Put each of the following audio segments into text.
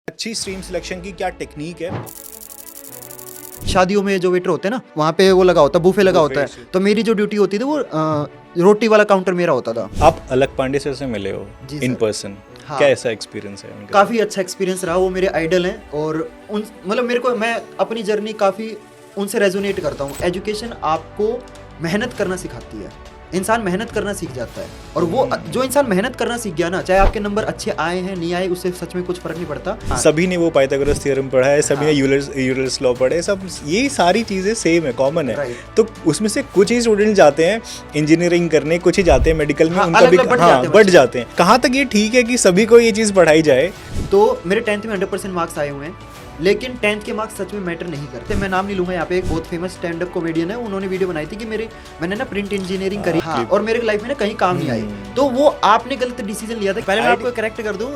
अच्छी stream selection की क्या टेक्निक है? शादियों में जो वेटर होते हैं ना, वहाँ पे वो लगा होता है, बूफे लगा होता है। Buffet। तो मेरी जो ड्यूटी होती थी वो रोटी वाला काउंटर मेरा होता था। आप अलग पांडे सर से मिले हो जी इन सर। पर्सन, हाँ। क्या ऐसा एक्सपीरियंस है उनका? काफ़ी अच्छा एक्सपीरियंस रहा, वो मेरे आइडल हैं और उन मतलब मेरे को, मैं अपनी जर्नी काफ़ी उनसे रेजोनेट करता हूँ। एजुकेशन आपको मेहनत करना सिखाती है, इंसान मेहनत करना सीख जाता है। और वो जो इंसान मेहनत करना सीख गया ना, चाहे आपके नंबर अच्छे आए हैं नहीं आए, उससे सच में कुछ फर्क नहीं पड़ता। सभी ने वो पाइथागोरस थ्योरम पढ़ा है, सभी ने यूलर्स लॉ पढ़े, सब ये सारी चीज़ें सेम है, कॉमन है। Right। तो उसमें से कुछ ही स्टूडेंट जाते हैं इंजीनियरिंग करने, कुछ ही जाते हैं मेडिकल में, हाँ, उनका अलग भी अलग बढ़ हाँ जाते हैं बढ़ बच्चे। जाते हैं। कहाँ तक ये ठीक है कि सभी को ये चीज़ पढ़ाई जाए? तो मेरे 10th में 100% मार्क्स आए हुए हैं, लेकिन 10th के मार्क्स सच में मैटर नहीं करते। मैं नाम नहीं लूंगा यहाँ पे, एक बहुत फेमस स्टैंड अप कॉमेडियन है, उन्होंने वीडियो बनाई थी कि मैंने ना प्रिंट इंजीनियरिंग करी, हाँ, और मेरे लाइफ में ना कहीं काम नहीं आई। तो वो आपने गलत डिसीजन लिया था। पहले मैं आपको करेक्ट कर दूं,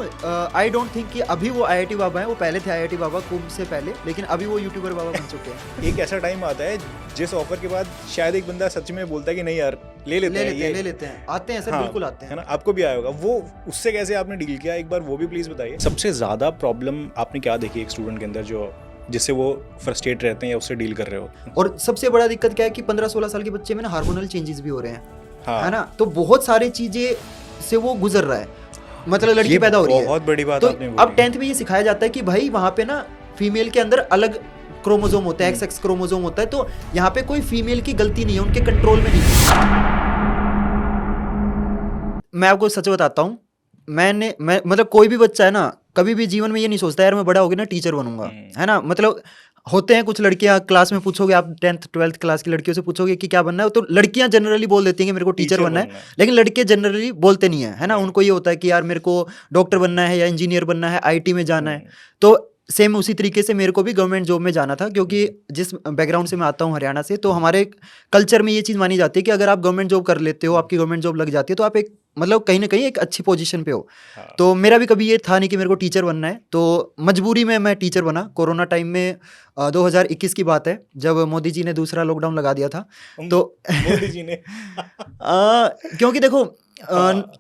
आई डोंट थिंक कि अभी वो IIT बाबा है, वो पहले थे IIT बाबा कुंभ से पहले, लेकिन अभी वो यूट्यूबर बाबा बन चुके हैं। एक ऐसा टाइम आता है जिस ऑफर के बाद शायद एक बंदा सच में बोलता है कि नहीं यार ले लेते हैं, आते हैं सर, हाँ, बिल्कुल आते हैं। है ना? आपको भी आया होगा वो, उससे कैसे आपने डील किया, एक बार वो भी प्लीज बताइए। सबसे ज्यादा प्रॉब्लम आपने क्या देखी एक स्टूडेंट के अंदर जो जिससे वो फ्रस्ट्रेट रहते हैं या उससे डील कर रहे हो? और सबसे बड़ा दिक्कत क्या है कि 15-16 साल के बच्चे में ना हार्मोनल चेंजेस भी हो रहे हैं, हाँ। है ना? तो बहुत सारी चीजें से वो गुजर रहा है, मतलब लड़की ये पैदा हो रही है। बहुत बड़ी बात तो आपने बोली। अब 10th में ये सिखाया जाता है कि भाई वहाँ पे ना फीमेल के अंदर अलग क्रोमोसोम होता है, XX क्रोमोसोम होता है, तो यहाँ पे कोई फीमेल की गलती नहीं है, उनके कंट्रोल में नहीं है। मैं आपको सच बताता हूँ, मैं मतलब कोई भी बच्चा है ना, कभी भी जीवन में ये नहीं सोचता यार मैं बड़ा होकर ना टीचर बनूंगा, है ना? मतलब होते हैं कुछ लड़कियां, क्लास में पूछोगे आप 10th 12th क्लास की लड़कियों से पूछोगे कि क्या बनना है, तो लड़कियां जनरली बोल देती हैं कि मेरे को टीचर बनना है, लेकिन लड़के जनरली बोलते नहीं है ना? उनको ये होता है कि यार मेरे को डॉक्टर बनना है या इंजीनियर बनना है, IT में जाना है। तो सेम उसी तरीके से मेरे को भी गवर्नमेंट जॉब में जाना था, क्योंकि जिस बैकग्राउंड से मैं आता हूँ हरियाणा से, तो हमारे कल्चर में ये चीज़ मानी जाती है कि अगर आप गवर्नमेंट जॉब कर लेते हो, आपकी गवर्नमेंट जॉब लग जाती है, तो आप एक मतलब कहीं ना कहीं एक अच्छी पोजीशन पे हो। हाँ। तो मेरा भी कभी ये था नहीं कि मेरे को टीचर बनना है, तो मजबूरी में मैं टीचर बना। कोरोना टाइम में 2021 की बात है, जब मोदी जी ने दूसरा लॉकडाउन लगा दिया था। तो मोदी जी ने क्योंकि देखो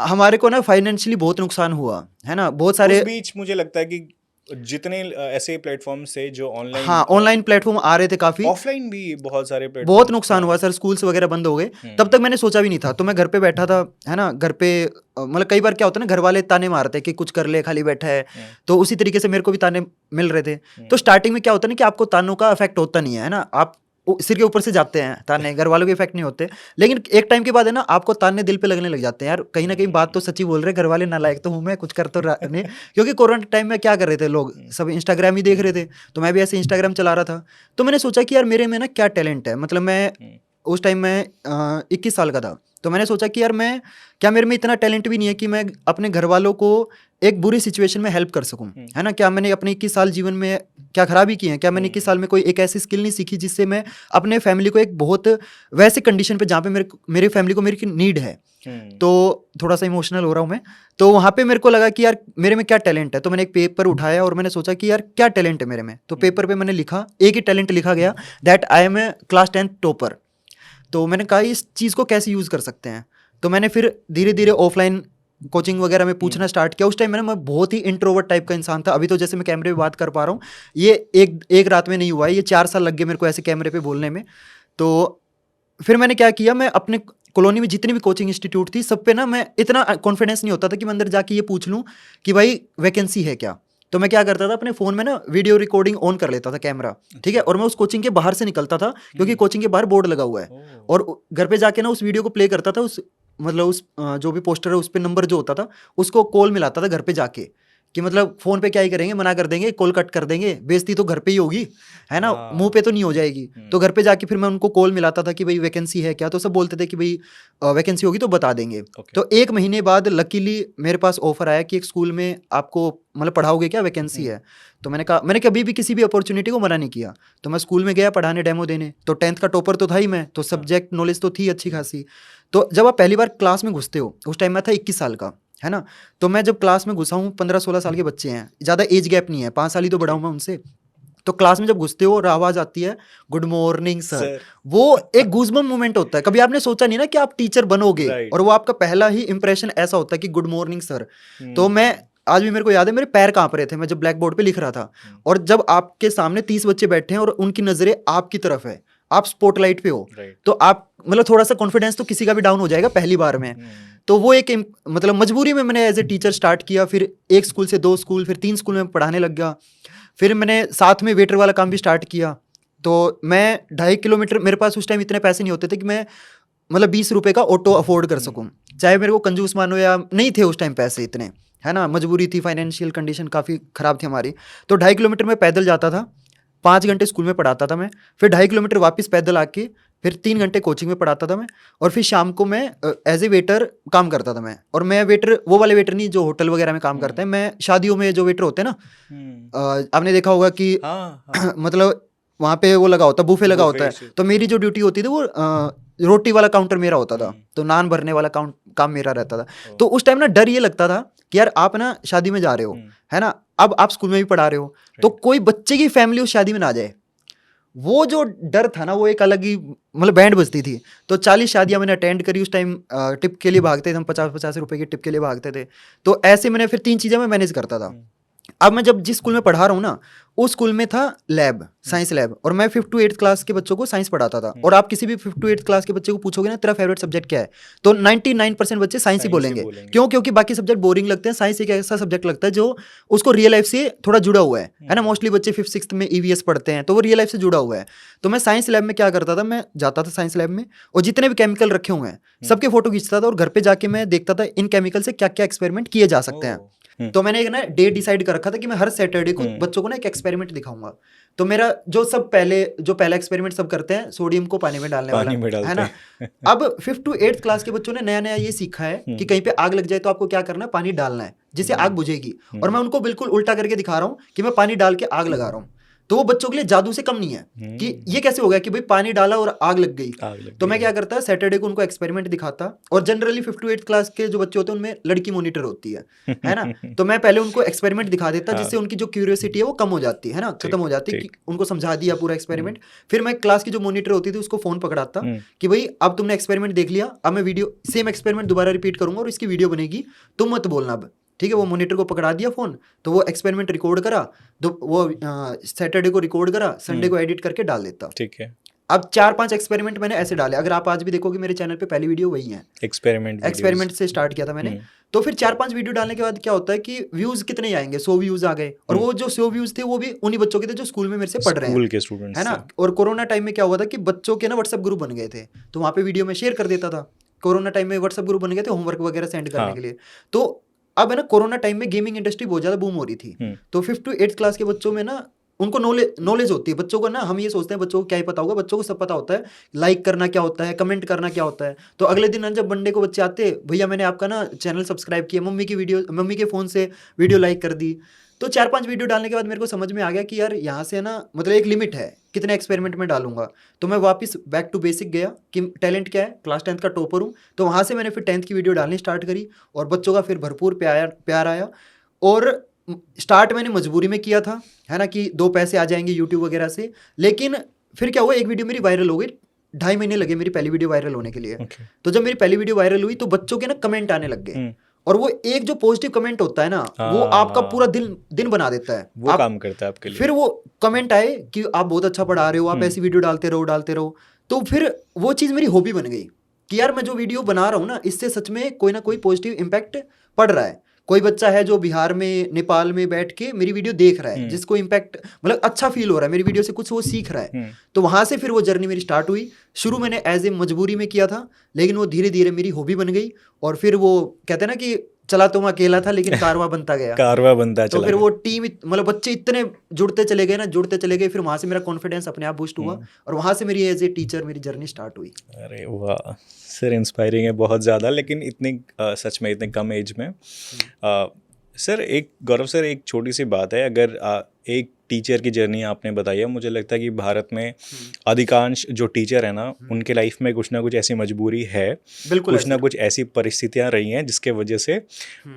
हमारे को ना फाइनेंशियली बहुत नुकसान हुआ है ना, बहुत सारे। उस बीच मुझे लगता है कि जितने ऐसे प्लेटफॉर्म से जो ऑनलाइन, हाँ, ऑनलाइन प्लेटफॉर्म आ रहे थे काफी, ऑफलाइन भी बहुत सारे प्लेटफॉर्म, बहुत नुकसान हुआ सर, स्कूल्स वगैरह बंद हो गए। तब तक मैंने सोचा भी नहीं था, तो मैं घर पे बैठा था, है ना? घर पे मतलब कई बार क्या होता है ना, घर वाले ताने मारते हैं कि कुछ कर ले, खाली बैठा है। तो उसी तरीके से मेरे को भी ताने मिल रहे थे। तो स्टार्टिंग में क्या होता है ना कि आपको तानों का इफेक्ट होता नहीं है ना, आप सिर के ऊपर से जाते हैं ताने, घर वालों के इफेक्ट नहीं होते। लेकिन एक टाइम के बाद है ना, आपको ताने दिल पे लगने लग जाते हैं, यार कहीं ना कहीं बात तो सच्ची बोल रहे, घर वाले नालायक तो हूँ मैं, कुछ कर तो नहीं। क्योंकि कोरोना टाइम में क्या कर रहे थे लोग, सब इंस्टाग्राम ही देख रहे थे, तो मैं भी ऐसे इंस्टाग्राम चला रहा था। तो मैंने सोचा कि यार मेरे में ना क्या टैलेंट है, मतलब मैं उस टाइम में 21 साल का था। तो मैंने सोचा कि यार मैं, क्या मेरे में इतना टैलेंट भी नहीं है कि मैं अपने घर वालों को एक बुरी सिचुएशन में हेल्प कर सकूं, है ना? क्या मैंने अपने 21 साल जीवन में क्या खराबी की है? क्या मैंने 21 साल में कोई एक ऐसी स्किल नहीं सीखी जिससे मैं अपने फैमिली को एक बहुत वैसे कंडीशन पे जहाँ पे मेरी फैमिली को मेरी नीड है। तो थोड़ा सा इमोशनल हो रहा हूँ मैं। तो वहाँ पे मेरे को लगा कि यार मेरे में क्या टैलेंट है। तो मैंने एक पेपर उठाया और मैंने सोचा कि यार क्या टैलेंट है मेरे में। तो पेपर पे मैंने लिखा, एक ही टैलेंट लिखा गया, that I am a class 10th topper. तो मैंने कहा इस चीज़ को कैसे यूज़ कर सकते हैं। तो मैंने फिर धीरे धीरे ऑफलाइन कोचिंग वगैरह में पूछना स्टार्ट किया। उस टाइम मैं बहुत ही इंट्रोवर्ट टाइप का इंसान था। अभी तो जैसे मैं कैमरे पे बात कर पा रहा हूँ, ये एक रात में नहीं हुआ है, ये 4 साल लग गए मेरे को ऐसे कैमरे पे बोलने में। तो फिर मैंने क्या किया, मैं अपने कॉलोनी में जितनी भी कोचिंग इंस्टीट्यूट थी सब पे ना, मैं इतना कॉन्फिडेंस नहीं होता था कि मैं अंदर जाके ये पूछ लूँ कि भाई वैकेंसी है क्या। तो मैं क्या करता था, अपने फ़ोन में ना वीडियो रिकॉर्डिंग ऑन कर लेता था कैमरा, ठीक है, और मैं उस कोचिंग के बाहर से निकलता था, क्योंकि कोचिंग के बाहर बोर्ड लगा हुआ है, और घर पे जाके ना उस वीडियो को प्ले करता था, उस मतलब उस जो भी पोस्टर है उस पे नंबर जो होता था उसको कॉल मिलाता था घर पे जाके, कि मतलब फ़ोन पे क्या ही करेंगे, मना कर देंगे, कॉल कट कर देंगे, बेइज्जती तो घर पे ही होगी, है ना, मुंह पे तो नहीं हो जाएगी। तो घर पे जाके फिर मैं उनको कॉल मिलाता था कि भाई वैकेंसी है क्या। तो सब बोलते थे कि भाई वैकेंसी होगी तो बता देंगे। तो 1 महीने बाद लकीली मेरे पास ऑफर आया कि एक स्कूल में आपको मतलब पढ़ाओगे क्या, वैकेंसी है। तो मैंने कहा, मैंने कभी भी किसी भी अपॉर्चुनिटी को मना नहीं किया। तो मैं स्कूल में गया पढ़ाने, डेमो देने। तो 10th का टॉपर तो था ही मैं, तो सब्जेक्ट नॉलेज तो थी अच्छी खासी। तो जब आप पहली बार क्लास में घुसते हो, उस टाइम मैं था 21 साल का, है ना। तो मैं जब क्लास में घुसा हूँ, 15-16 साल के बच्चे हैं, ज़्यादा एज गैप नहीं है, 5 साल ही तो बड़ा हूँ मैं उनसे। तो क्लास में जब घुसते हो और आवाज़ आती है गुड मॉर्निंग सर, वो एक गूज़बम्प मोमेंट होता है। कभी आपने सोचा नहीं ना कि आप टीचर बनोगे, और वो आपका पहला ही इंप्रेशन ऐसा होता है कि गुड मॉर्निंग सर। तो मैं आज भी मेरे को याद है, मेरे पैर कांप रहे थे मैं जब ब्लैक बोर्ड पे लिख रहा था। और जब आपके सामने 30 बच्चे बैठे हैं और उनकी नजरें आपकी तरफ है, आप स्पॉटलाइट पे हो, तो आप मतलब थोड़ा सा कॉन्फिडेंस तो किसी का भी डाउन हो जाएगा पहली बार में। तो वो एक मतलब मजबूरी में मैंने एज ए टीचर स्टार्ट किया। फिर 1 स्कूल से 2 स्कूल, फिर 3 स्कूल में पढ़ाने लग गया। फिर मैंने साथ में वेटर वाला काम भी स्टार्ट किया। तो मैं 2.5 किलोमीटर, मेरे पास उस टाइम इतने पैसे नहीं होते थे कि मैं मतलब 20 रुपए का ऑटो अफोर्ड कर सकूं, चाहे मेरे को कंजूस मानो या नहीं थे उस टाइम पैसे इतने, है ना, मजबूरी थी, फाइनेंशियल कंडीशन काफ़ी ख़राब थी हमारी। तो 2.5 किलोमीटर में पैदल जाता था, 5 घंटे स्कूल में पढ़ाता था मैं, फिर 2.5 किलोमीटर वापस पैदल आके फिर 3 घंटे कोचिंग में पढ़ाता था मैं, और फिर शाम को मैं एज ए वेटर काम करता था मैं। और मैं वेटर, वो वाले वेटर नहीं जो होटल वगैरह में काम करते हैं, मैं शादियों में जो वेटर होते हैं ना, आपने देखा होगा कि मतलब वहाँ पे वो लगा होता, बूफे लगा होता है। तो मेरी जो ड्यूटी होती थी वो रोटी वाला काउंटर मेरा होता था, तो नान भरने वाला काम मेरा रहता था। तो उस टाइम ना डर ये लगता था कि यार आप ना शादी में जा रहे हो, है ना, अब आप स्कूल में भी पढ़ा रहे हो, तो कोई बच्चे की फैमिली उस शादी में ना जाए। वो जो डर था ना, वो एक अलग ही मतलब बैंड बजती थी। तो 40 शादियां मैंने अटेंड करी उस टाइम। टिप के लिए भागते थे हम, 50-50 रुपए की टिप के लिए भागते थे। तो ऐसे मैंने फिर 3 चीज़ें मैं मैनेज करता था। अब मैं जब जिस स्कूल में पढ़ा रहा हूँ ना, उस स्कूल में था लैब, साइंस लैब, और मैं 5th to 8th क्लास के बच्चों को साइंस पढ़ाता था। और आप किसी भी 5th to 8th क्लास के बच्चे को पूछोगे ना तेरा फेवरेट सब्जेक्ट क्या है, तो 99% बच्चे साइंस ही बोलेंगे। क्यों? क्योंकि बाकी सब्जेक्ट बोरिंग लगते हैं। साइंस एक ऐसा सब्जेक्ट लगता है जो उसको रियल लाइफ से थोड़ा जुड़ा हुआ है ना। मोस्टली बच्चे 5th 6th में EVS पढ़ते हैं, तो वो रियल लाइफ से जुड़ा हुआ है। तो मैं साइंस लैब में क्या करता था, मैं जाता था साइंस लैब में, और जितने भी केमिकल रखे हुए हैं सबके फोटो खींचता था, और घर पे जाके मैं देखता था इन केमिकल से क्या क्या एक्सपेरिमेंट किए जा सकते हैं। तो मैंने एक ना डेट डिसाइड कर रखा था कि मैं हर सैटरडे को बच्चों को ना एक एक्सपेरिमेंट दिखाऊंगा। तो मेरा जो पहला एक्सपेरिमेंट सब करते हैं, सोडियम को पानी में डालने वाला, है ना। अब 5th to 8th क्लास के बच्चों ने नया नया ये सीखा है कि कहीं पे आग लग जाए तो आपको क्या करना है, पानी डालना है जिससे आग बुझेगी। और मैं उनको बिल्कुल उल्टा करके दिखा रहा हूँ कि मैं पानी डाल के आग लगा रहा हूँ। तो वो बच्चों के लिए जादू से कम नहीं है कि ये कैसे हो गया कि भाई पानी डाला और आग लग गई। तो मैं क्या करता, सैटरडे को उनको एक्सपेरिमेंट दिखाता। और generally 5th to 8th class के जो बच्चे होते हैं उनमें लड़की मॉनिटर होती है ना। तो मैं पहले उनको एक्सपेरिमेंट दिखा देता, जिससे उनकी जो क्यूरियोसिटी है वो कम हो जाती है ना, खत्म हो जाती है, कि उनको समझा दिया पूरा एक्सपेरिमेंट। फिर मैं क्लास की जो मॉनिटर होती थी उसको फोन पकड़ाता कि भाई अब तुमने एक्सपेरिमेंट देख लिया, अब मैं वीडियो सेम एक्सपेरिमेंट दोबारा रिपीट करूंगा और इसकी वीडियो बनेगी, तुम मत बोलना अब, ठीक है। वो मॉनिटर को पकड़ा दिया फोन, तो वो एक्सपेरिमेंट रिकॉर्ड करा, तो वो सैटरडे को रिकॉर्ड करा, संडे को एडिट करके डाल देता, ठीक है। अब 4-5 एक्सपेरिमेंट मैंने ऐसे डाले। अगर आप आज भी देखोगे मेरे चैनल पे पहली वीडियो वही है, एक्सपेरिमेंट से स्टार्ट किया था मैंने। तो फिर 4-5 वीडियो डालने के बाद क्या होता है कि व्यूज कितने आएंगे, 100 व्यूज आ गए। और वो जो 100 व्यूज थे वो भी उन्हीं बच्चों के थे जो स्कूल में मेरे से पढ़ रहे हैं, है ना। और कोरोना टाइम में क्या हुआ था कि बच्चों के ना व्हाट्सएप ग्रुप बन गए थे, तो वहाँ पे वीडियो में शेयर कर देता था। कोरोना टाइम में व्हाट्सएप ग्रुप बन गए थे होमवर्क वगैरह सेंड करने के लिए। तो अब है ना, कोरोना टाइम में गेमिंग इंडस्ट्री बहुत ज्यादा बूम हो रही थी। तो 5th to 8th क्लास के बच्चों में ना, उनको नॉलेज होती है। बच्चों को ना, हम ये सोचते हैं बच्चों को क्या ही पता होगा, बच्चों को सब पता होता है, लाइक करना क्या होता है, कमेंट करना क्या होता है। तो अगले दिन जब मंडे को बच्चे आते, भैया मैंने आपका ना चैनल सब्सक्राइब किया, मम्मी के फोन से वीडियो लाइक कर दी। तो 4-5 वीडियो डालने के बाद मेरे को समझ में आ गया कि यार यहाँ से ना मतलब एक लिमिट है कितने एक्सपेरिमेंट में डालूंगा। तो मैं वापस बैक टू बेसिक गया कि टैलेंट क्या है, क्लास 10th का टॉपर हूँ। तो वहाँ से मैंने फिर 10th की वीडियो डालनी स्टार्ट करी, और बच्चों का फिर भरपूर प्यार आया। और स्टार्ट मैंने मजबूरी में किया था, है ना, कि 2 पैसे आ जाएंगे यूट्यूब वगैरह से। लेकिन फिर क्या हुआ, एक वीडियो मेरी वायरल हो गई, 2.5 महीने लगे मेरी पहली वीडियो वायरल होने के लिए। तो जब मेरी पहली वीडियो वायरल हुई तो बच्चों के ना कमेंट आने लग गए, और वो एक जो पॉजिटिव कमेंट होता है ना, वो आपका पूरा दिन बना देता है, वो काम करता है आपके लिए। फिर वो कमेंट आए कि आप बहुत अच्छा पढ़ा रहे हो, आप ऐसी वीडियो डालते रहो। तो फिर वो चीज़ मेरी हॉबी बन गई कि यार मैं जो वीडियो बना रहा हूँ ना, इससे सच में कोई ना कोई पॉजिटिव इम्पैक्ट पड़ रहा है। कोई बच्चा है जो बिहार में, नेपाल में बैठ के मेरी वीडियो देख रहा है, जिसको इम्पैक्ट मतलब अच्छा फील हो रहा है मेरी वीडियो से, कुछ वो सीख रहा है। तो वहाँ से फिर वो जर्नी मेरी स्टार्ट हुई। शुरू मैंने एज ए मजबूरी में किया था, लेकिन वो धीरे धीरे मेरी हॉबी बन गई। और फिर वो कहते हैं ना कि चला तो मैं अकेला था लेकिन कारवा बनता गया। तो फिर वो टीम मतलब बच्चे इतने जुड़ते चले गए। फिर वहाँ से मेरा कॉन्फिडेंस अपने आप बूस्ट हुआ, और वहाँ से मेरी एज ए टीचर मेरी जर्नी स्टार्ट हुई। अरे वाह सर, इंस्पायरिंग है बहुत ज़्यादा, लेकिन इतनी सच में इतने कम एज में। सर एक गौरव सर, एक छोटी सी बात है, अगर एक टीचर की जर्नी आपने बताई है, मुझे लगता है कि भारत में अधिकांश जो टीचर है ना, उनके लाइफ में कुछ ना कुछ ऐसी मजबूरी है, कुछ ना कुछ ऐसी परिस्थितियां रही हैं जिसके वजह से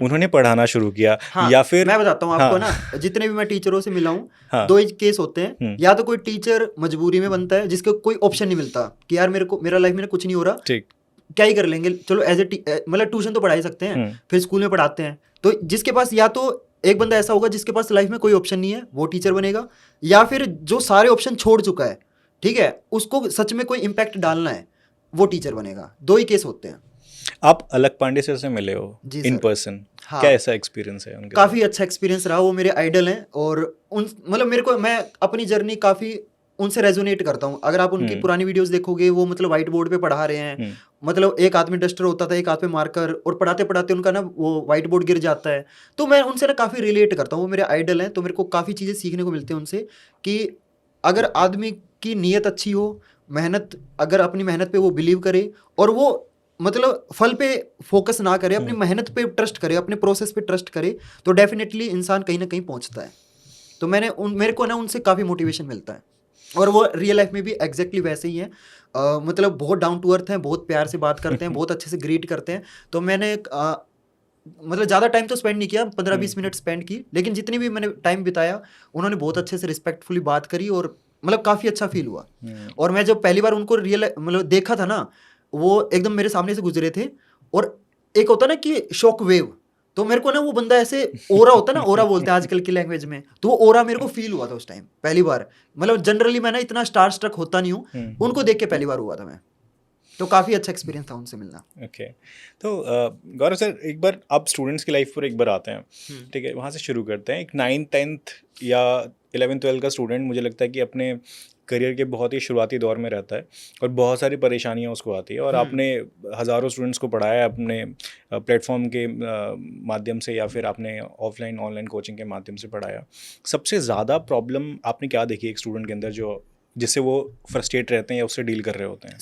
उन्होंने पढ़ाना शुरू किया। या फिर मैं बताता हूँ आपको ना, जितने भी मैं टीचरों से मिला हूँ, 2 केस होते हैं। या तो कोई टीचर मजबूरी में बनता है जिसको कोई ऑप्शन नहीं मिलता कि यार मेरा लाइफ में कुछ नहीं हो रहा, ठीक क्या ही कर लेंगे, चलो एज ए मतलब ट्यूशन तो पढ़ा ही सकते हैं, फिर स्कूल में पढ़ाते हैं। तो जिसके पास या तो एक बंदा ऐसा होगा जिसके पास लाइफ में कोई ऑप्शन नहीं है, वो टीचर बनेगा, या फिर जो सारे ऑप्शन छोड़ चुका है, ठीक है, उसको सच में कोई इम्पैक्ट डालना है, वो टीचर बनेगा। 2 ही केस होते हैं। आप अलग पांडे सर से मिले हो जी इन सर। पर्सन, हाँ। क्या ऐसा एक्सपीरियंस है उनके काफ़ी अच्छा एक्सपीरियंस रहा, वो मेरे आइडल हैं, और उन मतलब मेरे को, मैं अपनी जर्नी काफ़ी उनसे रेजोनेट करता हूँ। अगर आप उनकी पुरानी वीडियोस देखोगे, वो मतलब व्हाइट बोर्ड पे पढ़ा रहे हैं, मतलब एक हाथ में डस्टर होता था, एक हाथ में मार्कर, और पढ़ाते पढ़ाते उनका ना वो व्हाइट बोर्ड गिर जाता है। तो मैं उनसे ना काफ़ी रिलेट करता हूँ, वो मेरे आइडल हैं, तो मेरे को काफ़ी चीज़ें सीखने को मिलती हैं उनसे, कि अगर आदमी की नीयत अच्छी हो, मेहनत, अगर अपनी मेहनत पे वो बिलीव करे, और वो मतलब फल पे फोकस ना करे, अपनी मेहनत पे ट्रस्ट करे, अपने प्रोसेस पे ट्रस्ट करे, तो डेफिनेटली इंसान कहीं ना कहीं पहुंचता है। तो मेरे को ना उनसे काफ़ी मोटिवेशन मिलता है, और वो रियल लाइफ में भी एग्जैक्टली वैसे ही हैं। मतलब बहुत डाउन टू अर्थ हैं, बहुत प्यार से बात करते हैं, बहुत अच्छे से ग्रीट करते हैं। तो मैंने मतलब ज़्यादा टाइम तो स्पेंड नहीं किया, 15-20 मिनट स्पेंड की, लेकिन जितनी भी मैंने टाइम बिताया, उन्होंने बहुत अच्छे से रिस्पेक्टफुली बात करी, और मतलब काफ़ी अच्छा फील हुआ। और मैं जब पहली बार उनको रियल मतलब देखा था ना, वो एकदम मेरे सामने से गुजरे थे, और एक होता ना कि शॉक वेव, तो मेरे को ना वो बंदा ऐसे ओरा होता ना, ओरा बोलते हैं आजकल की लैंग्वेज में, तो वो ओरा मेरे को फील हुआ था उस टाइम पहली बार। मतलब जनरली मैं ना इतना स्टार स्ट्रक होता नहीं हूँ, उनको देख के पहली बार हुआ था मैं। तो काफ़ी अच्छा एक्सपीरियंस था उनसे मिलना। ओके। तो गौरव सर, एक बार आप स्टूडेंट्स की लाइफ पर एक बार आते हैं, ठीक है, वहाँ से शुरू करते हैं। एक 9th-10th या 11th-12th का स्टूडेंट, मुझे लगता है कि अपने करियर के बहुत ही शुरुआती दौर में रहता है, और बहुत सारी परेशानियाँ उसको आती है, और आपने हज़ारों स्टूडेंट्स को पढ़ाया अपने प्लेटफॉर्म के माध्यम से, या फिर आपने ऑफलाइन ऑनलाइन कोचिंग के माध्यम से पढ़ाया। सबसे ज़्यादा प्रॉब्लम आपने क्या देखी एक स्टूडेंट के अंदर, जो जिससे वो फ्रस्ट्रेट रहते हैं या उससे डील कर रहे होते हैं?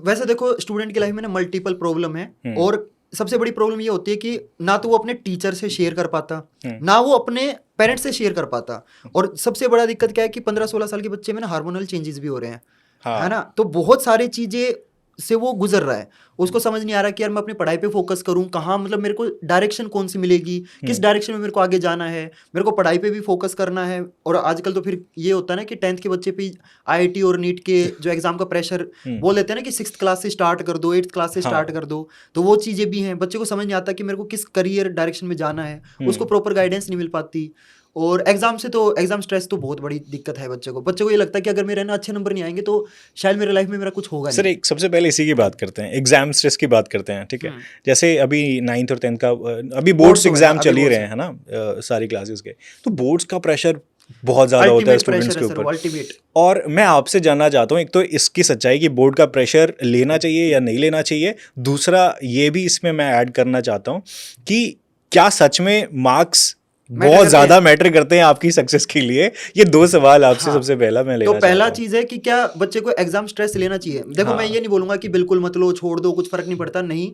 वैसे देखो, स्टूडेंट की लाइफ में ना मल्टीपल प्रॉब्लम है, और सबसे बड़ी प्रॉब्लम ये होती है कि ना तो वो अपने टीचर से शेयर कर पाता, ना वो अपने पेरेंट्स से शेयर कर पाता, और सबसे बड़ा दिक्कत क्या है कि 15-16 साल के बच्चे में ना हार्मोनल चेंजेस भी हो रहे हैं, है ना, तो बहुत सारी चीज़ें से वो गुजर रहा है, उसको समझ नहीं आ रहा कि यार मैं अपनी पढ़ाई पे फोकस करूं कहाँ, मतलब मेरे को डायरेक्शन कौन सी मिलेगी, किस डायरेक्शन में मेरे को आगे जाना है, मेरे को पढ़ाई पे भी फोकस करना है। और आजकल तो फिर ये होता है ना कि 10th के बच्चे पे IIT और नीट के जो एग्जाम का प्रेशर बोल देते हैं ना कि 6th क्लास से स्टार्ट कर दो, 8th क्लास से स्टार्ट कर दो, तो वो चीज़ें भी हैं। बच्चे को समझ नहीं आता कि मेरे को किस करियर डायरेक्शन में जाना है, उसको प्रॉपर गाइडेंस नहीं मिल पाती। और एग्जाम स्ट्रेस तो बहुत बड़ी दिक्कत है बच्चे को ये लगता है कि अगर मेरे ना अच्छे नंबर नहीं आएंगे तो शायद मेरे लाइफ में मेरा कुछ होगा सर नहीं। एक सबसे पहले इसी की बात करते हैं, एग्जाम स्ट्रेस की बात करते हैं, ठीक है। जैसे अभी 9th और 10th का अभी बोर्ड्स एग्जाम चल ही रहे हैं, है ना, सारी क्लासेस के, तो बोर्ड्स का प्रेशर बहुत ज़्यादा होता है स्टूडेंट्स के ऊपर। और मैं आपसे जानना चाहता हूँ, एक तो इसकी सच्चाई कि बोर्ड का प्रेशर लेना चाहिए या नहीं लेना चाहिए, दूसरा ये भी इसमें मैं ऐड करना चाहता हूँ कि क्या सच में मार्क्स बहुत ज़्यादा मैटर करते हैं आपकी सक्सेस के लिए? ये 2 सवाल आपसे सबसे पहला मैं लेना तो पहला चीज़ है कि क्या बच्चे को एग्जाम स्ट्रेस लेना चाहिए। देखो मैं ये नहीं बोलूंगा कि बिल्कुल मत लो, छोड़ दो, कुछ फर्क नहीं पड़ता, नहीं।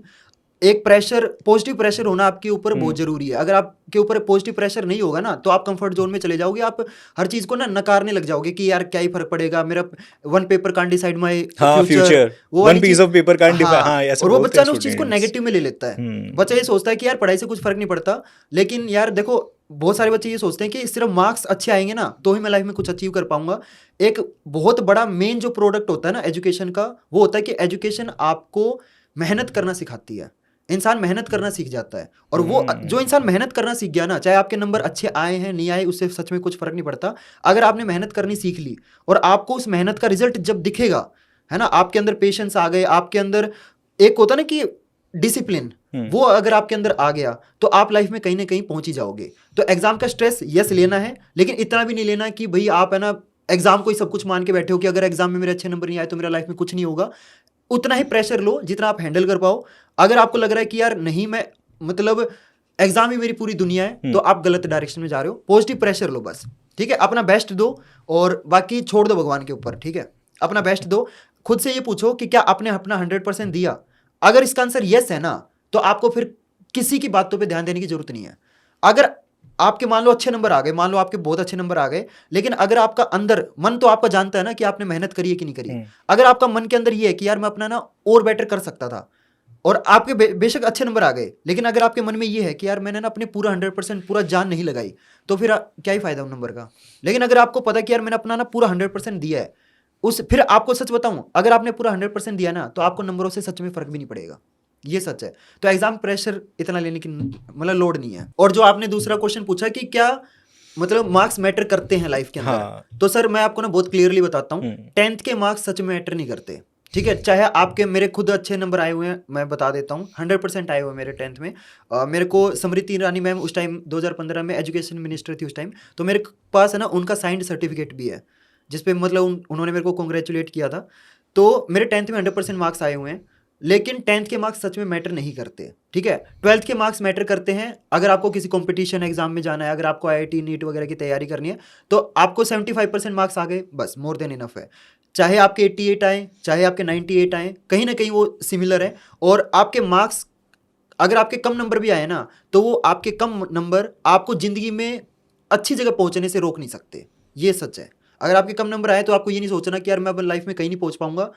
एक प्रेशर, पॉजिटिव प्रेशर होना आपके ऊपर बहुत जरूरी है। अगर आपके ऊपर पॉजिटिव प्रेशर नहीं होगा ना, तो आप कंफर्ट जोन में चले जाओगे, आप हर चीज को ना नकारने लग जाओगे कि यार क्या ही फर्क पड़ेगा, मेरा one paper can't decide my future, one piece of paper can't decide. और वो बच्चा ना उस चीज को नेगेटिव में ले लेता है। बच्चा ये सोचता है कि यार पढ़ाई से कुछ फर्क नहीं पड़ता, लेकिन यार देखो बहुत सारे बच्चे ये सोचते हैं कि सिर्फ मार्क्स अच्छे आएंगे ना तो ही मैं लाइफ में कुछ अचीव कर पाऊंगा। एक बहुत बड़ा मेन जो प्रोडक्ट होता है ना एजुकेशन का, वो होता है कि एजुकेशन आपको मेहनत करना सिखाती है। इंसान मेहनत करना सीख जाता है, और वो जो इंसान मेहनत करना सीख गया ना, चाहे आपके नंबर अच्छे आए हैं नहीं आए, उससे सच में कुछ फर्क नहीं पड़ता। अगर आपने मेहनत करनी सीख ली और आपको उस मेहनत का रिजल्ट जब दिखेगा, है ना, आपके अंदर पेशेंस आ गए, आपके अंदर एक होता ना कि डिसिप्लिन, वो अगर आपके अंदर आ गया तो आप लाइफ में कहीं ना कहीं पहुंच ही जाओगे। तो एग्जाम का स्ट्रेस यस लेना है, लेकिन इतना भी नहीं लेना कि भाई आप है ना एग्जाम को ही सब कुछ मान के बैठे हो कि अगर एग्जाम में मेरे अच्छे नंबर नहीं आए तो मेरा लाइफ में कुछ नहीं होगा। उतना ही प्रेशर लो जितना आप हैंडल कर पाओ। अगर आपको लग रहा है कि यार नहीं, मैं मतलब एग्जाम ही मेरी पूरी दुनिया है, तो आप गलत डायरेक्शन में जा रहे हो। पॉजिटिव प्रेशर लो बस, ठीक है, अपना बेस्ट दो और बाकी छोड़ दो भगवान के ऊपर, ठीक है। अपना बेस्ट दो, खुद से ये पूछो कि क्या आपने अपना 100% दिया। अगर इसका आंसर यस है ना, तो आपको फिर किसी की बातों पे ध्यान देने की जरूरत नहीं है। अगर आपके मान लो अच्छे नंबर आ गए, मान लो आपके बहुत अच्छे नंबर आ गए, लेकिन अगर आपका अंदर मन तो आपका जानता है ना कि आपने मेहनत करी है कि नहीं करी। अगर आपका मन के अंदर ये है कि यार मैं अपना ना और बेटर कर सकता था, और आपके बेशक अच्छे नंबर आ गए, लेकिन अगर आपके मन में ये है कि यार मैंने ना अपने पूरा 100% पूरा जान नहीं लगाई, तो फिर क्या ही फायदा उन नंबर का। लेकिन अगर आपको पता कि यार मैंने अपना ना पूरा 100% दिया है, फिर आपको सच बताऊं, अगर आपने पूरा 100% दिया ना, तो आपको नंबरों से सच में फर्क भी नहीं पड़ेगा। ये सच है। तो एग्जाम प्रेशर इतना लेने की मतलब लोड नहीं है। और जो आपने दूसरा क्वेश्चन पूछा कि क्या मतलब मार्क्स मैटर करते हैं लाइफ के अंदर, हाँ। तो सर मैं आपको ना बहुत क्लियरली बताता हूँ, हम्म। 10th के मार्क्स सच में मैटर नहीं करते, ठीक है। चाहे आपके, मेरे खुद अच्छे नंबर आए हुए हैं, मैं बता देता हूँ, 100% आए हुए मेरे 10th में। मेरे को स्मृति ईरानी मैम उस टाइम 2015 में एजुकेशन मिनिस्टर थी उस टाइम, तो मेरे पास है ना उनका साइंड सर्टिफिकेट भी है जिसपे मतलब उन्होंने मेरे को कॉन्ग्रेचुलेट किया था। तो मेरे 10th में 100% मार्क्स आए हुए हैं, लेकिन 10th के मार्क्स सच में मैटर नहीं करते, ठीक है। 12th के मार्क्स मैटर करते हैं। अगर आपको किसी कंपटीशन एग्जाम में जाना है, अगर आपको IIT नीट वगैरह की तैयारी करनी है, तो आपको 75% मार्क्स आ गए, बस मोर देन इनफ है। चाहे आपके 88 आए, चाहे आपके 98 आए, कहीं ना कहीं वो सिमिलर है। और आपके मार्क्स अगर आपके कम नंबर भी आए ना, तो वो आपके कम नंबर आपको जिंदगी में अच्छी जगह पहुंचने से रोक नहीं सकते, ये सच है। अगर आपके कम नंबर आए तो आपको ये नहीं सोचना कि यार मैं अपनी लाइफ में कहीं नहीं पहुंच पाऊंगा।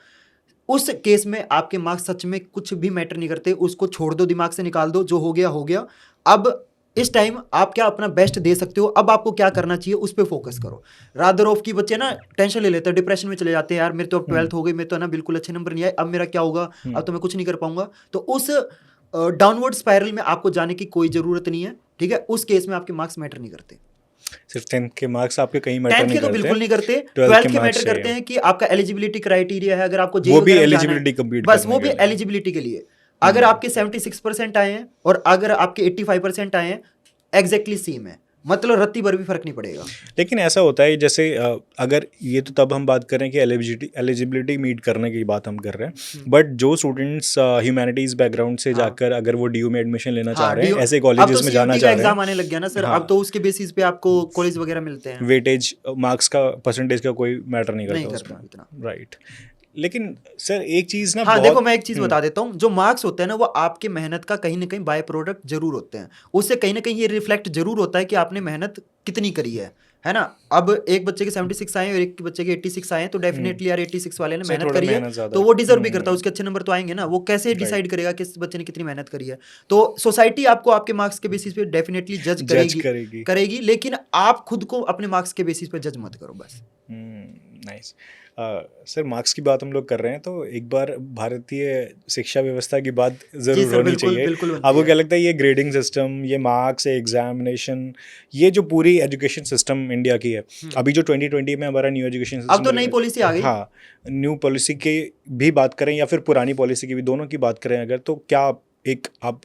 उस केस में आपके मार्क्स सच में कुछ भी मैटर नहीं करते, उसको छोड़ दो, दिमाग से निकाल दो, जो हो गया हो गया। अब इस टाइम आप क्या अपना बेस्ट दे सकते हो, अब आपको क्या करना चाहिए उस पर फोकस करो। रादर ऑफ की बच्चे ना टेंशन ले लेते हैं, डिप्रेशन में चले जाते हैं, यार मेरे तो अब 12th हो गई, मेरे तो ना बिल्कुल अच्छे नंबर नहीं आए, अब मेरा क्या होगा, अब तो मैं कुछ नहीं कर पाऊंगा। तो उस डाउनवर्ड स्पाइरल में आपको जाने की कोई जरूरत नहीं है, ठीक है। उस केस में आपके मार्क्स मैटर नहीं करते। सिर्फ 10th के मार्क्स आपके कहीं मैटर 10th नहीं के तो करते, बिल्कुल नहीं करते, 12th 12th के marks मैटर करते चाहिए। हैं कि आपका एलिजिबिलिटी क्राइटेरिया है, अगर आपको जेई वो भी वगैरह में जाना है, एलिजिबिलिटी कंप्लीट बस करने वो के भी लिए। एलिजिबिलिटी के लिए। अगर आपके 76% आए हैं और अगर आपके 85% आए हैं, एग्जैक्टली सेम है, मतलब रत्ती भर भी फर्क नहीं पड़ेगा। लेकिन ऐसा होता है जैसे अगर ये तो तब हम बात कर रहे हैं कि एलिजिबिलिटी मीट करने की बात हम कर रहे हैं, बट जो स्टूडेंट्स ह्यूमैनिटीज बैकग्राउंड से हाँ। जाकर अगर वो DU में एडमिशन लेना चाह हाँ, रहे हैं, ऐसे अब तो कॉलेजेस में जाना CUT का चाह रहे एग्जाम हैं, आने लग गया ना सर, हाँ, अब तो उसके बेसिस पे आपको कॉलेज वगैरह मिलते हैं। वेटेज मार्क्स का परसेंटेज का कोई मैटर नहीं नहीं करता करता उसमें, इतना। राइट। लेकिन सर एक चीज़ ना हाँ बहुत, देखो, मैं एक चीज बता देता हूँ, जो मार्क्स होते हैं ना वो आपके मेहनत का कहीं ना कहीं बाय प्रोडक्ट जरूर होते हैं। उससे कहीं ना कहीं ये रिफ्लेक्ट जरूर होता है कि आपने मेहनत कितनी करी है ना। अब एक बच्चे के 76 आए और एक बच्चे के 86 आए, तो डेफिनेटली यार 86 वाले ने से मेहनत थोड़ा करी है, मेहनत ज़्यादा तो है। वो डिजर्व भी करता है, उसके अच्छे नंबर तो आएंगे ना। वो कैसे डिसाइड करेगा कि इस बच्चे ने कितनी मेहनत करी है। तो सोसाइटी आपको आपके मार्क्स के बेसिस पे डेफिनेटली जज जज करेगी करेगी। लेकिन आप खुद को अपने मार्क्स के बेसिस पे जज मत करो बस। नाइस। सर मार्क्स की बात हम लोग कर रहे हैं, तो एक बार भारतीय शिक्षा व्यवस्था की बात जी ज़रूर सर, होनी बिल्कुल चाहिए। बिल्कुल बनती आपको है। क्या लगता है ये ग्रेडिंग सिस्टम, ये मार्क्स, एग्जामिनेशन, ये जो पूरी एजुकेशन सिस्टम इंडिया की है, अभी जो 2020 में हमारा न्यू एजुकेशन अब सिस्टम तो नई पॉलिसी आ गई। हाँ, न्यू पॉलिसी की भी बात करें या फिर पुरानी पॉलिसी की भी, दोनों की बात करें अगर, तो क्या एक आप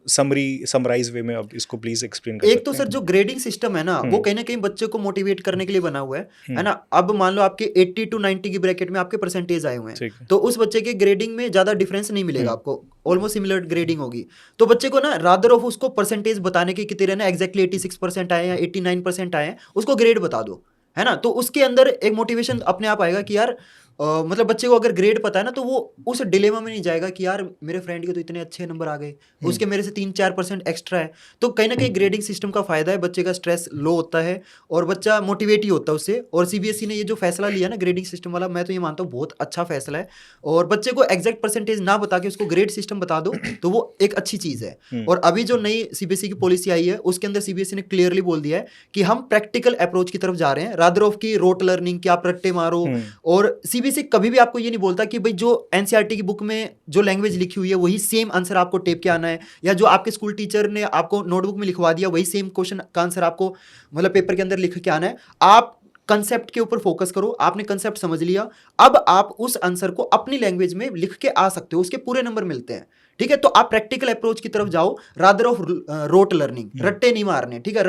समराइज वे में अब इसको प्लीज एक्सप्लेन कर एक सकते तो हैं? सर जो ग्रेडिंग सिस्टम है ना, वो कहीं ना कहीं बच्चे को मोटिवेट करने के लिए बना हुआ है ना। अब मान लो आपके 80 to 90 की ब्रैकेट में आपके परसेंटेज आए हुए ठीक हैं, है। तो उस बच्चे के ग्रेडिंग में ज्यादा डिफरेंस नहीं मिलेगा आपको, ऑलमोस्ट सिमिलर ग्रेडिंग होगी। तो बच्चे को ना रादर ऑफ उसको परसेंटेज बताने के कि तेरे ना एग्जैक्टली 86% आए या 89% आए हैं, उसको ग्रेड बता दो, है ना। तो उसके अंदर एक मोटिवेशन अपने आप आएगा कि यार मतलब बच्चे को अगर ग्रेड पता है ना, तो वो उस डिलेमा में नहीं जाएगा कि यार मेरे फ्रेंड के तो इतने अच्छे नंबर आ गए, उसके मेरे से 3-4% एक्स्ट्रा है। तो कहीं ना कहीं ग्रेडिंग सिस्टम का फायदा है, बच्चे का स्ट्रेस लो होता है और बच्चा मोटिवेट ही होता है उससे। और CBSE ने ये जो फैसला लिया ना ग्रेडिंग सिस्टम वाला, मैं तो ये मानता हूँ बहुत अच्छा फैसला है। और बच्चे को एग्जैक्ट परसेंटेज ना बता के उसको ग्रेड सिस्टम बता दो, तो वो एक अच्छी चीज़ है। और अभी जो नई CBSE की पॉलिसी आई है, उसके अंदर CBSE ने क्लियरली बोल दिया है कि हम प्रैक्टिकल अप्रोच की तरफ जा रहे हैं, रादर ऑफ की रोट लर्निंग की आप रट्टे मारो। और CBSE कभी भी आपको ये नहीं बोलता कि भाई जो NCERT की बुक में जो लैंग्वेज लिखी हुई है वही सेम आंसर आपको टेप के आना है, या जो आपके स्कूल टीचर ने आपको नोटबुक में लिखवा दिया वही सेम क्वेश्चन का आंसर आपको मतलब पेपर के अंदर लिख के आना है। आप कंसेप्ट के ऊपर फोकस करो, आपने कंसेप्ट समझ लिया, अब आप उस आंसर को अपनी लैंग्वेज में लिख के आ सकते हो, उसके पूरे नंबर मिलते हैं, ठीक है। तो आप प्रैक्टिकल अप्रोच की तरफ जाओ, rather of rote learning, Ratte नहीं मारने, ठीक है।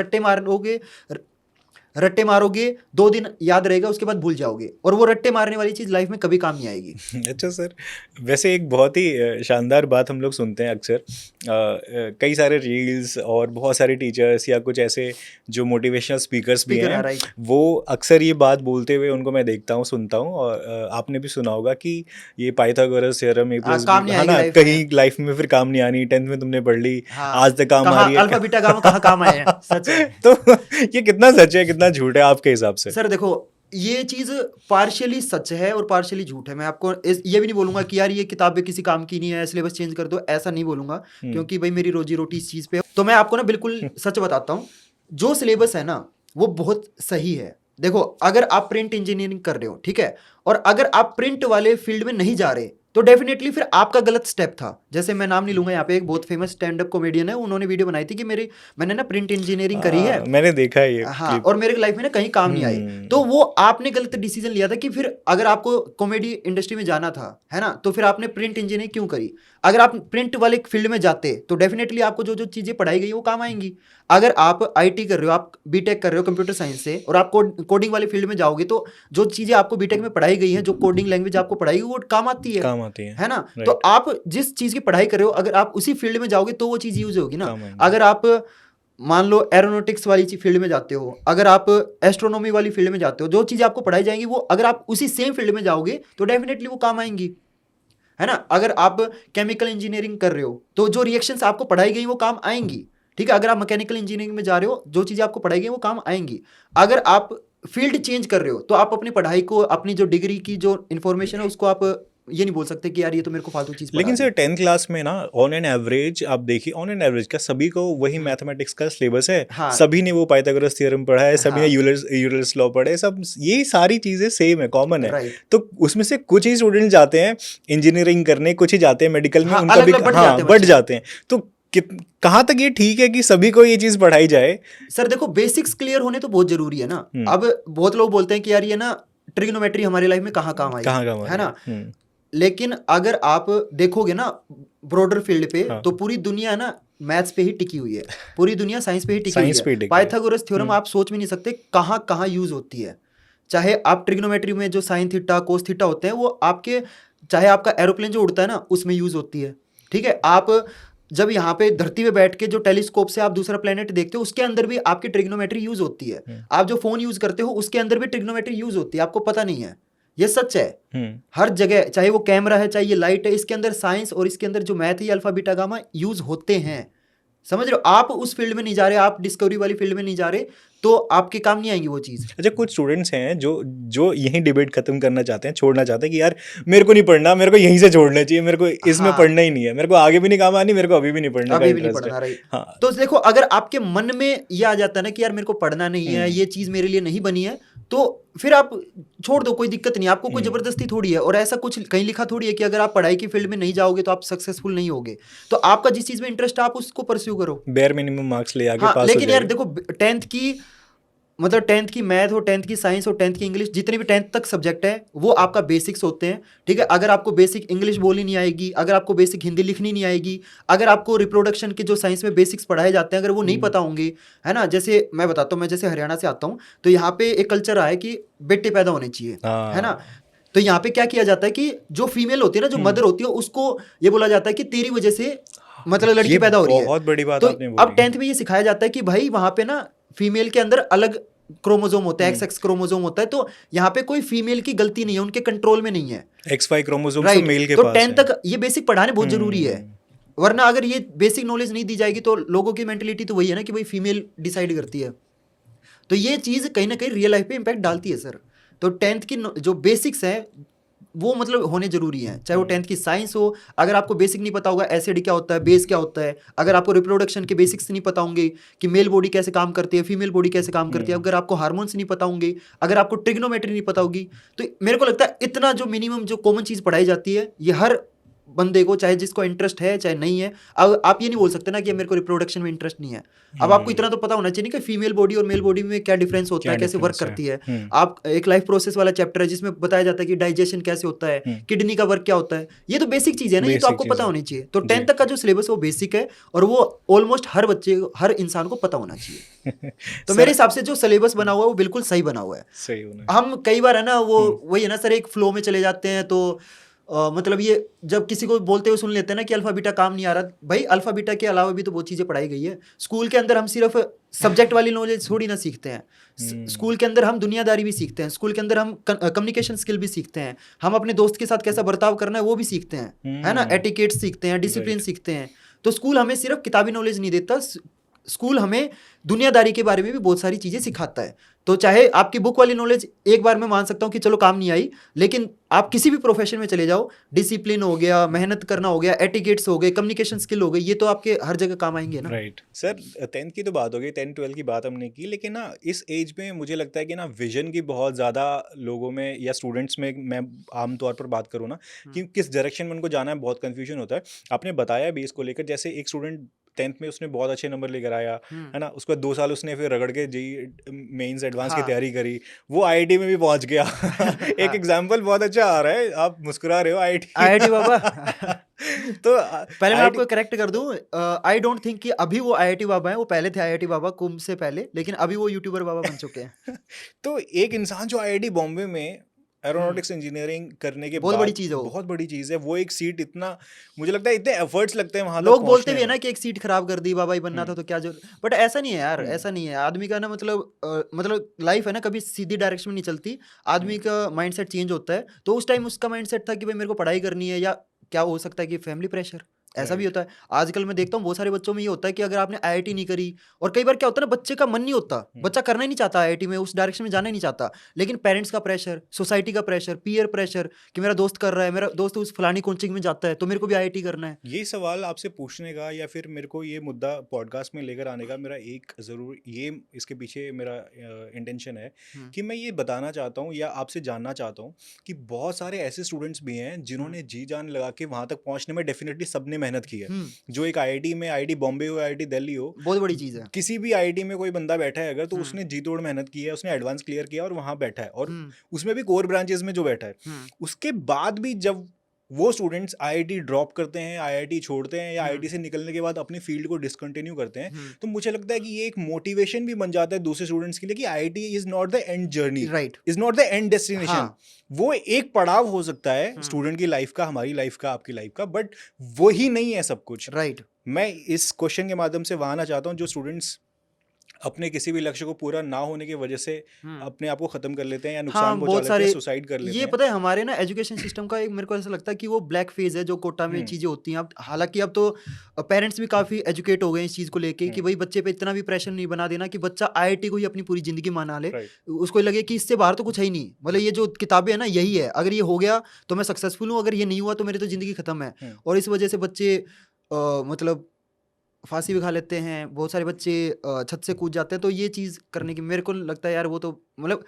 रट्टे मारोगे 2 दिन याद रहेगा, उसके बाद भूल जाओगे, और वो रट्टे मारने वाली चीज लाइफ में कभी काम नहीं आएगी। अच्छा सर, वैसे एक बहुत ही शानदार बात हम लोग सुनते हैं अक्सर, कई सारे रील्स और बहुत सारे टीचर्स या कुछ ऐसे जो मोटिवेशनल स्पीकर्स भी हैं, राइट। वो अक्सर ये बात बोलते हुए उनको मैं देखता हूँ, सुनता हूँ, और आपने भी सुना होगा कि ये पाइथागोरस थ्योरम काम नहीं है आएगी ना, life में। कहीं लाइफ में फिर काम नहीं आनी, 10th में तुमने पढ़ ली, हाँ, आज तक काम आ रही है। अल्फा बीटा गामा कहाँ काम आए हैं, सच है। तो ये कितना सच है कितना झूठ है आपके हिसाब से? सर देखो, ये चीज पार्शियली सच है और पार्शियली झूठ है। मैं आपको ये भी नहीं बोलूंगा कि यार ये किताबें किसी काम की नहीं है, सिलेबस चेंज कर दो, ऐसा नहीं बोलूंगा, क्योंकि भाई मेरी रोजी रोटी इस चीज पे है। तो मैं आपको ना बिल्कुल सच बताता हूँ, जो सिलेबस है ना वो बहुत सही है। देखो, अगर आप प्रिंट इंजीनियरिंग कर रहे हो, ठीक है, और अगर आप प्रिंट वाले फील्ड में नहीं जा रहे, तो डेफिनेटली फिर आपका गलत स्टेप था। जैसे मैं नाम नहीं लूंगा, यहाँ पे एक बहुत फेमस स्टैंड अप कॉमेडियन है, उन्होंने वीडियो बनाई थी कि मैंने ना प्रिंट इंजीनियरिंग करी है, मैंने देखा है ये हाँ, क्लिप। और मेरे लाइफ में ना कहीं काम नहीं आई। तो वो आपने गलत डिसीजन लिया था कि फिर अगर आपको कॉमेडी इंडस्ट्री में जाना था, है ना, तो फिर आपने प्रिंट इंजीनियरिंग क्यों करी? अगर आप प्रिंट वाले फील्ड में जाते तो डेफिनेटली आपको जो जो चीजें पढ़ाई गई वो काम आएंगी। अगर आप आईटी कर रहे हो, आप बीटेक कर रहे हो कंप्यूटर साइंस से, और आप कोडिंग वाले फील्ड में जाओगे तो जो चीजें आपको बीटेक में पढ़ाई गई हैं, जो कोडिंग लैंग्वेज आपको पढ़ाई गई वो काम आती है ना। तो आप जिस चीज की पढ़ाई कर रहे हो, अगर आप उसी फील्ड में जाओगे तो वो चीज यूज होगी ना। अगर आप मान लो एरोनॉटिक्स वाली फील्ड में जाते हो, अगर आप एस्ट्रोनॉमी वाली फील्ड में जाते हो, जो चीजें आपको पढ़ाई जाएंगी वो अगर आप उसी सेम फील्ड में जाओगे तो डेफिनेटली वो काम आएंगी, है ना। अगर आप केमिकल इंजीनियरिंग कर रहे हो तो जो रिएक्शंस आपको पढ़ाई गई वो काम आएंगी, ठीक है। अगर आप मैकेनिकल इंजीनियरिंग में जा रहे हो, जो चीजें आपको पढ़ाई गई वो काम आएंगी। अगर आप फील्ड चेंज कर रहे हो तो आप अपनी पढ़ाई को, अपनी जो डिग्री की जो इन्फॉर्मेशन है उसको आप ये नहीं बोल सकते कि यार ये तो मेरे को फालतू चीज। लेकिन सर 10th क्लास में ना ऑन एन एवरेज आप देखिए, ऑन एन एवरेज का सभी को वही मैथमेटिक्स का सिलेबस है। हाँ, सभी ने वो पाइथागोरस थ्योरम पढ़ा है, सभी ने यूलर्स लॉ पढ़े, सब ये सारी चीजें सेम है, कॉमन है। तो उसमें से कुछ ही स्टूडेंट जाते हैं इंजीनियरिंग करने, कुछ ही जाते हैं मेडिकल में, उनका भी बढ़ जाते हैं। तो कहाँ तक ये ठीक है कि सभी को ये चीज पढ़ाई जाए? सर देखो, बेसिक्स क्लियर होने तो बहुत जरूरी है ना। अब बहुत लोग बोलते हैं कि यार ये ना ट्रिग्नोमेट्री हमारी लाइफ में कहाँ काम आई, है ना। लेकिन अगर आप देखोगे ना ब्रॉडर फील्ड पे, तो पूरी दुनिया ना मैथ्स पे ही टिकी हुई है, पूरी दुनिया साइंस पे ही टिकी हुई है। पाइथागोरस थ्योरम आप सोच भी नहीं सकते कहाँ कहाँ यूज होती है। चाहे आप ट्रिग्नोमेट्री में जो साइन थीटा कोस थीटा होते हैं वो आपके, चाहे आपका एरोप्लेन जो उड़ता है ना उसमें यूज होती है, ठीक है। आप जब यहाँ पे धरती पे बैठ के जो टेलीस्कोप से आप दूसरा प्लेनेट देखते हो उसके अंदर भी आपकी ट्रिग्नोमेट्री यूज होती है। आप जो फोन यूज करते हो उसके अंदर भी ट्रिग्नोमेट्री यूज होती है, आपको पता नहीं है, ये सच है। हर जगह, चाहे वो कैमरा है, चाहे ये लाइट है, इसके अंदर साइंस और इसके अंदर जो मैथ है, अल्फा बीटा गामा यूज होते हैं। समझ रहे हो? आप उस फील्ड में नहीं जा रहे, आप डिस्कवरी वाली फील्ड में नहीं जा रहे, तो आपके काम नहीं आएंगी वो चीज़। अच्छा, कुछ स्टूडेंट्स हैं जो यही डिबेट खत्म करना चाहते हैं, छोड़ना चाहते हैं कि यार मेरे को नहीं पढ़ना, मेरे को यहीं से छोड़ना चाहिए, मेरे को इसमें पढ़ना ही नहीं है, मेरे को आगे भी नहीं काम आनी, मेरे को अभी भी नहीं पढ़ना, अभी भी नहीं पढ़ना रही। हाँ। तो देखो, अगर आपके मन में ये आ जाता है ना कि यार मेरे को पढ़ना नहीं है, ये चीज़ मेरे लिए नहीं बनी है, तो फिर आप छोड़ दो, कोई दिक्कत नहीं, आपको कोई जबरदस्ती थोड़ी है। और ऐसा कुछ कहीं लिखा थोड़ी है कि अगर आप पढ़ाई की फील्ड में नहीं जाओगे तो आप सक्सेसफुल नहीं होगे। तो आपका जिस चीज़ में इंटरेस्ट है आप उसको परस्यू करो, बेयर मिनिमम मार्क्स ले आगे पास। लेकिन यार देखो, 10th की मैथ हो, 10th की साइंस हो, 10th की इंग्लिश, जितने भी 10th तक सब्जेक्ट है वो आपका बेसिक्स होते हैं, ठीक है। अगर आपको बेसिक इंग्लिश बोलनी नहीं आएगी, अगर आपको बेसिक हिंदी लिखनी नहीं आएगी, अगर आपको रिप्रोडक्शन के जो साइंस में बेसिक्स पढ़ाए जाते हैं अगर वो नहीं पता होंगे, है ना। जैसे मैं बताता हूँ, मैं जैसे हरियाणा से आता हूँ, तो यहाँ पे एक कल्चर आया कि बेटे पैदा होने चाहिए, है ना। तो यहाँ पे क्या किया जाता है कि जो फीमेल होती है ना, जो मदर होती है, उसको ये बोला जाता है कि तेरी वजह से मतलब लड़की पैदा हो रही है। बहुत बड़ी बात आपने बोली। अब 10th में ये सिखाया जाता है कि भाई वहाँ पे ना फीमेल के अंदर अलग क्रोमोसोम होता है, XX क्रोमोसोम होता है, तो यहाँ पे कोई फीमेल की गलती नहीं है, उनके कंट्रोल में नहीं है। XY क्रोमोसोम तो मेल के पास है। तो 10th तक ये बेसिक पढ़ाने बहुत जरूरी है, वरना अगर ये बेसिक नॉलेज नहीं दी जाएगी तो लोगों की मेंटेलिटी तो वही है ना कि भाई फीमेल डिसाइड करती है। तो ये चीज़ कहीं ना कहीं रियल लाइफ पे इम्पैक्ट डालती है सर। तो 10th की जो बेसिक्स है वो मतलब होने जरूरी है, चाहे वो 10th की साइंस हो। अगर आपको बेसिक नहीं पता होगा एसिड क्या होता है, बेस क्या होता है, अगर आपको रिप्रोडक्शन के बेसिक्स नहीं पता होंगे कि मेल बॉडी कैसे काम करती है, फीमेल बॉडी कैसे काम करती है, अगर आपको हार्मोन्स नहीं पता होंगे, अगर आपको ट्रिग्नोमेट्री नहीं पता होगी, तो मेरे को लगता है इतना जो मिनिमम जो कॉमन चीज़ पढ़ाई जाती है ये हर बंदे को, चाहे जिसको इंटरेस्ट है चाहे नहीं है। अब आप ये नहीं बोल सकते ना कि मेरे को रिप्रोडक्शन में इंटरेस्ट नहीं है। अब आपको इतना तो पता होना चाहिए कि फीमेल बॉडी और मेल बॉडी में क्या डिफरेंस होता है, कैसे वर्क करती है। आप एक लाइफ प्रोसेस वाला चैप्टर है जिसमें बताया जाता है कि डाइजेशन कैसे होता है, किडनी का वर्क क्या होता है, ये तो बेसिक चीज़ है ना, ये तो आपको पता होनी चाहिए। तो 10th तक का जो सिलेबस वो बेसिक है और वो ऑलमोस्ट हर बच्चे, हर इंसान को पता होना चाहिए। तो मेरे हिसाब से जो सिलेबस बना हुआ है वो बिल्कुल सही बना हुआ है। हम कई बार है ना वो वही है ना सर, एक फ्लो में चले जाते हैं, तो मतलब ये जब किसी को बोलते हुए सुन लेते हैं ना कि अल्फा बीटा काम नहीं आ रहा, भाई अल्फा बीटा के अलावा भी तो बहुत चीज़ें पढ़ाई गई है। स्कूल के अंदर हम सिर्फ सब्जेक्ट वाली नॉलेज थोड़ी ना सीखते हैं, स्कूल के अंदर हम दुनियादारी भी सीखते हैं, स्कूल के अंदर हम कम्युनिकेशन स्किल भी सीखते हैं, हम अपने दोस्त के साथ कैसा बर्ताव करना है वो भी सीखते हैं, है ना, एटिकेट सीखते हैं, डिसिप्लिन सीखते हैं। तो स्कूल हमें सिर्फ किताबी नॉलेज नहीं देता, स्कूल हमें दुनियादारी के बारे में भी बहुत सारी चीज़ें सिखाता है। तो चाहे आपकी बुक वाली नॉलेज एक बार मैं मान सकता हूँ कि चलो काम नहीं आई, लेकिन आप किसी भी प्रोफेशन में चले जाओ, डिसिप्लिन हो गया, मेहनत करना हो गया, एटिकेट्स हो गए, कम्युनिकेशन स्किल हो गई, ये तो आपके हर जगह काम आएंगे ना। राइट सर, 10th की तो बात हो गई, 10-12 की बात हमने की, लेकिन ना इस एज में मुझे लगता है कि ना विजन की बहुत ज़्यादा लोगों में या स्टूडेंट्स में, मैं आमतौर पर बात करूँ ना कि किस डायरेक्शन में उनको जाना है, बहुत कन्फ्यूजन होता है। आपने बताया भी इसको लेकर, जैसे एक स्टूडेंट 10th में उसने बहुत अच्छे नंबर लेकर आया है ना, उसके बाद 2 साल उसने फिर रगड़ के मेंस एडवांस की हाँ। तैयारी करी, वो आईआईटी में भी पहुंच गया। एक एग्जांपल बहुत अच्छा आ रहा है, आप मुस्कुरा रहे हो, आईआईटी आईआईटी बाबा। तो पहले मैं आपको करेक्ट कर दूं, आई डोंट थिंक कि अभी वो आईआईटी बाबा हैं, वो पहले थे आईआईटी बाबा कुंभ से पहले, लेकिन अभी वो यूट्यूबर बाबा बन चुके हैं। तो एक इंसान जो आईआईटी बॉम्बे में एरोनॉटिक्स इंजीनियरिंग करने के बहुत बड़ी बाद, चीज़ है वो। बहुत बड़ी चीज़ है वो, एक सीट इतना, मुझे लगता है इतने एफर्ट्स लगते हैं वहां तक लोग बोलते पहुंचने भी है में। ना कि एक सीट खराब कर दी, बाबा ही बनना था तो क्या जरूरत, बट ऐसा नहीं है यार, ऐसा नहीं है। आदमी का ना मतलब लाइफ है ना, कभी सीधी डायरेक्शन में नहीं चलती, आदमी का माइंडसेट चेंज होता है। तो उस टाइम उसका माइंडसेट था कि भाई मेरे को पढ़ाई करनी है, या क्या हो सकता है कि फैमिली प्रेशर, ऐसा भी राइट। होता है। आजकल मैं देखता हूँ बहुत सारे बच्चों में ये होता है कि अगर आपने आईआईटी नहीं करी, और कई बार क्या होता है ना, बच्चे का मन नहीं होता, बच्चा करना ही नहीं चाहता आईआईटी में, उस डायरेक्शन में जाना ही नहीं चाहता, लेकिन पेरेंट्स का प्रेशर, सोसाइटी का प्रेशर, पीयर प्रेशर कि मेरा दोस्त कर रहा है, मेरा दोस्त उस फलानी कोचिंग में जाता है तो मेरे को भी आईआईटी करना है। ये सवाल आपसे पूछने का या फिर मेरे को ये मुद्दा पॉडकास्ट में लेकर आने का मेरा एक ज़रूर, ये इसके पीछे मेरा इंटेंशन है कि मैं ये बताना चाहता हूँ या आपसे जानना चाहता हूँ कि बहुत सारे ऐसे स्टूडेंट्स भी हैं जिन्होंने जी जान लगा के वहाँ तक पहुँचने में डेफिनेटली सबने मेहनत की है। जो एक आईआईटी में, आईआईटी बॉम्बे हो, आईआईटी दिल्ली हो, बहुत बड़ी चीज़ है। किसी भी आईआईटी में कोई बंदा बैठा है अगर, तो उसने जी तोड़ मेहनत की है, उसने एडवांस क्लियर किया और वहाँ बैठा है, और उसमें भी कोर ब्रांचेस में जो बैठा है, उसके बाद भी जब वो स्टूडेंट्स आईआईटी ड्रॉप करते हैं, आईआईटी छोड़ते हैं, या आईआईटी से निकलने के बाद अपनी फील्ड को डिसकंटिन्यू करते हैं, तो मुझे लगता है कि ये एक मोटिवेशन भी बन जाता है दूसरे स्टूडेंट्स के लिए कि IIT is not the end journey, right. Is not the end destination. हाँ। वो एक पड़ाव हो सकता है स्टूडेंट की लाइफ का, हमारी लाइफ का, आपकी लाइफ का, बट वो ही नहीं है सब कुछ। राइट। मैं इस क्वेश्चन के माध्यम से वहाँ आना चाहता हूँ, जो स्टूडेंट्स अपने किसी भी लक्ष्य को पूरा ना होने की वजह से अपने आप को खत्म कर लेते हैं या नुकसान हाँ, पहुंचा बहुत लेते हैं, सारे सुसाइड कर लेते ये हैं। पता है हमारे ना एजुकेशन सिस्टम का एक, मेरे को ऐसा लगता है कि वो ब्लैक फेज है जो कोटा में चीज़ें होती हैं। अब हालांकि अब तो पेरेंट्स भी काफ़ी एजुकेट हो गए इस चीज़ को लेके कि भाई बच्चे पे इतना भी प्रेशर नहीं बना देना कि बच्चा आईआईटी को ही अपनी पूरी ज़िंदगी माना ले, राइट। उसको लगे कि इससे बाहर तो कुछ है ही नहीं, मतलब ये जो किताबें है ना यही है, अगर ये हो गया तो मैं सक्सेसफुल हूँ, अगर ये नहीं हुआ तो मेरी तो ज़िंदगी ख़त्म है। और इस वजह से बच्चे मतलब फांसी भी खा लेते हैं, बहुत सारे बच्चे छत से कूद जाते हैं। तो ये चीज़ करने की मेरे को लगता है यार, वो तो मतलब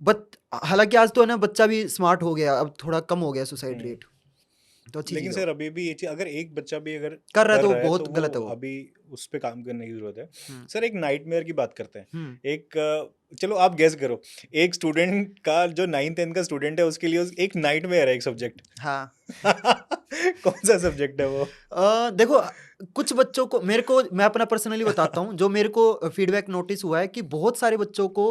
बट हालांकि आज तो है ना बच्चा भी स्मार्ट हो गया, अब थोड़ा कम हो गया सुसाइड रेट, तो अच्छी लेकिन चीज़ सर अभी भी ये चीज, अगर एक बच्चा भी अगर कर रहा है तो कर रहा है बहुत तो गलत है वो वो। अभी उस पे काम करने की जरूरत है। हम्म। सर एक नाइटमेयर की बात करते हैं। हम्म। एक चलो आप गेस करो, एक स्टूडेंट का, जो 9th-10th का स्टूडेंट है, उसके लिए एक नाइटमेयर है एक सब्जेक्ट। हाँ। कौन सा सब्जेक्ट है वो? देखो कुछ बच्चों को, मेरे को मैं अपना पर्सनली बताता हूँ, जो मेरे को फीडबैक नोटिस हुआ है कि बहुत सारे बच्चों को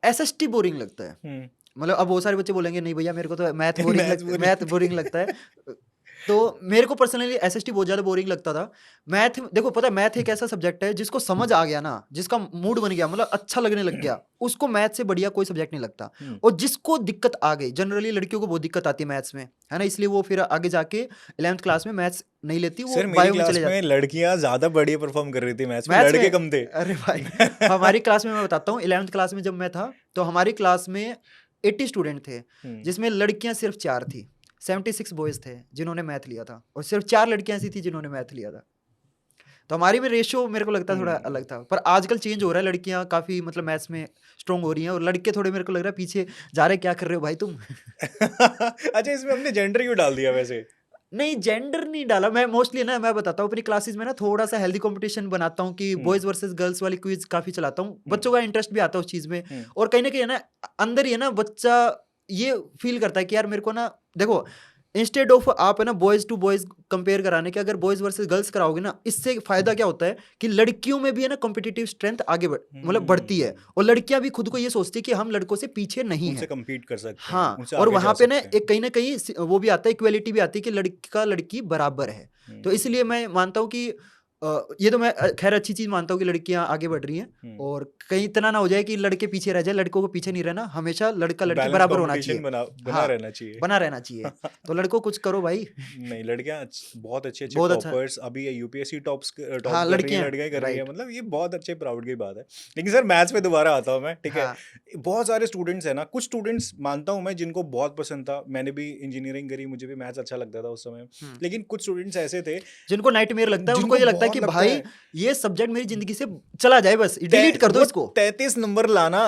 एसएसटी बोरिंग लगता है। मतलब अब बहुत सारे बच्चे बोलेंगे नहीं भैया मेरे को तो मैथ बोरिंग लगता है। तो मेरे को पर्सनली एसएसटी बहुत ज़्यादा बोरिंग लगता था। मैथ, देखो पता है मैथ एक ऐसा सब्जेक्ट है जिसको समझ आ गया ना, जिसका मूड बन गया, मतलब अच्छा लगने लग गया, उसको मैथ से बढ़िया कोई सब्जेक्ट नहीं लगता। और जिसको दिक्कत आ गई, जनरली लड़कियों को बहुत दिक्कत आती है मैथ्स में, है ना, इसलिए वो फिर आगे जाके 11th क्लास में मैथ्स नहीं लेती, वो सर मेरी बायो में क्लास चले जाती। में लड़कियां ज्यादा बढ़िया परफॉर्म कर रही थी मैथ्स में, मैथ्स लड़के में कम थे। अरे भाई हमारी क्लास में मैं बताता हूँ, 11th क्लास में जब मैं था तो हमारी क्लास में 80 स्टूडेंट थे, जिसमें लड़कियां सिर्फ 4 थी। 76 बॉयज थे जिन्होंने मैथ लिया था, और सिर्फ 4 लड़कियां ऐसी थी जिन्होंने मैथ लिया था। तो हमारी में रेशियो मेरे को लगता है थोड़ा अलग था, पर आजकल चेंज हो रहा है, लड़कियां काफी मतलब मैथ्स में स्ट्रॉन्ग हो रही हैं, और लड़के थोड़े मेरे को लग रहा है पीछे जा रहे, क्या कर रहे हो भाई तुम? अच्छा, इसमें हमने जेंडर क्यों डाल दिया वैसे? नहीं जेंडर नहीं डाला, मैं मोस्टली ना मैं बताता हूँ अपनी क्लासेस में ना थोड़ा सा हेल्दी कंपटीशन बनाता हूँ कि बॉयज वर्सेस गर्ल्स वाली क्विज काफी चलाता हूँ, बच्चों का इंटरेस्ट भी आता है उस चीज में। और कहीं ना कहीं है ना अंदर ही है ना बच्चा ये फील करता है कि यार मेरे को ना, देखो इंस्टेड ऑफ आप है ना बॉयज टू बॉयज कंपेयर कराने के, अगर बॉयज वर्सेस गर्ल्स कराओगे ना, इससे फायदा क्या होता है कि लड़कियों में भी है ना कॉम्पिटिटिव स्ट्रेंथ आगे मतलब बढ़ती है, और लड़कियां भी खुद को ये सोचती है कि हम लड़कों से पीछे नहीं उनसे है, compete कर सकते हैं, हाँ, उनसे और आगे वहां जा पे ना सकते हैं। एक कहीं ना कहीं वो भी आता है, इक्वेलिटी भी आती है कि लड़का लड़की बराबर है। तो इसलिए मैं मानता हूँ कि ये तो मैं खैर अच्छी चीज मानता हूँ कि लड़कियां आगे बढ़ रही हैं, और कहीं इतना ना हो जाए कि लड़के पीछे रह जाए। लड़कों को पीछे नहीं रहना, हमेशा लड़का लड़की बैलेंस बराबर होना कंपटीशन चाहिए। बना हाँ, रहना चाहिए। बना रहना चाहिए। तो लड़कों कुछ करो भाई। नहीं, लड़कियां बहुत अच्छे अच्छे बहुत अच्छा। टॉपर्स, अभी ये यूपीएससी टॉप हाँ, कर रही हैं, लड़कियां, लड़कियां कर रही हैं, राइट। मतलब ये बहुत अच्छे प्राउड की बात है। लेकिन सर मैथ्स पे दोबारा आता हूँ मैं, ठीक है। हाँ, बहुत सारे स्टूडेंट्स हैं ना, कुछ स्टूडेंट्स मानता हूँ मैं जिनको बहुत पसंद था, मैंने भी इंजीनियरिंग करी, मुझे भी मैथ्स अच्छा लगता था उस समय, लेकिन कुछ स्टूडेंट्स ऐसे थे जिनको नाइटमेयर लगता है, उनको जिनको ये लगता है बहुत कि लगता भाई है ये सब्जेक्ट मेरी जिंदगी से चला जाए, बस डिलीट कर दो वो इसको। 33 नंबर लाना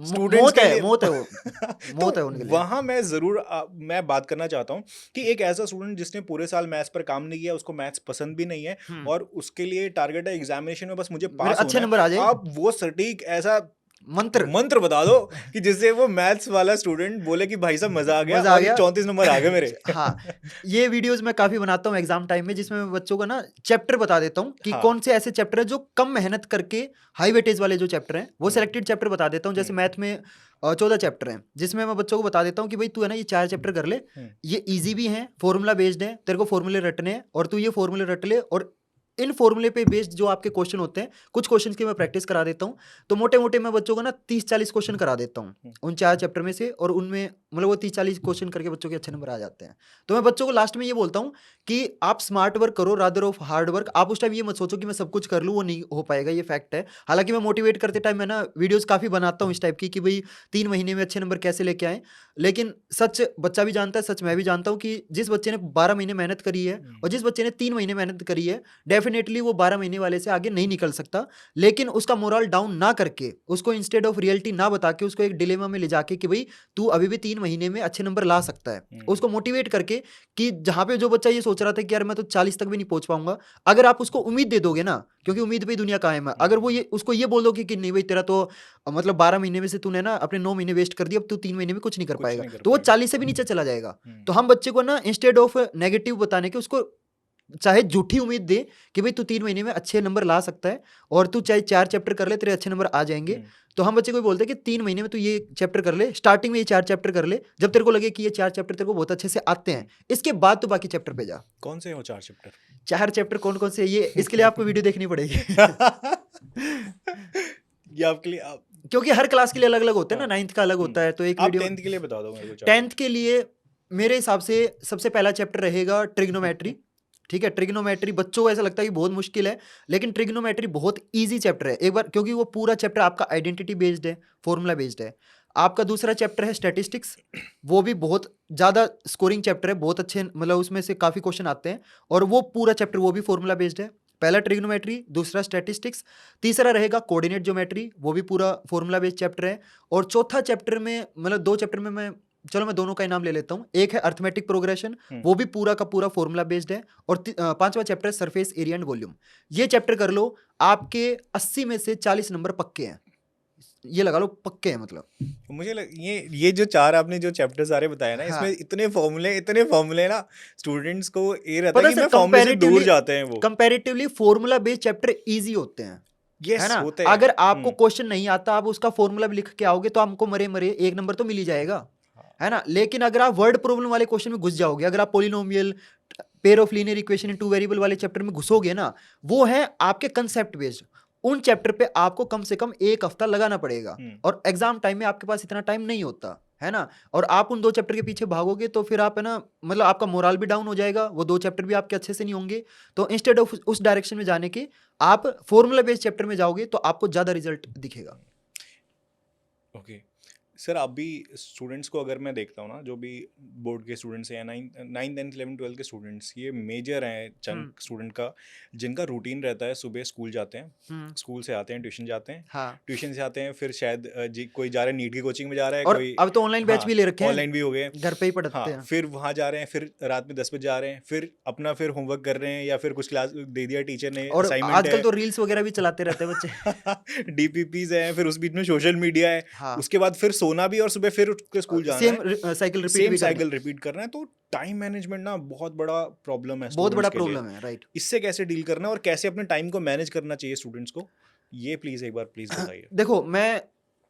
स्टूडेंट्स मौत के है, लिए मौत है वो, तो मौत है उनके लिए। वहां मैं जरूर मैं बात करना चाहता हूँ कि एक ऐसा स्टूडेंट जिसने पूरे साल मैथ्स पर काम नहीं किया, उसको मैथ्स पसंद भी नहीं है, और उसके लिए टारगेट है एग्जामिनेशन में बस मुझे मेरे पास अच्छे होना है, नंबर आ जाए, आप वो सटीक ऐसा मंत्र मंत्र बता दो कि जिससे वो मैथ्स वाला स्टूडेंट बोले कि भाई साहब मजा आ गया, मजा आ और गया। 34 नंबर आ गए मेरे। हाँ, ये वीडियोस मैं काफी बनाता हूँ एग्जाम टाइम में, जिसमें मैं बच्चों को ना चैप्टर बता देता हूँ कि हाँ। कौन से ऐसे चैप्टर है जो कम मेहनत करके हाई वेटेज वाले जो चैप्टर हैं, वो सिलेक्टेड चैप्टर बता देता हूँ। जैसे मैथ में 14 चैप्टर हैं, जिसमें मैं बच्चों को बता देता हूँ कि भाई तू है ना ये 4 चैप्टर कर ले, ये इजी भी हैं, फॉर्मूला बेस्ड है, तेरे को फॉर्मूले रटने हैं, और तू ये फॉर्मूले रट ले, और इन फॉर्मूले पे बेस्ड जो आपके क्वेश्चन होते हैं, कुछ क्वेश्चन की मैं प्रैक्टिस करा देता हूँ। तो मोटे मोटे मैं बच्चों को ना 30-40 क्वेश्चन करा देता हूँ उन 4 चैप्टर में से, और उनमें मतलब वो 30-40 क्वेश्चन करके बच्चों के अच्छे नंबर आ जाते हैं। तो मैं बच्चों को लास्ट में ये बोलता हूँ कि आप स्मार्ट वर्क करो रादर ऑफ हार्ड वर्क। आप उस टाइम ये मत सोचो कि मैं सब कुछ कर लूँ, वो नहीं हो पाएगा, ये फैक्ट है। हालांकि मैं मोटिवेट करते टाइम मैं ना वीडियोस काफ़ी बनाता हूँ इस टाइप की कि भाई 3 महीने में अच्छे नंबर कैसे लेके आएँ, लेकिन सच बच्चा भी जानता है, सच मैं भी जानता हूँ कि जिस बच्चे ने 12 महीने मेहनत करी है और जिस बच्चे ने 3 महीने मेहनत करी है, डेफिनेटली वो 12 महीने वाले से आगे नहीं निकल सकता। लेकिन उसका मोरल डाउन ना करके, उसको इंस्टेड ऑफ रियलिटी ना बता के, उसको एक डिलेमा में ले जाके कि भाई तू अभी भी 3 महीने में अच्छे नंबर ला सकता है, उसको मोटिवेट करके कि जहाँ पे जो बच्चा ये सोच रहा था कि यार मैं तो 40 तक भी नहीं पहुंच पाऊंगा, अगर आप उसको उम्मीद दे दोगे ना, क्योंकि उम्मीद पे ही दुनिया कायम है, अगर वो ये उसको ये बोल दोगे कि नहीं भाई तेरा तो मतलब 12 महीने में से तूने ना अपने 9 महीने वेस्ट कर दिए, अब तू 3 महीने में कुछ नहीं कर पाएगा, तो वो 40 से भी नीचे चला जाएगा। तो हम बच्चे को ना इंस्टेड ऑफ नेगेटिव बताने के, उसको चाहे झूठी उम्मीद दे कि भाई तू 3 महीने में अच्छे नंबर ला सकता है, और तू चाहे 4 चैप्टर कर ले तेरे अच्छे नंबर आ जाएंगे। तो हम बच्चे को बोलते हैं कि 3 महीने में तू ये चैप्टर कर ले, स्टार्टिंग में ये 4 चैप्टर कर ले, जब तेरे को लगे कि ये 4 चैप्टर तेरे को बहुत अच्छे से आते हैं, इसके बाद तो बाकी चैप्टर पे जा। कौन से हो 4 चैप्टर? 4 चैप्टर कौन कौन से, ये इसके लिए आपको वीडियो देखनी पड़ेगी। ये आपके लिए क्योंकि हर क्लास के लिए अलग अलग होते हैं ना, 9th का अलग होता है, तो एक आप वीडियो 10th के लिए बता दो मेरे को। 10th के लिए मेरे हिसाब से सबसे पहला चैप्टर रहेगा ट्रिग्नोमेट्री। ठीक है, ट्रिग्नोमेट्री बच्चों को ऐसा लगता है कि बहुत मुश्किल है, लेकिन ट्रिग्नोमेट्री बहुत इजी चैप्टर है एक बार, क्योंकि वो पूरा चैप्टर आपका आइडेंटिटी बेस्ड है, फॉर्मूला बेस्ड है। आपका दूसरा चैप्टर है स्टैटिस्टिक्स, वो भी बहुत ज़्यादा स्कोरिंग चैप्टर है, बहुत अच्छे मतलब उसमें से काफ़ी क्वेश्चन आते हैं, और वो पूरा चैप्टर वो भी फॉर्मूला बेस्ड है। पहला ट्रिग्नोमेट्री, दूसरा स्टैटिस्टिक्स, तीसरा रहेगा कोऑर्डिनेट ज्योमेट्री, वो भी पूरा फॉर्मूला बेस्ड चैप्टर है। और चौथा चैप्टर में मतलब 2 चैप्टर में मैं चलो मैं दोनों का ही नाम ले लेता हूँ। एक है अर्थमेटिक प्रोग्रेशन, वो भी पूरा का पूरा फॉर्मूला बेस्ड है। और 5वां चैप्टर है सरफेस एरिया एंड वॉल्यूम। ये चैप्टर कर लो, आपके 80 में से 40 नंबर पक्के हैं, ये लगा लो पक्के हैं। मतलब मुझे ये जो 4 आपने जो चैप्टर सारे बताए ना, हाँ, इसमें इतने फॉर्मूले ना, स्टूडेंट्स को ये रहता है कि पता मैं सर फॉर्मूले से दूर जाते हैं वो। Comparatively formula based chapter easy होते हैं, है यस ना। होते हैं। अगर आपको क्वेश्चन नहीं आता, आप उसका फॉर्मूला भी लिख के आओगे तो आपको मरे मरे 1 नंबर तो मिल ही जाएगा, है ना। लेकिन अगर आप वर्ड प्रॉब्लम वाले क्वेश्चन में घुस जाओगे, अगर आप polynomial, pair of linear equation in 2 variable वाले चैप्टर में घुसोगे ना, वो है आपके कंसेप्ट बेस्ड। उन चैप्टर पे आपको कम से कम 1 हफ्ता लगाना पड़ेगा, और एग्जाम टाइम में आपके पास इतना टाइम नहीं होता, है ना। और आप उन 2 चैप्टर के पीछे भागोगे तो फिर आप है ना, मतलब आपका मोरल भी डाउन हो जाएगा, वो 2 चैप्टर भी आपके अच्छे से नहीं होंगे। तो इंस्टेड ऑफ उस डायरेक्शन में जाने के, आप फॉर्मूला बेस्ड चैप्टर में जाओगे तो आपको ज़्यादा रिजल्ट दिखेगा। ओके सर, आप भी स्टूडेंट्स को अगर मैं देखता हूँ ना, जो भी बोर्ड के स्टूडेंट्स हैं, 9th 10th 11th 12th के स्टूडेंट्स, ये मेजर हैं चंक स्टूडेंट का, जिनका रूटीन रहता है सुबह स्कूल जाते हैं, स्कूल से आते हैं ट्यूशन जाते हैं, हाँ, ट्यूशन से आते हैं फिर शायद कोई जा रहा है नीट की कोचिंग में जा रहा है, और कोई अब तो ऑनलाइन बैच भी ले रखे हैं, ऑनलाइन भी हो गए, घर पे ही पढ़ते हाँ, हैं। फिर वहाँ जा रहे हैं, फिर रात में 10 बजे जा रहे हैं, फिर अपना फिर होमवर्क कर रहे हैं, या फिर कुछ क्लास दे दिया टीचर ने, और असाइनमेंट आजकल है, तो रील्स वगैरह भी चलाते रहते हैं बच्चे। डीपीपीज हैं, फिर उस बीच में सोशल मीडिया है, हाँ, उसके बाद फिर सोना भी, और सुबह फिर उठ के स्कूल जाना है, सेम साइकिल रिपीट सेम भी करनी साइकिल रिपीट करना है। तो टाइम मैनेजमेंट ना बहुत बड़ा प्रॉब्लम है, बहुत बड़ा स्टूडेंट्स के लिए। प्रॉब्लम है, राइट। इससे कैसे डील करना है और कैसे अपने टाइम को मैनेज करना चाहिए स्टूडेंट्स को, ये प्लीज एक बार प्लीज बताइए। देखो मैं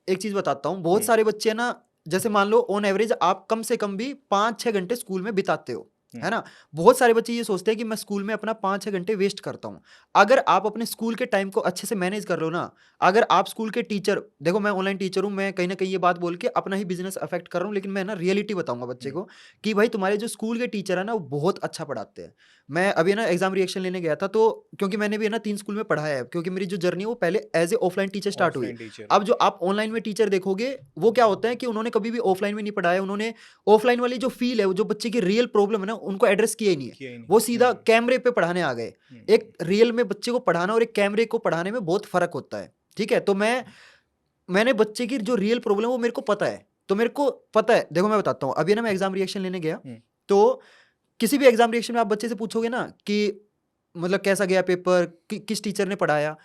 एक चीज बताता हूँ, बहुत सारे बच्चे ना, जैसे मान लो ऑन एवरेज आप कम से कम भी 5-6 घंटे स्कूल में बिताते हो, है ना। बहुत सारे बच्चे ये सोचते हैं कि मैं स्कूल में अपना 5-6 घंटे वेस्ट करता हूँ। अगर आप अपने स्कूल के टाइम को अच्छे से मैनेज कर लो ना, अगर आप स्कूल के टीचर, देखो मैं ऑनलाइन टीचर हूँ, मैं कहीं ना कहीं ये बात बोल के अपना ही बिजनेस अफेक्ट कर रहा हूँ, लेकिन मैं ना रियलिटी बताऊंगा बच्चे को कि भाई तुम्हारे जो स्कूल के टीचर है ना वो बहुत अच्छा पढ़ाते हैं। मैं अभी ना एग्जाम रिएक्शन लेने गया था, तो क्योंकि मैंने भी ना 3 स्कूल में पढ़ाया है, क्योंकि मेरी जो जर्नी है वो पहले as a offline teacher start हुई। Offline teacher. अब जो आप ऑनलाइन में टीचर देखोगे वो क्या होता है कि उन्होंने कभी भी ऑफलाइन में नहीं पढ़ाया, उन्होंने ऑफलाइन वाली जो फील है, वो जो बच्चे की रियल प्रॉब्लम है ना, उनको एड्रेस किया ही नहीं है। किया ही नहीं। वो सीधा कैमरे पे पढ़ाने आ गए। हम्म। एक रियल में बच्चे को पढ़ाना और एक कैमरे को पढ़ाने में बहुत फर्क होता है, ठीक है। तो मैंने बच्चे की जो रियल प्रॉब्लम वो मेरे को पता है, तो मेरे को पता है। देखो मैं बताता हूँ, अभी ना मैं एग्जाम रिएक्शन लेने गया, तो किसी भी एग्जाम रिएक्शन में आप बच्चे से पूछोगे ना कि मतलब कैसा गया पेपर, किस टीचर ने पढ़ाया,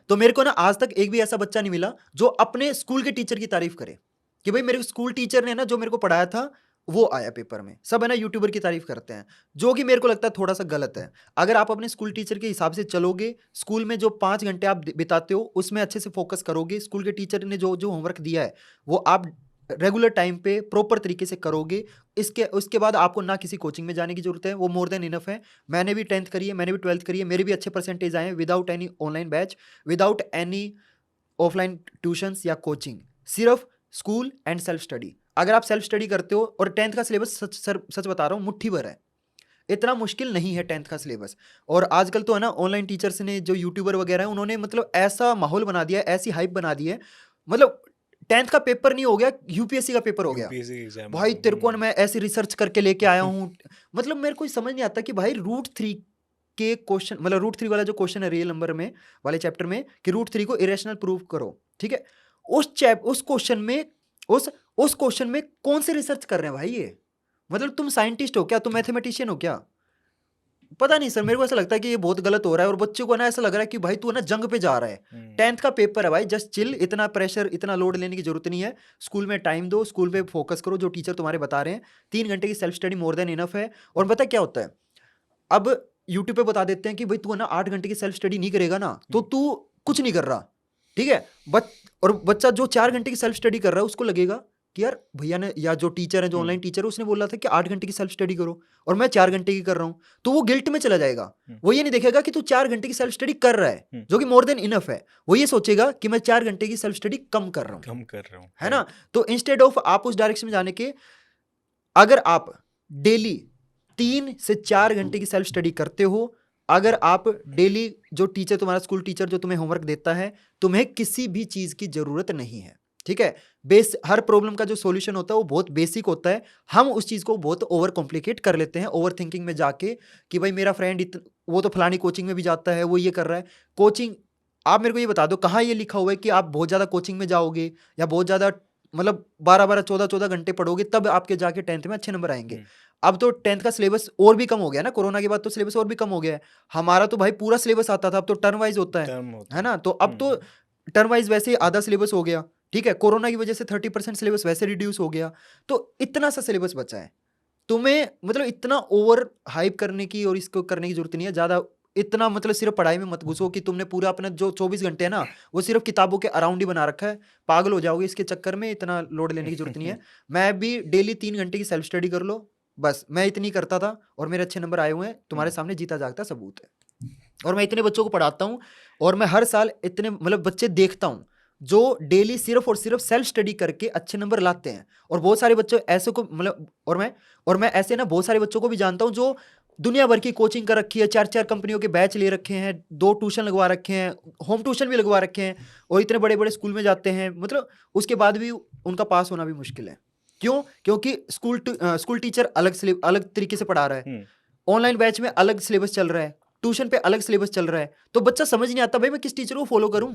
तो मेरे को ना आज तक एक भी ऐसा बच्चा नहीं मिला जो अपने स्कूल के टीचर की तारीफ करे कि भाई मेरे स्कूल टीचर ने ना जो मेरे को पढ़ाया था वो आया पेपर में। सब है ना यूट्यूबर की तारीफ करते हैं, जो कि मेरे को लगता है थोड़ा सा गलत है। अगर आप अपने स्कूल टीचर के हिसाब से चलोगे, स्कूल में जो 5 घंटे आप बिताते हो उसमें अच्छे से फोकस करोगे, स्कूल के टीचर ने जो जो होमवर्क दिया है वो आप रेगुलर टाइम पे प्रॉपर तरीके से करोगे, इसके उसके बाद आपको ना किसी कोचिंग में जाने की जरूरत है, वो मोर देन इनफ है। मैंने भी 10th करी है, मैंने भी 12th करी है, मेरे भी अच्छे परसेंटेज आए हैं without any online batch, without any offline tuitions या कोचिंग, सिर्फ स्कूल एंड सेल्फ स्टडी। अगर आप सेल्फ स्टडी करते हो, और 10th का सिलेबस सच बता रहा हूँ मुट्ठी भर है, इतना मुश्किल नहीं है 10th का सिलेबस। और आजकल तो है ना ऑनलाइन टीचर्स ने, जो यूट्यूबर वगैरह है, उन्होंने मतलब ऐसा माहौल बना दिया है, ऐसी हाइप बना दी है, मतलब 10th का पेपर नहीं हो गया, यूपीएससी का पेपर हो गया। UPSC exam. भाई तेरे को मैं ऐसी रिसर्च करके लेके आया हूँ, मतलब मेरे को समझ नहीं आता कि भाई रूट 3 के क्वेश्चन, मतलब रूट 3 वाला जो क्वेश्चन है रियल नंबर में वाले चैप्टर में, कि रूट 3 को इरेशनल प्रूव करो, ठीक है। उस क्वेश्चन में, उस क्वेश्चन में कौन से रिसर्च कर रहे हैं भाई ये? मतलब तुम साइंटिस्ट हो क्या, तुम मैथमेटिशियन हो क्या? पता नहीं सर, मेरे को ऐसा लगता है कि ये बहुत गलत हो रहा है, और बच्चों को ना ऐसा लग रहा है कि भाई तू ना जंग पे जा रहा है। 10th का पेपर है भाई, जस्ट चिल, इतना प्रेशर, इतना लोड लेने की जरूरत नहीं है। स्कूल में टाइम दो, स्कूल पे फोकस करो, जो टीचर तुम्हारे बता रहे हैं। 3 घंटे की self study more than enough है। और पता क्या होता है, अब यूट्यूब पे बता देते हैं कि भाई तू है ना 8 घंटे की सेल्फ स्टडी नहीं करेगा ना तो तू कुछ नहीं कर रहा, ठीक है। और बच्चा जो 4 घंटे की सेल्फ स्टडी कर रहा है उसको लगेगा कि यार भैया ने, या जो टीचर है, जो ऑनलाइन टीचर है, उसने बोला था कि 8 घंटे की सेल्फ स्टडी करो, और मैं 4 घंटे की कर रहा हूँ, तो वो गिल्ट में चला जाएगा। वो ये नहीं देखेगा कि तू 4 घंटे की सेल्फ स्टडी कर रहा है, जो कि मोर देन इनफ है। वो ये सोचेगा कि मैं 4 घंटे की सेल्फ स्टडी कम कर रहा हूँ, है ना। तो इंस्टेड ऑफ आप उस डायरेक्शन में जाने के, अगर आप डेली 3 से 4 घंटे की सेल्फ स्टडी करते हो, अगर आप डेली, जो टीचर, तुम्हारा स्कूल टीचर जो तुम्हें होमवर्क देता है, तुम्हें किसी भी चीज की जरूरत नहीं है, ठीक है। हर प्रॉब्लम का जो सॉल्यूशन होता है वो बहुत बेसिक होता है। हम उस चीज को बहुत ओवर कॉम्प्लिकेट कर लेते हैं, ओवर थिंकिंग में जाके, कि भाई मेरा फ्रेंड वो तो फलानी कोचिंग में भी जाता है, वो ये कर रहा है। कोचिंग, आप मेरे को ये बता दो कहाँ ये लिखा हुआ है कि आप बहुत ज्यादा कोचिंग में जाओगे या बहुत ज्यादा, मतलब 12-12, 14-14 घंटे पढ़ोगे तब आपके जाके 10th में अच्छे नंबर आएंगे। अब तो 10th का सिलेबस और भी कम हो गया ना, कोरोना के बाद तो सिलेबस और भी कम हो गया है। हमारा तो भाई पूरा सिलेबस आता था, अब तो टर्म वाइज होता है ना। तो अब तो टर्म वाइज वैसे ही आधा सिलेबस हो गया, ठीक है। कोरोना की वजह से 30% सिलेबस वैसे रिड्यूस हो गया, तो इतना सा सिलेबस बचा है। तुम्हें मतलब इतना ओवर हाइप करने की और इसको करने की जरूरत नहीं है ज़्यादा। इतना मतलब सिर्फ पढ़ाई में मत घुसो कि तुमने पूरा अपना जो 24 घंटे है ना वो सिर्फ किताबों के अराउंड ही बना रखा है। पागल हो जाओगे इसके चक्कर में, इतना लोड लेने की जरूरत नहीं है। मैं भी डेली 3 घंटे की सेल्फ स्टडी कर लो, बस। मैं इतनी करता था और मेरे अच्छे नंबर आए हुए हैं, तुम्हारे सामने जीता जागता सबूत है। और मैं इतने बच्चों को पढ़ाता हूँ, और मैं हर साल इतने मतलब बच्चे देखता हूँ जो डेली सिर्फ और सिर्फ सेल्फ स्टडी करके अच्छे नंबर लाते हैं। और बहुत सारे बच्चे ऐसे को मतलब, और मैं ऐसे ना बहुत सारे बच्चों को भी जानता हूँ जो दुनिया भर की कोचिंग कर रखी है, 4-4 कंपनियों के बैच ले रखे हैं, 2 ट्यूशन लगवा रखे हैं, होम ट्यूशन भी लगवा रखे हैं, और इतने बड़े बड़े स्कूल में जाते हैं, मतलब उसके बाद भी उनका पास होना भी मुश्किल है। क्यों? क्योंकि स्कूल टीचर अलग तरीके से पढ़ा रहा है, ऑनलाइन बैच में अलग सिलेबस चल रहा है, ट्यूशन पे अलग सिलेबस चल रहा है, तो बच्चा समझ नहीं आता भाई मैं किस टीचर को फॉलो करूं,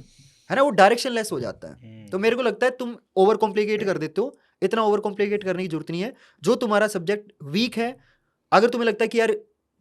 है ना। वो डायरेक्शन लेस हो जाता है। तो मेरे को लगता है तुम ओवर कॉम्प्लिकेट कर देते हो, इतना ओवर कॉम्प्लिकेट करने की जरूरत नहीं है। जो तुम्हारा सब्जेक्ट वीक है, अगर तुम्हें लगता है कि यार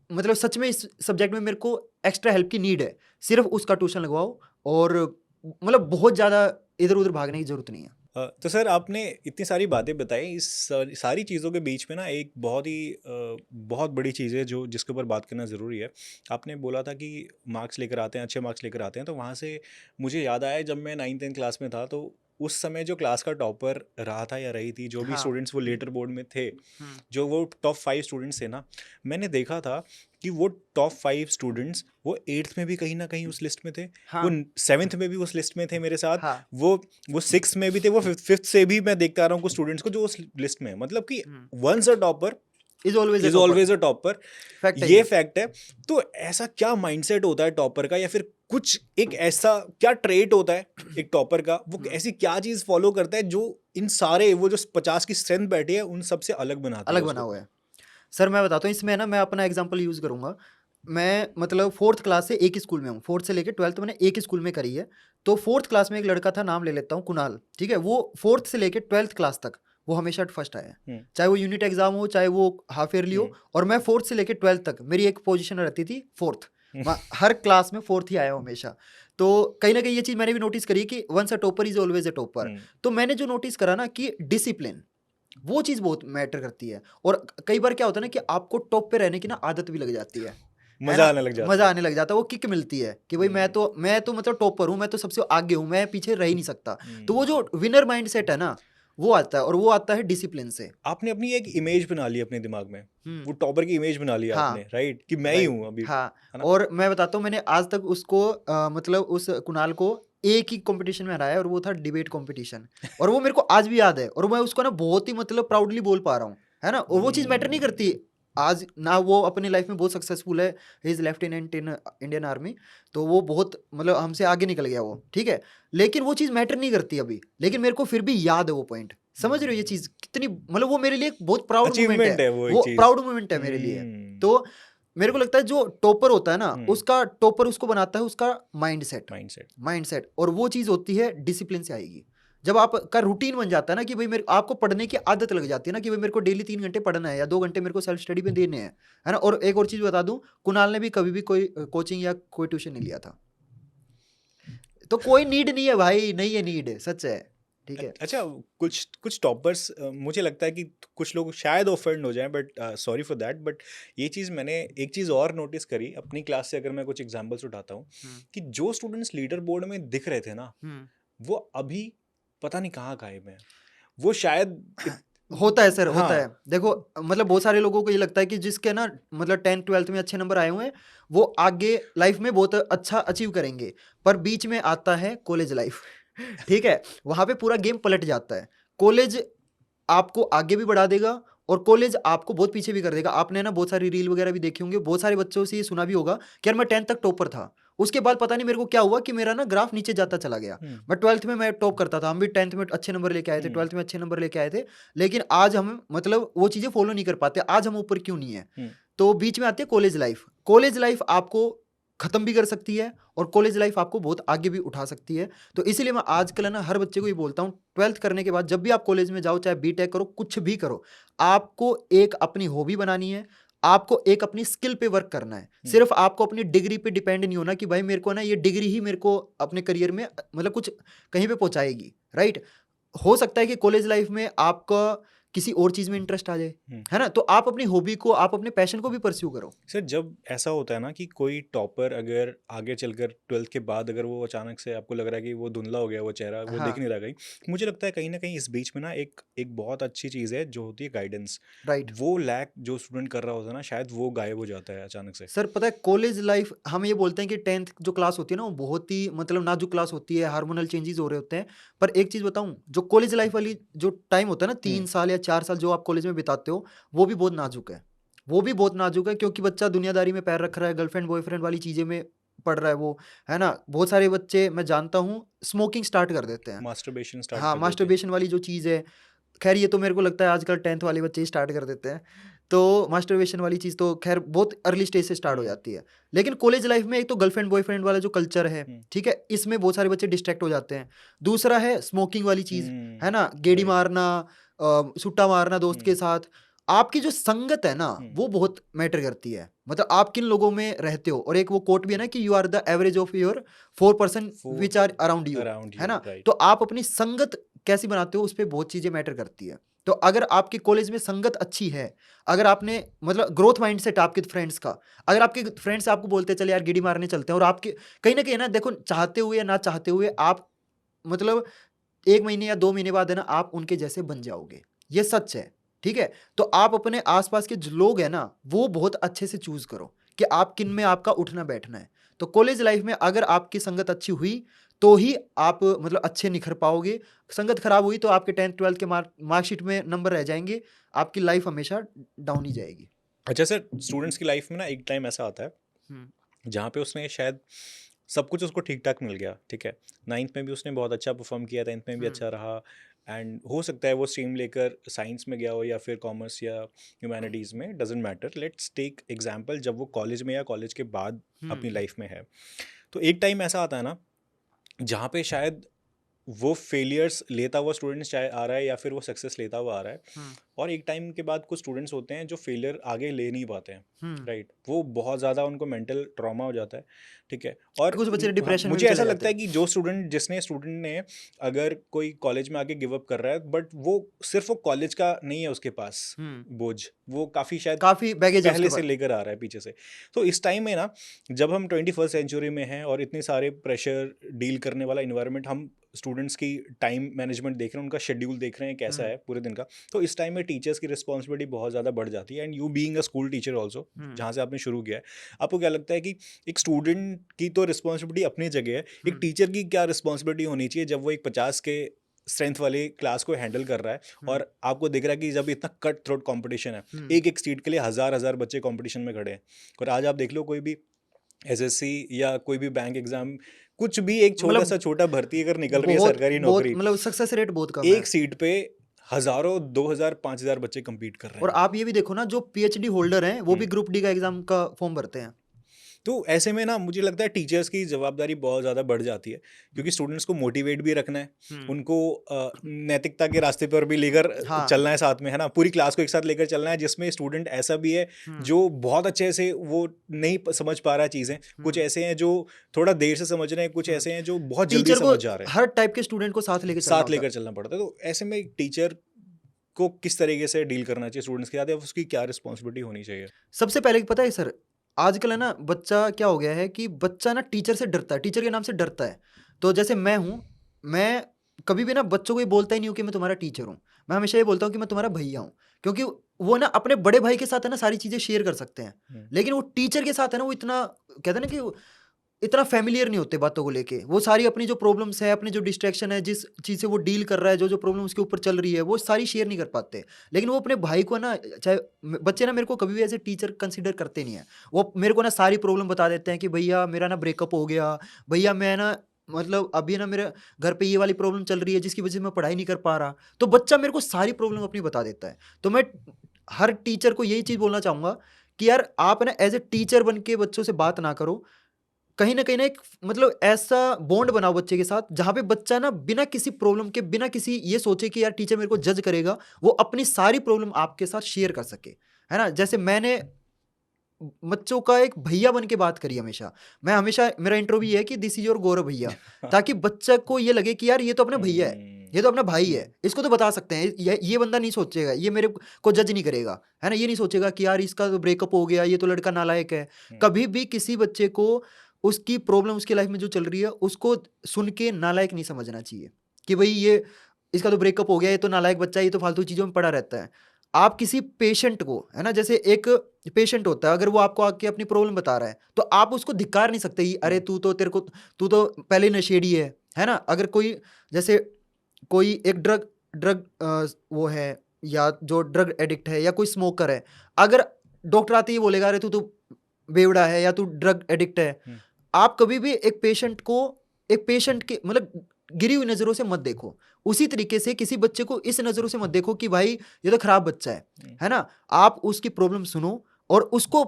मतलब सच में इस सब्जेक्ट में मेरे को एक्स्ट्रा हेल्प की नीड है, सिर्फ उसका ट्यूशन लगवाओ, और मतलब बहुत ज़्यादा इधर उधर भागने की जरूरत नहीं है। तो सर आपने इतनी सारी बातें बताई, इस सारी चीज़ों के बीच में ना एक बहुत बड़ी चीज़ है जो जिसके ऊपर बात करना ज़रूरी है। आपने बोला था कि मार्क्स लेकर आते हैं, अच्छे मार्क्स लेकर आते हैं, तो वहाँ से मुझे याद आया जब मैं 9th 10th क्लास में था, तो उस समय जो क्लास का टॉपर रहा था या रही थी, जो भी हाँ। स्टूडेंट्स वो लेटर बोर्ड में थे, हम्म, जो वो टॉप 5 स्टूडेंट्स थे ना, मैंने देखा था कि वो टॉप 5 स्टूडेंट्स वो 8th में भी कहीं ना कहीं उस लिस्ट में थे, वो हाँ 7th में भी उस लिस्ट में थे मेरे साथ, हाँ वो 6th में भी थे, वो 5th से भी मैं देखता रहा हूँ कुछ स्टूडेंट्स को जो उस लिस्ट में है। मतलब कि once a topper is always is always a topper, fact है ये ये। फैक्ट है। तो ऐसा क्या माइंडसेट होता है टॉपर का, या फिर कुछ एक ऐसा क्या ट्रेट होता है एक टॉपर का, वो ऐसी क्या चीज फॉलो करता है जो इन सारे वो जो 50 की स्ट्रेंथ बैठी है उन सबसे अलग बनाती है अलग बना उसको? हुआ है। सर मैं बताता हूँ इसमें ना, मैं अपना एग्जांपल यूज़ करूंगा। मैं मतलब 4th क्लास से एक ही स्कूल में हूँ, 4th से लेकर 12th मैंने एक ही स्कूल में करी है। तो 4th क्लास में एक लड़का था, नाम ले लेता हूँ, कुणाल, ठीक है। वो 4th से लेकर 12th क्लास तक वो हमेशा फर्स्ट आया है, हम्म, चाहे वो यूनिट एग्जाम हो, चाहे वो हाफ ईयरली हो। और मैं 4th से लेकर 12th तक मेरी एक पोजीशन रहती थी 4th। मैं हर क्लास में 4th ही आया हूँ हमेशा। तो कहीं ना कहीं ये चीज़ मैंने भी नोटिस करी कि once a topper is always a topper. तो मैंने जो नोटिस करा ना कि डिसिप्लिन, वो चीज़ बहुत मैटर करती है। और कई बार क्या होता है ना कि आपको टॉप पे रहने की ना आदत भी लग जाती है मजा ना, आने लग जाता मजा है। आने लग जाता है, वो किक मिलती है कि भाई मैं तो मतलब टॉपर हूँ, मैं तो सबसे आगे हूँ, मैं पीछे रह ही नहीं सकता। तो वो जो विनर माइंडसेट है ना, वो आता है, और वो आता है डिसिप्लिन से। आपने अपनी एक इमेज बना ली अपने दिमाग में, हम्म, वो टॉपर की इमेज बना ली हाँ, आपने, राइट, कि मैं ही राइट, हूँ अभी, हाँ। है ना? और मैं बताता हूँ, मैंने आज तक उसको मतलब उस कुणाल को एक ही कंपटीशन में हराया है, और वो था डिबेट कंपटीशन। और वो मेरे को आज भी याद है, और मैं उसको ना बहुत ही मतलब प्राउडली बोल पा रहा हूँ, है ना। और वो चीज़ मैटर नहीं करती आज ना, वो अपनी लाइफ में बहुत सक्सेसफुल है, he is lieutenant in Indian army. तो वो बहुत मतलब हमसे आगे निकल गया वो, ठीक है। लेकिन वो चीज़ मैटर नहीं करती अभी, लेकिन मेरे को फिर भी याद है वो पॉइंट। समझ रहे हो ये चीज़ कितनी, मतलब वो मेरे लिए एक बहुत प्राउड मोमेंट है, अचीवमेंट है वो एक वो चीज। प्राउड मोमेंट है मेरे लिए। तो मेरे को लगता है जो टॉपर होता है ना, उसका टॉपर उसको बनाता है उसका माइंडसेट, माइंडसेट। माइंडसेट। और वो चीज़ होती है डिसिप्लिन से आएगी। जब आपका रूटीन बन जाता है ना कि भाई मेरे आपको पढ़ने की आदत लग जाती है ना कि भाई मेरे को डेली 3 घंटे पढ़ना है, या 2 घंटे मेरे को सेल्फ स्टडी में देने हैं, है ना। और एक और चीज़ बता दूं, कुणाल ने भी कभी भी कोई कोचिंग या कोई ट्यूशन नहीं लिया था। तो कोई नीड नहीं है भाई, नहीं है नीड, सच है, ठीक है। अच्छा, कुछ कुछ टॉपर्स, मुझे लगता है कि कुछ लोग शायद ऑफेंड हो जाएं, but sorry for that, but ये चीज़ मैंने एक चीज़ और नोटिस करी अपनी क्लास से, अगर मैं कुछ एग्जांपल्स उठाता हूँ, हम्म, कि जो स्टूडेंट्स लीडर बोर्ड में दिख रहे थे ना, हम्म। वो अभी पता नहीं कहाँ गायब हैं। वो शायद होता है सर, होता है। हाँ। देखो मतलब बहुत सारे लोगों को ये लगता है कि जिसके ना मतलब 10th 12th में अच्छे नंबर आए हुए हैं, वो आगे लाइफ में बहुत अच्छा अचीव करेंगे। पर बीच में आता है कॉलेज लाइफ ठीक है, वहां पे पूरा गेम पलट जाता है। कॉलेज आपको आगे भी बढ़ा देगा, और कॉलेज आपको बहुत पीछे भी कर देगा। आपने ना बहुत सारी रील वगैरह भी देखी होंगी, बहुत सारे बच्चों से ये सुना भी होगा कि यार मैं 10th तक टॉपर था, उसके बाद पता नहीं मेरे को क्या हुआ कि मेरा ना ग्राफ नीचे जाता चला गया। मैं 12th में मैं टॉप करता था, हम भी 10th में अच्छे नंबर लेके आए थे, 12th में अच्छे नंबर लेके आए थे। लेकिन आज हम मतलब वो चीज़ें फॉलो नहीं कर पाते, आज हम ऊपर क्यों नहीं है। तो बीच में आती है कॉलेज लाइफ। कॉलेज लाइफ आपको खत्म भी कर सकती है, और कॉलेज लाइफ आपको बहुत आगे भी उठा सकती है। तो इसीलिए मैं आजकल ना हर बच्चे को ये बोलता हूँ, 12th करने के बाद जब भी आप कॉलेज में जाओ, चाहे बीटेक करो, कुछ भी करो, आपको एक अपनी हॉबी बनानी है, आपको एक अपनी स्किल पे वर्क करना है। सिर्फ आपको अपनी डिग्री पे डिपेंड नहीं होना कि भाई मेरे को ना ये डिग्री ही मेरे को अपने करियर में मतलब कुछ कहीं पे पहुंचाएगी, राइट। हो सकता है कि कॉलेज लाइफ में आपका किसी और चीज़ में इंटरेस्ट आ जाए, है ना। तो आप अपनी हॉबी को, आप अपने पैशन को भी परस्यू करो। सर, जब ऐसा होता है ना कि कोई टॉपर अगर आगे चलकर 12th के बाद अगर वो अचानक से आपको लग रहा है कि वो धुंधला हो गया, वो चेहरा वो हाँ, दिख नहीं रहा कहीं, मुझे लगता है कहीं ना कहीं इस बीच में ना एक एक बहुत अच्छी चीज़ है जो होती है गाइडेंस। राइट। वो लैक जो स्टूडेंट कर रहा होता है ना, शायद वो गायब हो जाता है अचानक से। सर पता है कॉलेज लाइफ, हम ये बोलते हैं कि 10th जो क्लास होती है ना, वो बहुत ही मतलब नाजुक क्लास होती है, हार्मोनल चेंजेस हो रहे होते हैं। पर एक चीज़ बताऊं, जो कॉलेज लाइफ वाली जो टाइम होता है ना, 3 साल या 4 साल जो आप कॉलेज में बिताते हो, वो भी बहुत नाजुक है। वो भी बहुत नाजुक है, क्योंकि बच्चा दुनियादारी में पैर रख रहा है, गर्लफ्रेंड बॉयफ्रेंड वाली चीज़ें में पढ़ रहा है वो, है ना। बहुत सारे बच्चे मैं जानता हूँ स्मोकिंग स्टार्ट कर देते हैं। मास्टरबेशन स्टार्ट हाँ, कर देते हैं। मास्टरबेशन वाली जो चीज़ है, खैर ये तो मेरे को लगता है आजकल 10th वाले बच्चे ही स्टार्ट कर देते हैं। तो मास्टरबेशन वाली चीज़ तो खैर बहुत अर्ली स्टेज से स्टार्ट हो जाती है। लेकिन कॉलेज लाइफ में एक तो गर्लफ्रेंड बॉयफ्रेंड वाला जो कल्चर है, ठीक है, इसमें बहुत सारे बच्चे डिस्ट्रैक्ट हो जाते हैं। दूसरा है स्मोकिंग वाली चीज़, है ना, गेड़ी राइट। मारना, सुट्टा मारना दोस्त के साथ। आपकी जो संगत है ना, वो बहुत मैटर करती है। मतलब आप किन लोगों में रहते हो। और एक वो कोट भी है ना कि you are the average of your 4% which are around you, around है यू, ना। राइट। तो आप अपनी संगत कैसी बनाते हो, उस पर बहुत चीज़ें मैटर करती है। तो अगर आपकी कॉलेज में संगत अच्छी है, अगर आपने मतलब ग्रोथ माइंडसेट आपके फ्रेंड्स का, अगर आपके फ्रेंड्स आपको बोलते हैं चल यार गेड़ी मारने चलते हैं, और आपके कहीं ना देखो चाहते हुए या ना चाहते हुए आप मतलब 1 महीने या 2 महीने बाद है ना आप उनके जैसे बन जाओगे, ये सच है, ठीक है? तो आप अपने आसपास के जो लोग हैं ना वो बहुत अच्छे से चूज करो कि आप किन में आपका उठना बैठना है। तो कॉलेज लाइफ में अगर आपकी संगत अच्छी हुई तो ही आप मतलब अच्छे निखर पाओगे। संगत खराब हुई तो आपके 10th 12th के मार्कशीट में नंबर रह जाएंगे, आपकी लाइफ हमेशा डाउन ही जाएगी। अच्छा सर, स्टूडेंट्स की लाइफ में ना एक टाइम ऐसा आता है हम्म जहाँ पे उसने शायद सब कुछ उसको ठीक ठाक मिल गया, ठीक है, 9th में भी उसने बहुत अच्छा परफॉर्म किया, 10th में भी अच्छा रहा, एंड हो सकता है वो स्ट्रीम लेकर साइंस में गया हो या फिर कॉमर्स या ह्यूमैनिटीज़ में, doesn't matter, let's take example जब वो कॉलेज में या कॉलेज के बाद अपनी लाइफ में है, तो एक टाइम ऐसा आता है ना जहाँ पे शायद वो फेलियर्स लेता हुआ स्टूडेंट्स चाहे आ रहा है या फिर वो सक्सेस लेता हुआ आ रहा है, और एक टाइम के बाद कुछ स्टूडेंट्स होते हैं जो फेलियर आगे ले नहीं पाते हैं, राइट, वो बहुत ज़्यादा उनको मेंटल ट्रॉमा हो जाता है, ठीक है, और कुछ बच्चे डिप्रेशन में मुझे भी ऐसा चले लगता जाते है हैं। कि जो स्टूडेंट ने अगर कोई कॉलेज में आके गिव अप कर रहा है, बट वो सिर्फ वो कॉलेज का नहीं है उसके पास बोझ, वो काफ़ी शायद काफी बैगेज है पहले उसके से पास। लेकर आ रहा है पीछे से, तो इस टाइम में ना जब हम 21st सेंचुरी में हैं और इतने सारे प्रेशर डील करने वाला इन्वायरमेंट, हम स्टूडेंट्स की टाइम मैनेजमेंट देख रहे हैं, उनका शेड्यूल देख रहे हैं कैसा है पूरे दिन का, तो इस टाइम में टीचर्स की रिस्पॉन्सिबिलिटी बहुत ज़्यादा बढ़ जाती है, and you being a school teacher also, जहाँ से आपने शुरू किया है, आपको क्या लगता है कि एक स्टूडेंट की तो रिस्पॉन्सिबिलिटी अपनी जगह है, एक टीचर की क्या रिस्पॉन्सिबिलिटी होनी चाहिए जब वो एक 50 के स्ट्रेंथ वाली क्लास को हैंडल कर रहा है और आपको दिख रहा है कि जब इतना कट थ्रोट कंपटीशन है, एक एक सीट के लिए हजार बच्चे कंपटीशन में खड़े हैं, और आज आप देख लो कोई भी एसएससी या कोई भी बैंक एग्जाम, कुछ भी एक छोटा मतलब सा छोटा भर्ती अगर निकल रही है बहुत सरकारी बहुत नौकरी, मतलब सक्सेस रेट बहुत कम है। एक सीट पे हजारों 2000 5000 बच्चे compete कर रहे और हैं। आप ये भी देखो ना जो पीएचडी होल्डर हैं वो भी ग्रुप डी का एग्जाम का फॉर्म भरते हैं। तो ऐसे में ना मुझे लगता है टीचर्स की जवाबदारी बहुत ज़्यादा बढ़ जाती है, क्योंकि स्टूडेंट्स को मोटिवेट भी रखना है, उनको नैतिकता के रास्ते पर भी लेकर हाँ। चलना है साथ में, है ना, पूरी क्लास को एक साथ लेकर चलना है, जिसमें स्टूडेंट ऐसा भी है जो बहुत अच्छे से वो नहीं समझ पा रहा है चीज़ें, कुछ ऐसे हैं जो थोड़ा देर से समझ रहे हैं, कुछ ऐसे हैं जो बहुत जल्दी टीचर को समझ जा रहे हैं, हर टाइप के स्टूडेंट को साथ लेके चलना साथ होता लेकर है। चलना पड़ता है, तो ऐसे में टीचर को किस तरीके से डील करना चाहिए स्टूडेंट्स के साथ, या उसकी क्या रिस्पॉन्सिबिलिटी होनी चाहिए? सबसे पहले पता है सर, आजकल है ना बच्चा क्या हो गया है कि बच्चा ना टीचर से डरता है, टीचर के नाम से डरता है। तो जैसे मैं हूँ, मैं कभी भी ना बच्चों को ये बोलता ही नहीं हूँ कि मैं तुम्हारा टीचर हूँ, मैं हमेशा ये बोलता हूँ कि मैं तुम्हारा भैया हूँ, क्योंकि वो ना अपने बड़े भाई के साथ है ना सारी चीज़ें शेयर कर सकते हैं, लेकिन वो टीचर के साथ है ना वो इतना कहते हैं ना कि इतना फैमिलियर नहीं होते बातों को लेके। वो सारी अपनी जो प्रॉब्लम्स है, अपनी जो डिस्ट्रैक्शन है, जिस चीज़ से वो डील कर रहा है, जो प्रॉब्लम उसके ऊपर चल रही है, वो सारी शेयर नहीं कर पाते। लेकिन वो अपने भाई को ना, चाहे बच्चे ना मेरे को कभी भी ऐसे टीचर कंसिडर करते नहीं है। वो मेरे को ना सारी प्रॉब्लम बता देते हैं कि भैया मेरा ना ब्रेकअप हो गया, भैया मैं ना मतलब अभी ना मेरे घर पे ये वाली प्रॉब्लम चल रही है जिसकी वजह से मैं पढ़ाई नहीं कर पा रहा। तो बच्चा मेरे को सारी प्रॉब्लम अपनी बता देता है। तो मैं हर टीचर को यही चीज़ बोलना चाहूँगा कि यार आप ना एज ए टीचर बन के बच्चों से बात ना करो, कहीं ना एक मतलब ऐसा बॉन्ड बनाओ बच्चे के साथ जहाँ पे बच्चा ना बिना किसी प्रॉब्लम के, बिना किसी ये सोचे कि यार टीचर मेरे को जज करेगा, वो अपनी सारी प्रॉब्लम आपके साथ शेयर कर सके, है ना। जैसे मैंने बच्चों का एक भैया बन के बात करी हमेशा। मैं हमेशा मेरा इंट्रो भी है कि दिस इज योर गौरव भैया, ताकि बच्चा को ये लगे कि यार ये तो अपना भैया है, ये तो अपना भाई है, इसको तो बता सकते हैं। ये बंदा नहीं सोचेगा, ये मेरे को जज नहीं करेगा, है ना। ये नहीं सोचेगा कि यार इसका तो ब्रेकअप हो गया, ये तो लड़का नालायक है। कभी भी किसी बच्चे को उसकी प्रॉब्लम उसकी लाइफ में जो चल रही है उसको सुन के नालायक नहीं समझना चाहिए कि भाई ये इसका तो ब्रेकअप हो गया, ये तो नालायक बच्चा है, ये तो फालतू चीज़ों में पड़ा रहता है। आप किसी पेशेंट को, है ना, जैसे एक पेशेंट होता है, अगर वो आपको आके अपनी प्रॉब्लम बता रहा है तो आप उसको धिक्कार नहीं सकते कि अरे तू तो पहले नशेड़ी है ना। अगर कोई जैसे कोई एक ड्रग ड्रग वो है, या जो ड्रग एडिक्ट है, या कोई स्मोकर है, अगर डॉक्टर आते ही बोलेगा अरे तू तो बेवड़ा है या तू ड्रग एडिक्ट है, आप कभी भी एक पेशेंट के मतलब गिरी हुई नजरों से मत देखो। उसी तरीके से किसी बच्चे को इस नजरों से मत देखो कि भाई ये तो खराब बच्चा है ना। आप उसकी प्रॉब्लम सुनो और उसको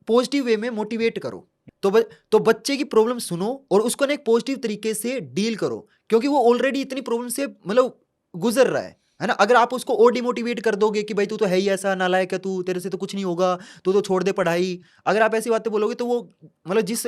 पॉजिटिव वे में मोटिवेट करो। तो बच्चे की प्रॉब्लम सुनो और उसको ना एक पॉजिटिव तरीके से डील करो, क्योंकि वो ऑलरेडी इतनी प्रॉब्लम से मतलब गुजर रहा है ना। अगर आप उसको और डिमोटिवेट कर दोगे कि भाई तू तो है ही ऐसा नालायक है, तू तेरे से तो कुछ नहीं होगा, तू तो छोड़ दे पढ़ाई, अगर आप ऐसी बातें बोलोगे तो वो मतलब जिस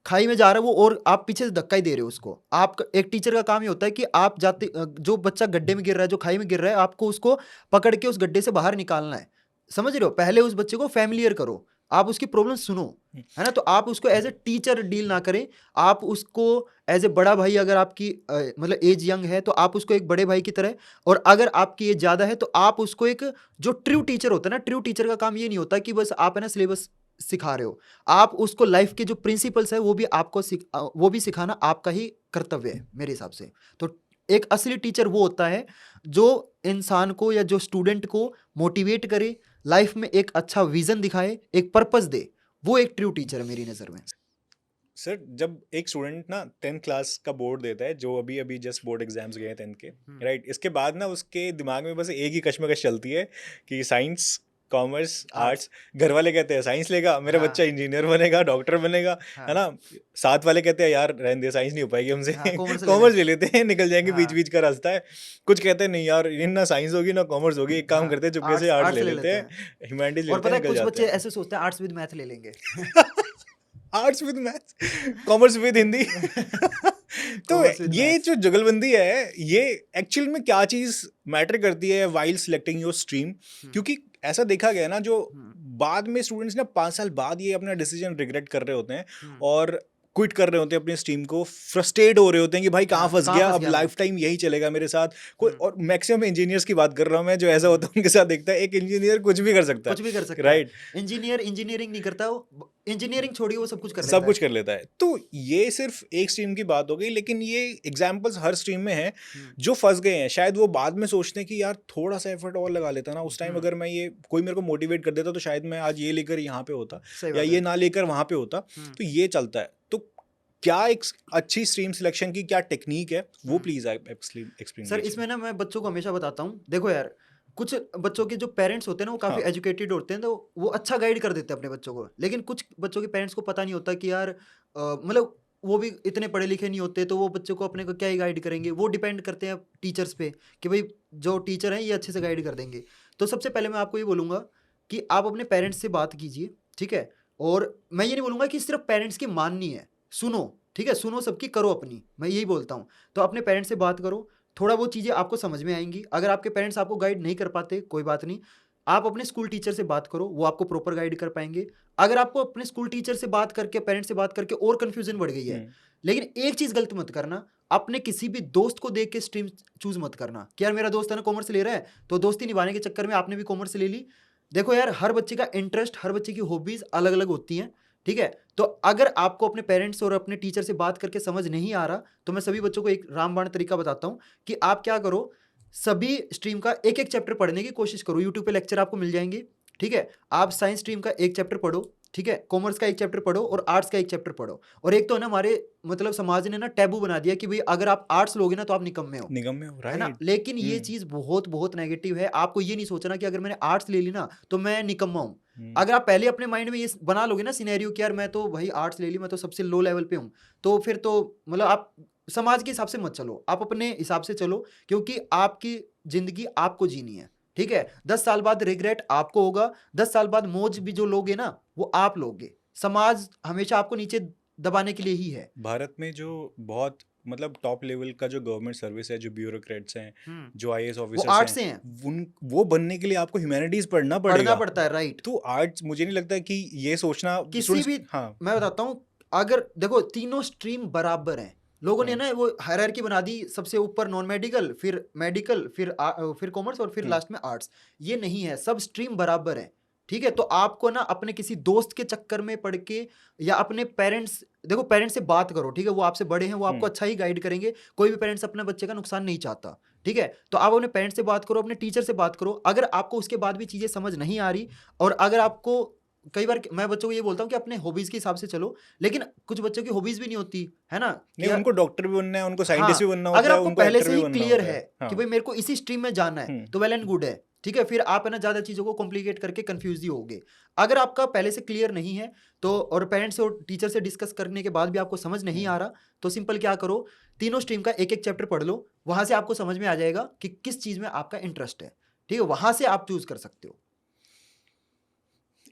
खाई में जा रहा है वो और आप पीछे से धक्का ही दे रहे हो उसको। आप एक टीचर का काम ये होता है कि आप जाते जो बच्चा गड्ढे में गिर रहा है, जो खाई में गिर रहा है, आपको उसको पकड़ के उस गड्ढे से बाहर निकालना है। समझ रहे हो, पहले उस बच्चे को फैमिलियर करो, आप उसकी प्रॉब्लम सुनो, है ना। तो आप उसको एज ए टीचर डील ना करें, आप उसको एज ए बड़ा भाई, अगर आपकी मतलब एज यंग है तो आप उसको एक बड़े भाई की तरह, और अगर आपकी एज ज़्यादा है तो आप उसको एक, जो ट्रू टीचर होता है ना, ट्रू टीचर का काम ये नहीं होता कि बस आप है ना सिलेबस सिखा रहे हो, आप उसको लाइफ के जो प्रिंसिपल्स है वो भी आपको वो भी सिखाना आपका ही कर्तव्य है मेरे हिसाब से। तो एक असली टीचर वो होता है जो इंसान को या जो स्टूडेंट को मोटिवेट करे, लाइफ में एक अच्छा विजन दिखाए, एक पर्पस दे, वो एक ट्रू टीचर है मेरी नज़र में। सर जब एक स्टूडेंट ना 10th क्लास का बोर्ड देता है, जो अभी अभी जस्ट बोर्ड एग्जाम्स गए हैं 10th के, राइट, इसके बाद ना उसके दिमाग में बस एक ही कश्मकश चलती है कि साइंस, कॉमर्स, आर्ट्स। घर वाले कहते हैं साइंस लेगा, मेरा हाँ। बच्चा इंजीनियर बनेगा, डॉक्टर बनेगा, हाँ। है ना। साथ वाले कहते हैं यार रहने दे, साइंस नहीं हो पाएगी हमसे, हाँ, कॉमर्स ले कॉमर्स ले। ले लेते हैं, निकल जाएंगे, बीच हाँ। बीच का रास्ता है। कुछ कहते हैं नहीं यार, इन ना साइंस होगी ना कॉमर्स होगी, एक काम हाँ, करते हैं चुपके से आर्ट्स ले लेते हैं, ह्यूमैनिटीज और लेते पता हैं, है निकल कुछ जाते बच्चे हैं। ऐसे सोचते हैं आर्ट्स विद मैथ ले लेंगे। Arts with maths, commerce with Hindi. तो Commerce with ये maths। जो जुगलबंदी है, ये एक्चुअल में क्या चीज मैटर करती है वाइल सिलेक्टिंग योर स्ट्रीम? क्योंकि ऐसा देखा गया ना, जो बाद में स्टूडेंट्स ना 5 साल बाद ये अपना डिसीजन रिग्रेट कर रहे होते हैं और क्विट कर रहे होते हैं अपनी स्ट्रीम को, फ्रस्ट्रेट हो रहे होते हैं कि भाई कहाँ फंस गया, अब लाइफ टाइम यही चलेगा मेरे साथ। कोई, और मैक्सिमम इंजीनियर्स की बात कर रहा हूँ मैं, जो ऐसा होता है उनके साथ देखता है, एक इंजीनियर कुछ भी कर सकता है, कुछ भी कर सकता राइट। है। इंजीनियर इंजीनियरिंग नहीं करता, वो इंजीनियरिंग छोड़िए वो सब कुछ कर लेता सब है। कुछ कर लेता है। तो ये सिर्फ एक स्ट्रीम की बात हो गई, लेकिन ये एग्जाम्पल्स हर स्ट्रीम में हैं जो फंस गए हैं। शायद वो बाद में सोचते हैं कि यार थोड़ा सा एफर्ट और लगा लेता ना उस टाइम, अगर मैं ये कोई मेरे को मोटिवेट कर देता तो शायद मैं आज ये लेकर यहाँ पे होता, सही या बात ये है। ना लेकर वहाँ पे होता। तो ये चलता है। तो क्या एक अच्छी स्ट्रीम सिलेक्शन की क्या टेक्निक है, वो प्लीज एक्सप्लेन सर इसमें ना मैं बच्चों को हमेशा बताता हूँ, देखो यार, कुछ बच्चों के जो पेरेंट्स होते हैं ना वो काफ़ी हाँ। एजुकेटेड होते हैं, तो वो अच्छा गाइड कर देते हैं अपने बच्चों को। लेकिन कुछ बच्चों के पेरेंट्स को पता नहीं होता कि यार मतलब वो भी इतने पढ़े लिखे नहीं होते, तो वो बच्चों को अपने को क्या ही गाइड करेंगे। वो डिपेंड करते हैं टीचर्स पे कि भाई जो टीचर हैं ये अच्छे से गाइड कर देंगे। तो सबसे पहले मैं आपको ये बोलूँगा कि आप अपने पेरेंट्स से बात कीजिए, ठीक है। और मैं ये नहीं बोलूँगा कि सिर्फ पेरेंट्स की माननी है, सुनो, ठीक है, सुनो सबकी, करो अपनी, मैं यही बोलता हूँ। तो अपने पेरेंट्स से बात करो, थोड़ा वो चीज़ें आपको समझ में आएंगी। अगर आपके पेरेंट्स आपको गाइड नहीं कर पाते, कोई बात नहीं, आप अपने स्कूल टीचर से बात करो, वो आपको प्रॉपर गाइड कर पाएंगे। अगर आपको अपने स्कूल टीचर से बात करके, पेरेंट्स से बात करके और कन्फ्यूजन बढ़ गई है, लेकिन एक चीज़ गलत मत करना, अपने किसी भी दोस्त को देख के स्ट्रीम चूज मत करना कि यार मेरा दोस्त है ना कॉमर्स ले रहा है, तो दोस्ती निभाने के चक्कर में आपने भी कॉमर्स ले ली। देखो यार, हर बच्चे का इंटरेस्ट, हर बच्चे की हॉबीज अलग अलग होती हैं, ठीक है। तो अगर आपको अपने पेरेंट्स और अपने टीचर से बात करके समझ नहीं आ रहा, तो मैं सभी बच्चों को एक रामबाण तरीका बताता हूँ कि आप क्या करो, सभी स्ट्रीम का एक एक चैप्टर पढ़ने की कोशिश करो। यूट्यूब पे लेक्चर आपको मिल जाएंगे, ठीक है। आप साइंस स्ट्रीम का एक चैप्टर पढ़ो, ठीक है, कॉमर्स का एक चैप्टर पढ़ो और आर्ट्स का एक चैप्टर पढ़ो। और एक तो है ना हमारे मतलब समाज ने ना टैबू बना दिया कि भाई अगर आप आर्ट्स लोगे ना तो आप निकम्मे हो, राइट। है ना। लेकिन ये चीज़ बहुत बहुत नेगेटिव है। आपको ये नहीं सोचना कि अगर मैंने आर्ट्स ले ली ना तो मैं निकम्मा हूँ। अगर आप पहले अपने माइंड में ये बना लोगे ना सिनेरियो कि यार मैं तो भाई आर्ट्स ले ली, मैं तो सबसे लो लेवल पे हूँ, तो फिर तो मतलब आप समाज के हिसाब से मत चलो, आप अपने हिसाब से चलो, क्योंकि आपकी ज़िंदगी आपको जीनी है, ठीक है। 10 साल बाद रिग्रेट आपको होगा, 10 साल बाद मौज भी जो लोगे ना वो आप लोगे। समाज हमेशा आपको नीचे दबाने के लिए ही है। भारत में जो बहुत मतलब टॉप लेवल का जो गवर्नमेंट सर्विस है, जो ब्यूरोक्रेट्स हैं, जो आईएएस वो ऑफिसर्स आर्ट्स से हैं, हैं, वो बनने के लिए आपको ह्यूमैनिटीज पढ़ना पढ़ना पड़ेगा। पड़ता है, राइट। तो आर्ट्स, मुझे नहीं लगता कि ये सोचना किसी भी, हाँ मैं बताता हूँ, अगर देखो तीनों स्ट्रीम बराबर हैं, लोगों ने ना वो हायरार्की बना दी, सबसे ऊपर नॉन मेडिकल, फिर मेडिकल, फिर कॉमर्स और फिर लास्ट में आर्ट्स। ये नहीं है, सब स्ट्रीम बराबर है, ठीक है। तो आपको ना अपने किसी दोस्त के चक्कर में पढ़ के या अपने पेरेंट्स, देखो पेरेंट्स से बात करो, ठीक है, वो आपसे बड़े हैं, वो आपको अच्छा ही गाइड करेंगे। कोई भी पेरेंट्स अपने बच्चे का नुकसान नहीं चाहता, ठीक है। तो आप अपने पेरेंट्स से बात करो, अपने टीचर से बात करो। अगर आपको उसके बाद भी चीज़ें समझ नहीं आ रही, और अगर आपको, कई बार मैं बच्चों को ये बोलता हूँ कि अपने हॉबीज के हिसाब से चलो, लेकिन कुछ बच्चों की हॉबीज भी नहीं होती, है ना। नहीं, उनको डॉक्टर भी बनना है, उनको साइंटिस्ट हाँ, भी बनना होता अगर है, आपको उनको पहले एक्टर से भी ही बनना क्लियर होता है है। कि भाई मेरे को इसी स्ट्रीम में जाना है, तो वेल एंड गुड है, ठीक है। फिर आप है ना ज़्यादा चीज़ों को कॉम्प्लिकेट करके कंफ्यूज ही होगे। अगर आपका पहले से क्लियर नहीं है तो, और पेरेंट्स और टीचर से डिस्कस करने के बाद भी आपको समझ नहीं आ रहा, तो सिंपल क्या करो, तीनों स्ट्रीम का एक एक चैप्टर पढ़ लो, वहाँ से आपको समझ में आ जाएगा कि किस चीज़ में आपका इंटरेस्ट है, ठीक है। वहाँ से आप चूज कर सकते हो।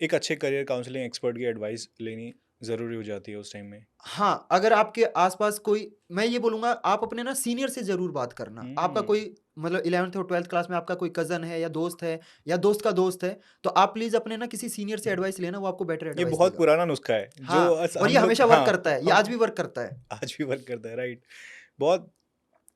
एक अच्छे करियर काउंसलिंग एक्सपर्ट की एडवाइस लेनी ज़रूरी हो जाती है उस टाइम में। हाँ, अगर आपके आस-पास कोई, मैं ये बोलूँगा आप अपने ना सीनियर से ज़रूर बात करना। आपका हुँ। कोई मतलब 11th और 12th क्लास में आपका कोई कज़न है या दोस्त का दोस्त है, तो आप प्लीज़ अपने ना किसी सीनियर से एडवाइस लेना, वो आपको बेटर ये एडवाइस बहुत देगा। पुराना नुस्खा है जो हाँ, और ये हम लोग, हमेशा वर्क हाँ, करता है, ये हम आज भी वर्क करता है। आज भी वर्क करता है, राइट। बहुत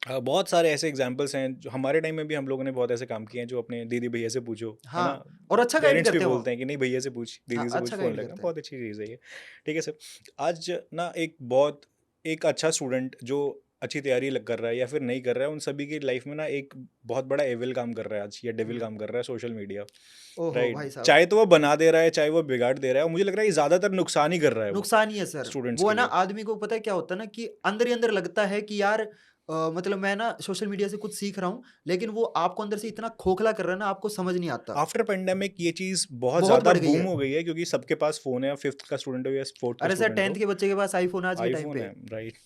बहुत सारे ऐसे एग्जाम्पल्स हैं जो हमारे टाइम में भी हम लोगों ने बहुत ऐसे काम किए हैं, जो अपने दीदी भैया से पूछो, है ना। हाँ, और अच्छा गाइड पेरेंट्स भी करते हैं वो। बोलते हैं कि नहीं भैया से पूछ, हाँ, दीदी से पूछ, अच्छा फ़ोन गाइड लगना करते हैं। बहुत अच्छी चीज़ है ये। ठीक है सर। आज ना एक अच्छा स्टूडेंट जो अच्छी तैयारी कर रहा है या फिर नहीं कर रहा है, उन सभी की लाइफ में ना एक बहुत बड़ा एविल काम कर रहा है आज, या डेविल हुँ। काम कर रहा है, सोशल मीडिया। ओहो! राइट। भाई साहब, चाहे तो वो बना दे रहा है, चाहे वो बिगाड़ दे रहा है, और मुझे लग रहा है ये ज़्यादातर नुकसान ही कर रहा है वो नुकसान ही है सर। स्टूडेंट्स वो के है ना, लिए। आदमी को पता है क्या होता है ना कि अंदर ही अंदर लगता है कि यार मतलब मैं ना सोशल मीडिया से कुछ सीख रहा हूँ, लेकिन वो आपको अंदर से इतना खोखला कर रहा है ना, आपको समझ नहीं आता। आफ्टर पेंडेमिक ये चीज़ बहुत बहुत ज़्यादा बढ़ गई बूम है। हो गई है, क्योंकि सबके पास फ़ोन है, 5th का स्टूडेंट हो या 4th का अरे सर, स्टूडेंट 10th हो, के बच्चे के पास आईफ़ोन आज के टाइम आईफ़ोन पे। है, राइट।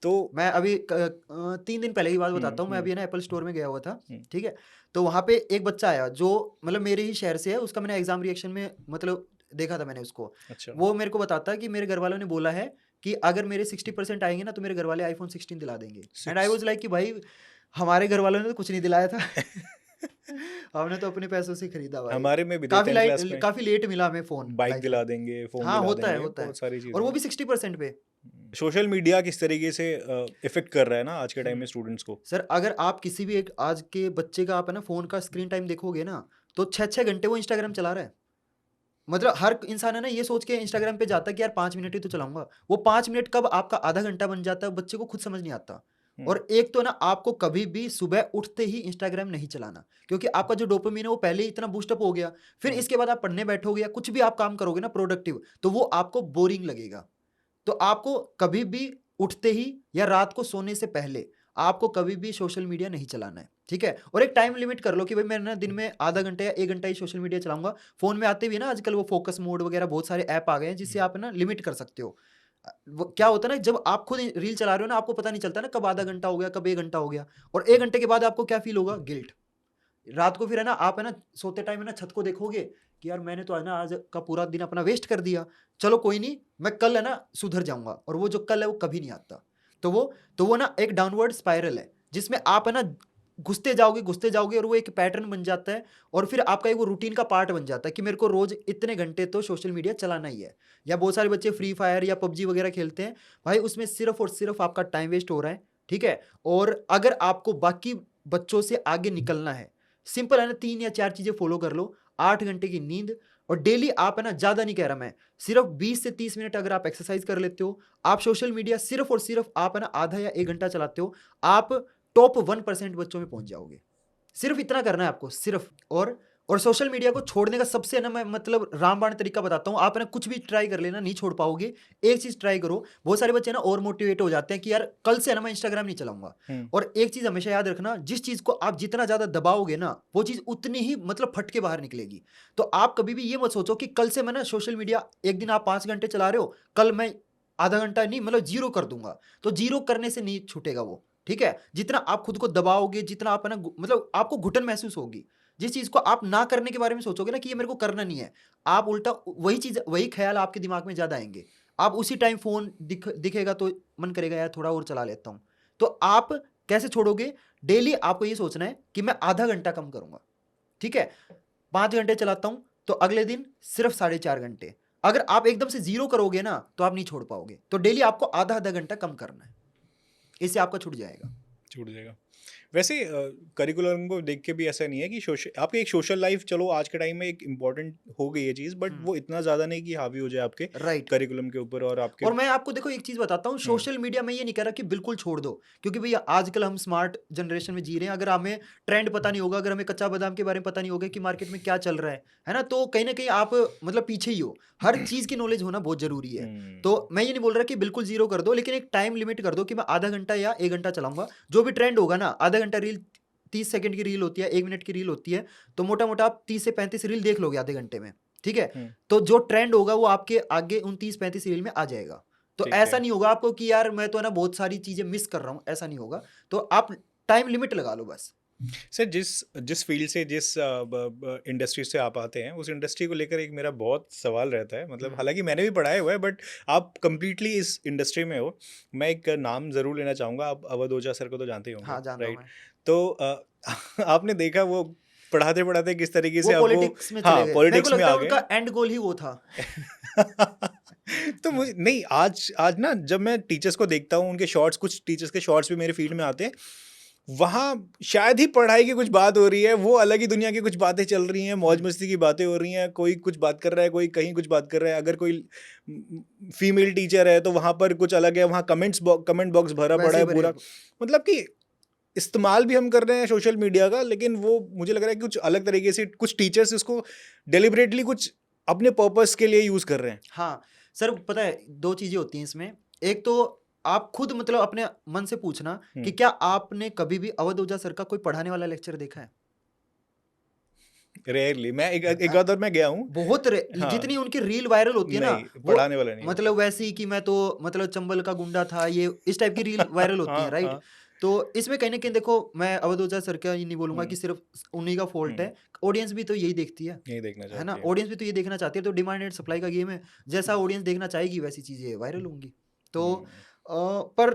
तो मैं अभी 3 दिन पहले की बात हुँ, बताता हूँ, मैं हुँ, अभी है ना एप्पल स्टोर में गया हुआ था, हुँ, ठीक है? तो वहाँ पे एक बच्चा आया जो मतलब मेरे ही शहर से है, उसका मैंने एग्ज़ाम रिएक्शन में मतलब देखा था मैंने उसको। अच्छा, वो मेरे को बताता है कि मेरे घरवालों ने बोला है कि अगर मेरे 60% आएँगे ना, तो मेरे घरवाले आईफ़ोन 16 दिला देंगे। एंड आई 6 वाज़ लाइक कि भाई, हमारे घरवालों ने तो कुछ नहीं दिलाया था। हमने तो अपने पैसों से खरीदा भाई। हमारे में भी थे 10th क्लास में, काफ़ी लेट मिला हमें फ़ोन बाइक लाइफ़ में। दिला देंगे, फ़ोन हाँ, दिला होता है देंगे, बहुत सारी और चीज़ें वो हैं। भी 60% पे। सोशल मीडिया किस तरीके से इफ़ेक्ट कर रहा है ना आज के टाइम हुँ। में स्टूडेंट्स को। सर, अगर आप किसी भी एक आज के बच्चे का आप है ना फ़ोन का स्क्रीन टाइम देखोगे ना, तो 6-6 घंटे वो इंस्टाग्राम चला रहा है। मतलब हर इंसान है ना ये सोच के इंस्टाग्राम पे जाता है कि यार 5 मिनट ही तो चलाऊँगा। वो 5 मिनट कब आपका आधा घंटा बन जाता है, बच्चे को खुद समझ नहीं आता। हुँ, और एक तो ना आपको कभी भी सुबह उठते ही इंस्टाग्राम नहीं चलाना, क्योंकि आपका जो डोपामाइन है वो पहले ही इतना बूस्ट अप हो गया। फिर हुँ, इसके बाद आप पढ़ने बैठोगे या कुछ भी आप काम करोगे ना प्रोडक्टिव, तो वो आपको बोरिंग लगेगा। तो आपको कभी भी उठते ही या रात को सोने से पहले आपको कभी भी सोशल मीडिया नहीं चलाना है, ठीक है? और एक टाइम लिमिट कर लो कि भाई मैं ना दिन में आधा घंटा या 1 घंटा ही सोशल मीडिया चलाऊँगा। फ़ोन में आते भी है ना आजकल वो फ़ोकस मोड वगैरह बहुत सारे ऐप आ गए हैं जिससे हुँ, आप ना लिमिट कर सकते हो। वो क्या होता है ना, जब आप खुद रील चला रहे हो ना, आपको पता नहीं चलता ना कब आधा घंटा हो गया, कब 1 घंटा हो गया, और 1 घंटे के बाद आपको क्या फ़ील होगा? गिल्ट। रात को फिर है ना आप है ना सोते टाइम है ना छत को देखोगे कि यार मैंने तो है ना आज का पूरा दिन अपना वेस्ट कर दिया। चलो कोई नहीं, मैं कल है ना सुधर जाऊँगा, और वो जो कल है वो कभी नहीं आता। तो वो ना एक डाउनवर्ड स्पाइरल है जिसमें आप है ना घुसते जाओगे और वो एक पैटर्न बन जाता है, और फिर आपका एक वो रूटीन का पार्ट बन जाता है कि मेरे को रोज़ इतने घंटे तो सोशल मीडिया चलाना ही है। या बहुत सारे बच्चे फ्री फायर या पबजी वगैरह खेलते हैं, भाई उसमें सिर्फ़ और सिर्फ़ आपका टाइम वेस्ट हो रहा है, ठीक है? और अगर आपको बाकी बच्चों से आगे निकलना है, सिंपल है ना 3 या 4 चीज़ें फ़ॉलो कर लो। 8 घंटे की नींद, और डेली आप है ना ज़्यादा नहीं कह रहा मैं, सिर्फ़ 20 से 30 मिनट अगर आप एक्सरसाइज़ कर लेते हो, आप सोशल मीडिया सिर्फ़ और सिर्फ़ आप है ना आधा या 1 घंटा चलाते हो, आप टॉप 1% बच्चों में पहुँच जाओगे। सिर्फ़ इतना करना है आपको, सिर्फ़। और सोशल मीडिया को छोड़ने का सबसे ना मैं मतलब रामबाण तरीका बताता हूँ, आप है ना कुछ भी ट्राई कर लेना, नहीं छोड़ पाओगे। एक चीज़ ट्राई करो, बहुत सारे बच्चे ना और मोटिवेट हो जाते हैं कि यार कल से है ना मैं इंस्टाग्राम नहीं चलाऊँगा। हुँ, और एक चीज़ हमेशा याद रखना, जिस चीज़ को आप जितना ज़्यादा दबाओगे ना, वो चीज़ उतनी ही मतलब फट के बाहर निकलेगी। तो आप कभी भी ये मत सोचो कि कल से मैं ना सोशल मीडिया, एक दिन आप 5 घंटे चला रहे हो, कल मैं आधा घंटा नहीं मतलब ज़ीरो कर दूँगा। तो ज़ीरो करने से नहीं छूटेगा वो, ठीक है? जितना आप खुद को दबाओगे, जितना आप है ना मतलब आपको घुटन महसूस होगी। जिस चीज़ को आप ना करने के बारे में सोचोगे ना कि ये मेरे को करना नहीं है, आप उल्टा वही चीज़, वही ख़्याल आपके दिमाग में ज़्यादा आएँगे। आप उसी टाइम फ़ोन दिखेगा तो मन करेगा यार थोड़ा और चला लेता हूँ। तो आप कैसे छोड़ोगे? डेली आपको ये सोचना है कि मैं आधा घंटा कम करूँगा, ठीक है? 5 घंटे चलाता हूँ, तो अगले दिन सिर्फ़ साढ़े 4 घंटे। अगर आप एकदम से ज़ीरो करोगे ना, तो आप नहीं छोड़ पाओगे। तो डेली आपको आधा-आधा घंटा कम करना है। इससे आपका छूट जाएगा। छूट जाएगा। वैसे करिकुलम को देख के भी ऐसा नहीं है कि आपकी एक सोशल लाइफ, चलो आज के टाइम में एक इम्पॉर्टेंट हो गई है चीज़, बट हुँ, वो इतना ज़्यादा नहीं कि हावी हो जाए आपके राइट। करिकुलम के ऊपर और आपके। और मैं आपको देखो एक चीज़ बताता हूँ, हुँ, सोशल मीडिया मैं ये नहीं कह रहा कि बिल्कुल छोड़ दो, क्योंकि भैया आजकल हम स्मार्ट जनरेशन में जी रहे हैं। अगर हमें ट्रेंड पता नहीं होगा, अगर हमें कच्चा बादाम के बारे में पता नहीं होगा कि मार्केट में क्या चल रहा है ना? तो कहीं न कहीं आप मतलब पीछे ही हो। हर चीज़ की नॉलेज होना बहुत ज़रूरी है। तो मैं ये नहीं बोल रहा कि बिल्कुल ज़ीरो कर दो, लेकिन एक टाइम लिमिट कर दो कि मैं आधा घंटा या 1 घंटा चलाऊँगा। जो भी ट्रेंड होगा ना, आधा घंटा रील 30 सेकंड की रील होती है, 1 मिनट की रील होती है, तो मोटा-मोटा आप 30 से 35 रील देख लोगे आधे घंटे में, ठीक है? हुँ, तो जो ट्रेंड होगा वो आपके आगे उन 30-35 रील में आ जाएगा। तो ठीक ऐसा है। नहीं होगा आपको कि यार मैं तो है ना बहुत सारी चीज़ें मिस कर रहा हूँ, ऐसा नहीं होगा। तो आप टाइम लिमिट लगा लो बस। सर जिस फील्ड से जिस इंडस्ट्री से आप आते हैं उस इंडस्ट्री को लेकर एक मेरा बहुत सवाल रहता है, मतलब हालांकि मैंने भी पढ़ाया हुआ है बट आप कंप्लीटली इस इंडस्ट्री में हो। मैं एक नाम ज़रूर लेना चाहूँगा, आप अवध ओझा सर को तो जानते ही होंगे, हाँ, जानता हूँ राइट? मैं। तो आपने देखा वो पढ़ाते पढ़ाते किस तरीके वो से अब वो, पॉलिटिक्स में चले हाँ, गए। मेरे को पॉलिटिक्स में लगता आ है गए। उनका एंड गोल ही वो था। तो मुझे नहीं, आज आज ना जब मैं टीचर्स को देखता हूँ, उनके शॉर्ट्स, कुछ टीचर्स के शॉर्ट्स भी मेरे फील्ड में आते हैं, वहाँ शायद ही पढ़ाई की कुछ बात हो रही है, वो अलग ही दुनिया की कुछ बातें चल रही हैं, मौज मस्ती की बातें हो रही हैं, कोई कुछ बात कर रहा है, कोई कहीं कुछ बात कर रहा है, अगर कोई फीमेल टीचर है तो वहाँ पर कुछ अलग है, वहाँ कमेंट बॉक्स भरा पड़ा वैसे है ही पूरा। मतलब कि इस्तेमाल भी हम कर रहे हैं सोशल मीडिया का, लेकिन वो मुझे लग रहा है कि कुछ अलग तरीके से कुछ टीचर्स इसको डेलिबरेटली कुछ अपने पर्पस के लिए यूज़ कर रहे हैं। हाँ, सर पता है 2 चीज़ें होती हैं इसमें। एक तो आप खुद मतलब अपने मन से पूछना कि हम्म। क्या आपने कभी भी अवध ओझा सर का कोई पढ़ाने वाला लेक्चर देखा है? रेयरली, मैं एक आध बार मैं गया हूँ। बहुत हाँ, जितनी उनकी रील वायरल होती है ना, नहीं वो पढ़ाने वाला नहीं होता। मतलब वैसे ही कि मैं तो मतलब चंबल का गुंडा था, ये इस टाइप की रील वायरल होती हैं, हाँ, राइट? हाँ। तो इसमें कहीं ना कहीं देखो, मैं अवध ओझा सर का ये नहीं बोलूंगा हम्म, कि सिर्फ उन्हीं का फॉल्ट हम्म, है। ऑडियंस भी तो यही देखती यही देखना है ना? चाहती है। ऑडियंस भी तो ये देखना चाहती है। तो डिमांड एंड सप्लाई का गेम है। जैसा ऑडियंस देखना चाहेगी वैसी चीजें वायरल होंगी। तो हम्म, पर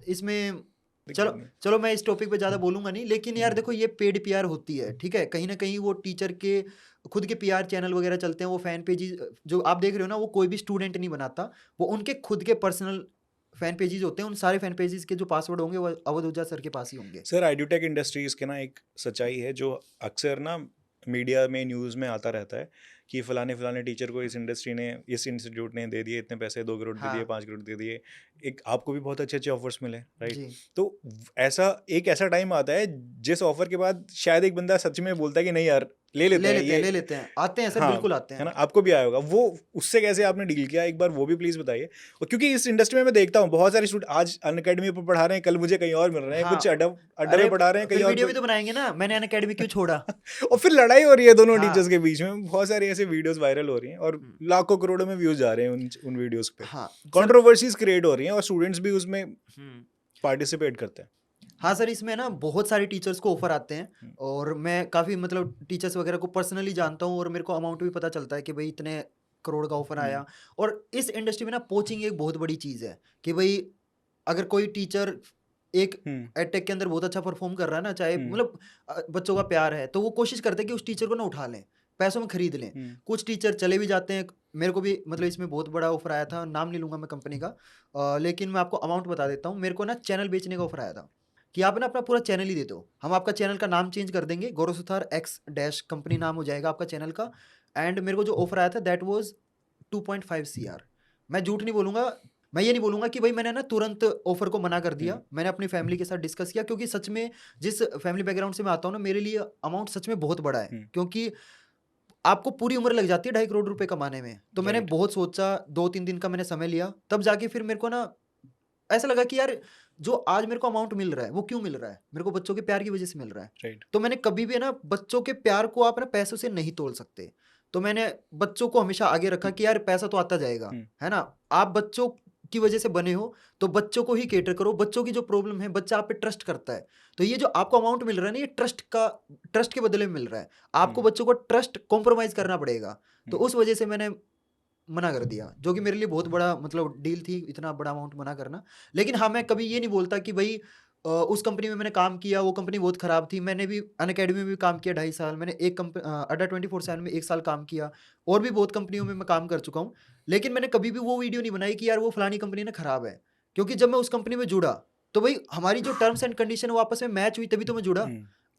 इसमें चलो दिक्कत नहीं। चलो मैं इस टॉपिक पे ज़्यादा बोलूंगा नहीं, लेकिन यार हम्म, देखो ये पेड पीआर होती है, ठीक है? कहीं ना कहीं वो टीचर के खुद के पीआर चैनल वगैरह चलते हैं, वो फैन पेजेस जो आप देख रहे हो ना, वो कोई भी स्टूडेंट नहीं बनाता, वो उनके खुद के पर्सनल फैन पेजेस होते हैं। उन सारे फैन पेजेस के जो पासवर्ड होंगे वो अवध ओझा सर के पास ही होंगे। सर एडुटेक इंडस्ट्रीज के ना एक सच्चाई है जो अक्सर ना मीडिया में न्यूज़ में आता रहता है कि फलाने फलाने टीचर को इस इंडस्ट्री ने, इस इंस्टीट्यूट ने दे दिए इतने पैसे, 2 करोड़ दे दिए, हाँ 5 करोड़ दे दिए। एक आपको भी बहुत अच्छे अच्छे ऑफर्स मिले, राइट? जी, तो ऐसा एक ऐसा टाइम आता है जिस ऑफर के बाद शायद एक बंदा सच में बोलता है कि नहीं यार, ले लेते हैं ये। ले लेते हैं, आते हैं सर, हाँ, बिल्कुल आते है ना? हैं। आपको भी आया होगा वो, उससे कैसे आपने डील किया, एक बार वो भी प्लीज़ बताइए। और क्योंकि इस इंडस्ट्री में मैं देखता हूँ बहुत सारे स्टूडेंट आज अनअकैडमी पर पढ़ा रहे हैं, कल मुझे कहीं और मिल रहे हैं, हाँ, कुछ अड्डे अरे में पढ़ा रहे हैं, कहीं फिर और वीडियो भी तो बनाएंगे ना, मैंने अनअकैडमी क्यों छोड़ा। और फिर लड़ाई हो रही है दोनों टीचर्स हाँ। के बीच में। बहुत सारी ऐसे वीडियोस वायरल हो रही हैं और हम्म, लाखों करोड़ों में व्यूज जा रहे हैं उन वीडियोस पे। हाँ सर। कंट्रोवर्सीज क्रिएट हो रही हैं और स्टूडेंट्स भी उसमें हम्म, पार्टिसिपेट करते हैं। हाँ सर, इसमें ना बहुत सारे टीचर्स को ऑफर आते हैं, हम्म, और मैं काफ़ी मतलब टीचर्स वगैरह को पर्सनली जानता हूँ, और मेरे को अमाउंट भी पता चलता है कि भाई इतने करोड़ का ऑफर हम्म, आया। और इस इंडस्ट्री में ना पोचिंग एक बहुत बड़ी चीज़ है कि भाई अगर कोई टीचर एक हम्म, एडटेक के अंदर बहुत अच्छा परफॉर्म कर रहा है ना, चाहे हम्म, मतलब बच्चों का प्यार है, तो वो कोशिश करते हैं कि उस टीचर को ना उठा लें, पैसों में खरीद लें। हम्म, कुछ टीचर चले भी जाते हैं। मेरे को भी मतलब इसमें बहुत बड़ा ऑफर आया था, नाम नहीं लूंगा मैं कंपनी का, लेकिन मैं आपको अमाउंट बता देता हूँ। मेरे को ना चैनल बेचने का ऑफर आया था कि आप ना अपना पूरा चैनल ही दे दो, हम आपका चैनल का नाम चेंज कर देंगे, गौरव सुथार एक्स डैश कंपनी नाम हो जाएगा आपका चैनल का। एंड मेरे को जो ऑफर आया था दैट वाज 2.5 CR। मैं झूठ नहीं बोलूंगा, मैं ये नहीं बोलूंगा कि भाई मैंने ना तुरंत ऑफर को मना कर दिया। मैंने अपनी फैमिली के साथ डिस्कस किया, क्योंकि सच में जिस फैमिली बैकग्राउंड से मैं आता हूँ ना, मेरे लिए अमाउंट सच में बहुत बड़ा है, हम्म, क्योंकि आपको पूरी उम्र लग जाती है 2.5 करोड़ रुपए कमाने में। तो मैंने राइट। बहुत सोचा, 2-3 दिन का मैंने समय लिया, तब जाके फिर मेरे को ना ऐसा लगा कि यार जो आज मेरे को अमाउंट मिल रहा है वो क्यों मिल रहा है, मेरे को बच्चों के प्यार की वजह से मिल रहा है। राइट। तो मैंने कभी भी ना बच्चों के प्यार को आप ना पैसों से नहीं तोल सकते। तो मैंने बच्चों को हमेशा आगे रखा कि यार पैसा तो आता जाएगा, हम्म, है ना? आप बच्चों की वजह से बने हो, तो बच्चों को ही केटर करो। बच्चों की जो प्रॉब्लम है, बच्चा आप पे ट्रस्ट करता है, तो ये जो आपको अमाउंट मिल रहा है ना, ये ट्रस्ट के बदले में मिल रहा है। आपको हम्म, बच्चों को ट्रस्ट कॉम्प्रोमाइज करना पड़ेगा। तो हम्म, उस वजह से मैंने मना कर दिया, जो कि मेरे लिए बहुत बड़ा मतलब डील थी, इतना बड़ा अमाउंट मना करना। लेकिन हाँ, मैं कभी ये नहीं बोलता कि भाई उस कंपनी में मैंने काम किया, वो कंपनी बहुत ख़राब थी। मैंने भी अनअकैडमी में भी काम किया 2.5 साल। मैंने अड्डा 24/7 में 1 साल काम किया, और भी बहुत कंपनियों में मैं काम कर चुका हूँ। लेकिन मैंने कभी भी वो वीडियो नहीं बनाई कि यार वो फलानी कंपनी ना ख़राब है, क्योंकि जब मैं उस कंपनी में जुड़ा, तो भाई हमारी जो टर्म्स एंड कंडीशन है वो आपस में मैच हुई, तभी तो मैं जुड़ा,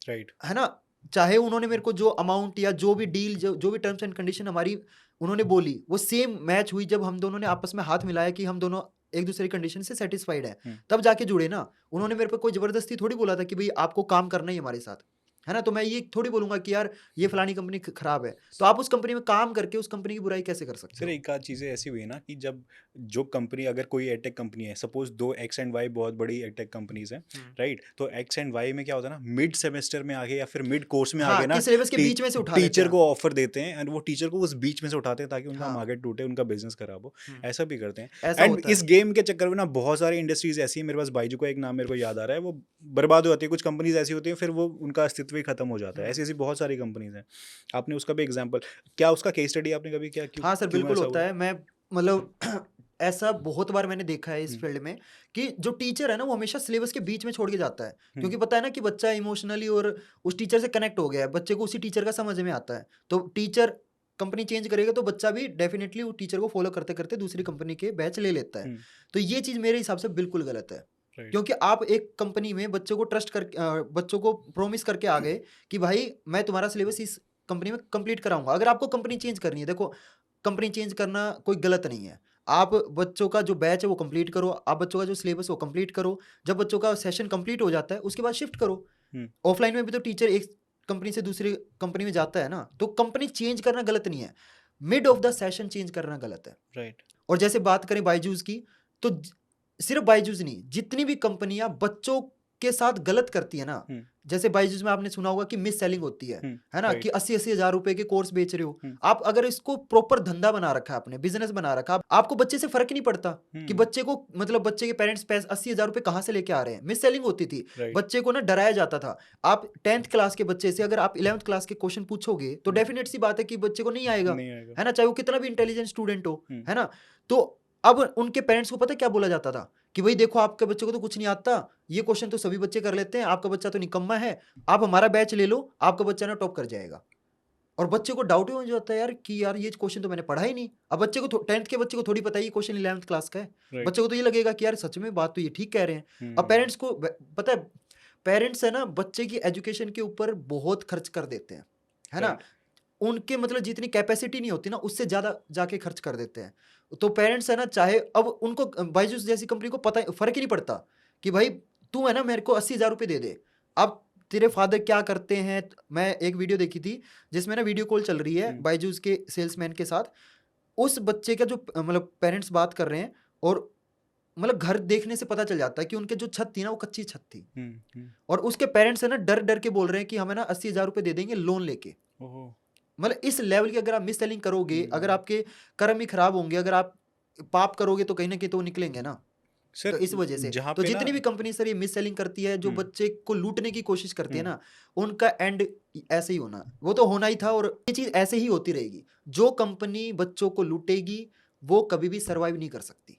राइट। है ना? चाहे उन्होंने मेरे को जो अमाउंट या जो भी डील, जो भी टर्म्स एंड कंडीशन हमारी उन्होंने बोली, वो सेम मैच हुई जब हम दोनों ने आपस में हाथ मिलाया कि हम दोनों एक दूसरे की कंडीशन से सेटिस्फाइड है, हम्म, तब जाके जुड़े ना। उन्होंने मेरे पे कोई जबरदस्ती थोड़ी बोला था कि भाई आपको काम करना ही हमारे साथ। है ना, तो मैं ये थोड़ी बोलूंगा कि यार ये फलानी कंपनी खराब है, तो आप उस कंपनी में काम करके उस कंपनी की बुराई कैसे कर सकते सर हो? एक आध चीज़ें ऐसी हुई ना कि जब जो कंपनी, अगर कोई एडटेक कंपनी है, सपोज दो एक्स एंड वाई बहुत बड़ी एडटेक कंपनीज हैं, राइट, तो एक्स एंड वाई में क्या होता है ना, मिड सेमेस्टर में आगे या फिर मिड कोर्स में हाँ, आगे ना कि सिलेबस के बीच में से उठा लेते टीचर हैं। को ऑफर देते हैं एंड वो टीचर को उस बीच में से उठाते हैं ताकि उनका हाँ। मार्केट टूटे, उनका बिजनेस खराब हो। ऐसा भी करते हैं ऐसा एंड होता है। इस गेम के चक्कर में ना बहुत सारी इंडस्ट्रीज ऐसी हैं, मेरे पास बाइजू का एक नाम मेरे को याद आ रहा है, वो बर्बाद हो जाती है। कुछ कंपनीज ऐसी होती हैं फिर वो उनका अस्तित्व ही खत्म हो जाता है। ऐसी ऐसी बहुत सारी कंपनीज हैं, आपने उसका भी एग्जाम्पल, क्या उसका केस स्टडी आपने कभी क्या, क्यों हाँ सर, क्यों बिल्कुल ऐसा होता हुआ? है। मैं मतलब ऐसा बहुत बार मैंने देखा है इस फील्ड में कि जो टीचर है ना वो हमेशा सिलेबस के बीच में छोड़ के जाता है, क्योंकि पता है ना कि बच्चा इमोशनली और उस टीचर से कनेक्ट हो गया है, बच्चे को उसी टीचर का समझ में आता है, तो टीचर कंपनी चेंज करेगा तो बच्चा भी डेफिनेटली वो टीचर को फॉलो करते करते दूसरी कंपनी के बैच ले लेता है। तो ये चीज़ मेरे हिसाब से बिल्कुल गलत है, क्योंकि आप एक कंपनी में बच्चों को ट्रस्ट कर बच्चों को प्रोमिस करके आ गए कि भाई मैं तुम्हारा सिलेबस इस कंपनी में कंप्लीट कराऊंगा। अगर आपको कंपनी चेंज करनी है, देखो कंपनी चेंज करना कोई गलत नहीं है, आप बच्चों का जो बैच है वो कंप्लीट करो, आप बच्चों का जो सिलेबस वो कंप्लीट करो, जब बच्चों का सेशन कंप्लीट हो जाता है उसके बाद शिफ्ट करो। ऑफलाइन में भी तो टीचर एक कंपनी से दूसरी कंपनी में जाता है ना, तो कंपनी चेंज करना गलत नहीं है, mid of the session change करना गलत है। राइट। और जैसे बात करें बायजूस की, तो सिर्फ बायजूस नहीं, जितनी भी कंपनियां बच्चों के साथ गलत करती है ना, जैसे बायजूस में आपने सुना होगा कि मिस सेलिंग होती है ना, कि 80-80 हजार रुपए के कोर्स बेच रहे हो आप। अगर इसको प्रॉपर धंधा बना रखा है आपने, बिजनेस बना रखा, आपको बच्चे से फर्क ही नहीं पड़ता कि बच्चे को, मतलब बच्चे के पेरेंट्स पैसे 80,000 रुपए कहाँ से लेके आ रहे हैं। मिस सेलिंग होती थी, बच्चे को ना डराया जाता था। आप 10th क्लास के बच्चे से अगर आप 11th क्लास के क्वेश्चन पूछोगे तो डेफिनेट सी बात है कि बच्चे को नहीं आएगा, है ना, चाहे वो कितना भी इंटेलिजेंट स्टूडेंट हो, है ना। तो अब उनके पेरेंट्स को पता क्या बोला जाता था कि भाई देखो आपके बच्चे को तो कुछ नहीं आता, ये क्वेश्चन तो सभी बच्चे कर लेते हैं, आपका बच्चा तो निकम्मा है, आप हमारा बैच ले लो, आपका बच्चा ना टॉप कर जाएगा। और बच्चे को डाउट ही हो जाता है यार कि यार ये क्वेश्चन तो मैंने पढ़ा ही नहीं। अब बच्चे को 10th के बच्चे को थोड़ी पता है ये क्वेश्चन 11th क्लास का है, बच्चे को तो ये लगेगा कि यार सच में बात तो ये ठीक कह रहे हैं। अब पेरेंट्स को पता है, पेरेंट्स है ना बच्चे की एजुकेशन के ऊपर बहुत खर्च कर देते हैं, है ना, उनके मतलब जितनी कैपेसिटी नहीं होती ना उससे ज़्यादा जाके खर्च कर देते हैं। तो पेरेंट्स है ना, चाहे अब उनको बायजूस जैसी कंपनी को पता फर्क ही नहीं पड़ता कि भाई तू है ना मेरे को 80,000 रुपये दे दे, अब तेरे फादर क्या करते हैं। मैं एक वीडियो देखी थी जिसमें ना वीडियो कॉल चल रही है बायजूस के सेल्समैन के साथ, उस बच्चे का जो मतलब पेरेंट्स बात कर रहे हैं, और मतलब घर देखने से पता चल जाता है कि उनके जो छत थी ना वो कच्ची छत थी, और उसके पेरेंट्स है ना डर डर के बोल रहे हैं कि हमें ना 80,000 रुपये दे देंगे लोन लेके। मतलब इस लेवल की अगर आप मिस सेलिंग करोगे, अगर आपके कर्म ही खराब होंगे, अगर आप पाप करोगे तो कहीं ना कहीं तो निकलेंगे ना सर। तो इस वजह से तो जितनी भी कंपनी सर ये मिस सेलिंग करती है, जो बच्चे को लूटने की कोशिश करती है ना, उनका एंड ऐसे ही होना, वो तो होना ही था, और ये चीज ऐसे ही होती रहेगी। जो कंपनी बच्चों को लूटेगी वो कभी भी सर्वाइव नहीं कर सकती।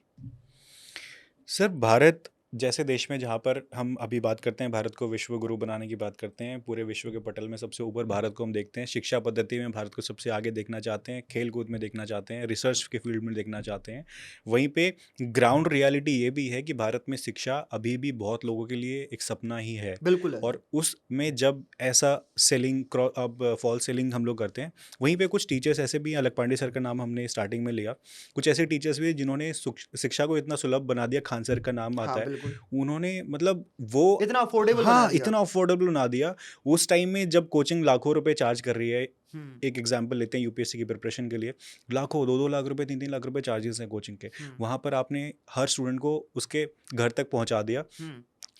सर भारत जैसे देश में, जहाँ पर हम अभी बात करते हैं भारत को विश्व गुरु बनाने की बात करते हैं, पूरे विश्व के पटल में सबसे ऊपर भारत को हम देखते हैं, शिक्षा पद्धति में भारत को सबसे आगे देखना चाहते हैं, खेल कूद में देखना चाहते हैं, रिसर्च के फील्ड में देखना चाहते हैं। वहीं पे ग्राउंड रियलिटी ये भी है कि भारत में शिक्षा अभी भी बहुत लोगों के लिए एक सपना ही है। बिल्कुल है। और उसमें जब ऐसा सेलिंग, अब फॉल सेलिंग हम लोग करते हैं, वहीं पे कुछ टीचर्स ऐसे भी, अलग पांडे सर का नाम हमने स्टार्टिंग में लिया, कुछ ऐसे टीचर्स भी जिन्होंने शिक्षा को इतना सुलभ बना दिया, खान सर का नाम आता है, उन्होंने मतलब वो इतना अफोर्डेबल इतना अफोर्डेबल बना दिया। उस टाइम में जब कोचिंग लाखों रुपए चार्ज कर रही है, एक एग्जांपल लेते हैं यूपीएससी की प्रिपरेशन के लिए, लाखों 2-2 लाख रुपए 3-3 लाख रुपए चार्जेस हैं कोचिंग के, वहां पर आपने हर स्टूडेंट को उसके घर तक पहुंचा दिया,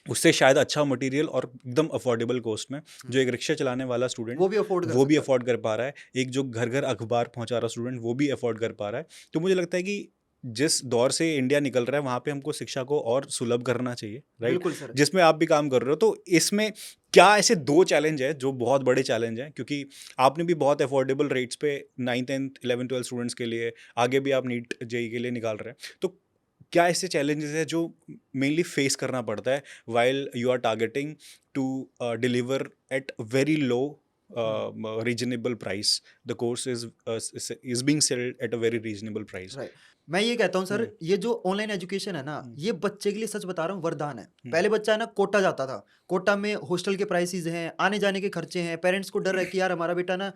उससे शायद अच्छा मटेरियल और एकदम अफोर्डेबल कॉस्ट में। जो एक रिक्शा चलाने वाला स्टूडेंट वो भी अफोर्ड कर पा रहा है, एक जो घर घर अखबार पहुंचा रहा स्टूडेंट वो भी अफोर्ड कर पा रहा है। तो मुझे लगता है कि जिस दौर से इंडिया निकल रहा है वहाँ पे हमको शिक्षा को और सुलभ करना चाहिए, राइट, जिसमें आप भी काम कर रहे हो। तो इसमें क्या ऐसे 2 चैलेंज है जो बहुत बड़े चैलेंज हैं, क्योंकि आपने भी बहुत अफोर्डेबल रेट्स पे 9th, 10th, 11th, 12th students के लिए, आगे भी आप नीट जेई के लिए निकाल रहे हैं, तो क्या ऐसे चैलेंजेस है जो मेनली फेस करना पड़ता है while you are targeting to deliver at very low reasonable price? The course is being sold at a very reasonable price. Right. मैं ये कहता हूँ सर, ये जो ऑनलाइन एजुकेशन है ना, ये बच्चे के लिए सच बता रहा हूँ वरदान है। पहले बच्चा है ना कोटा जाता था, कोटा में हॉस्टल के प्राइसेस हैं, आने जाने के खर्चे हैं, पेरेंट्स को डर है कि यार हमारा बेटा ना,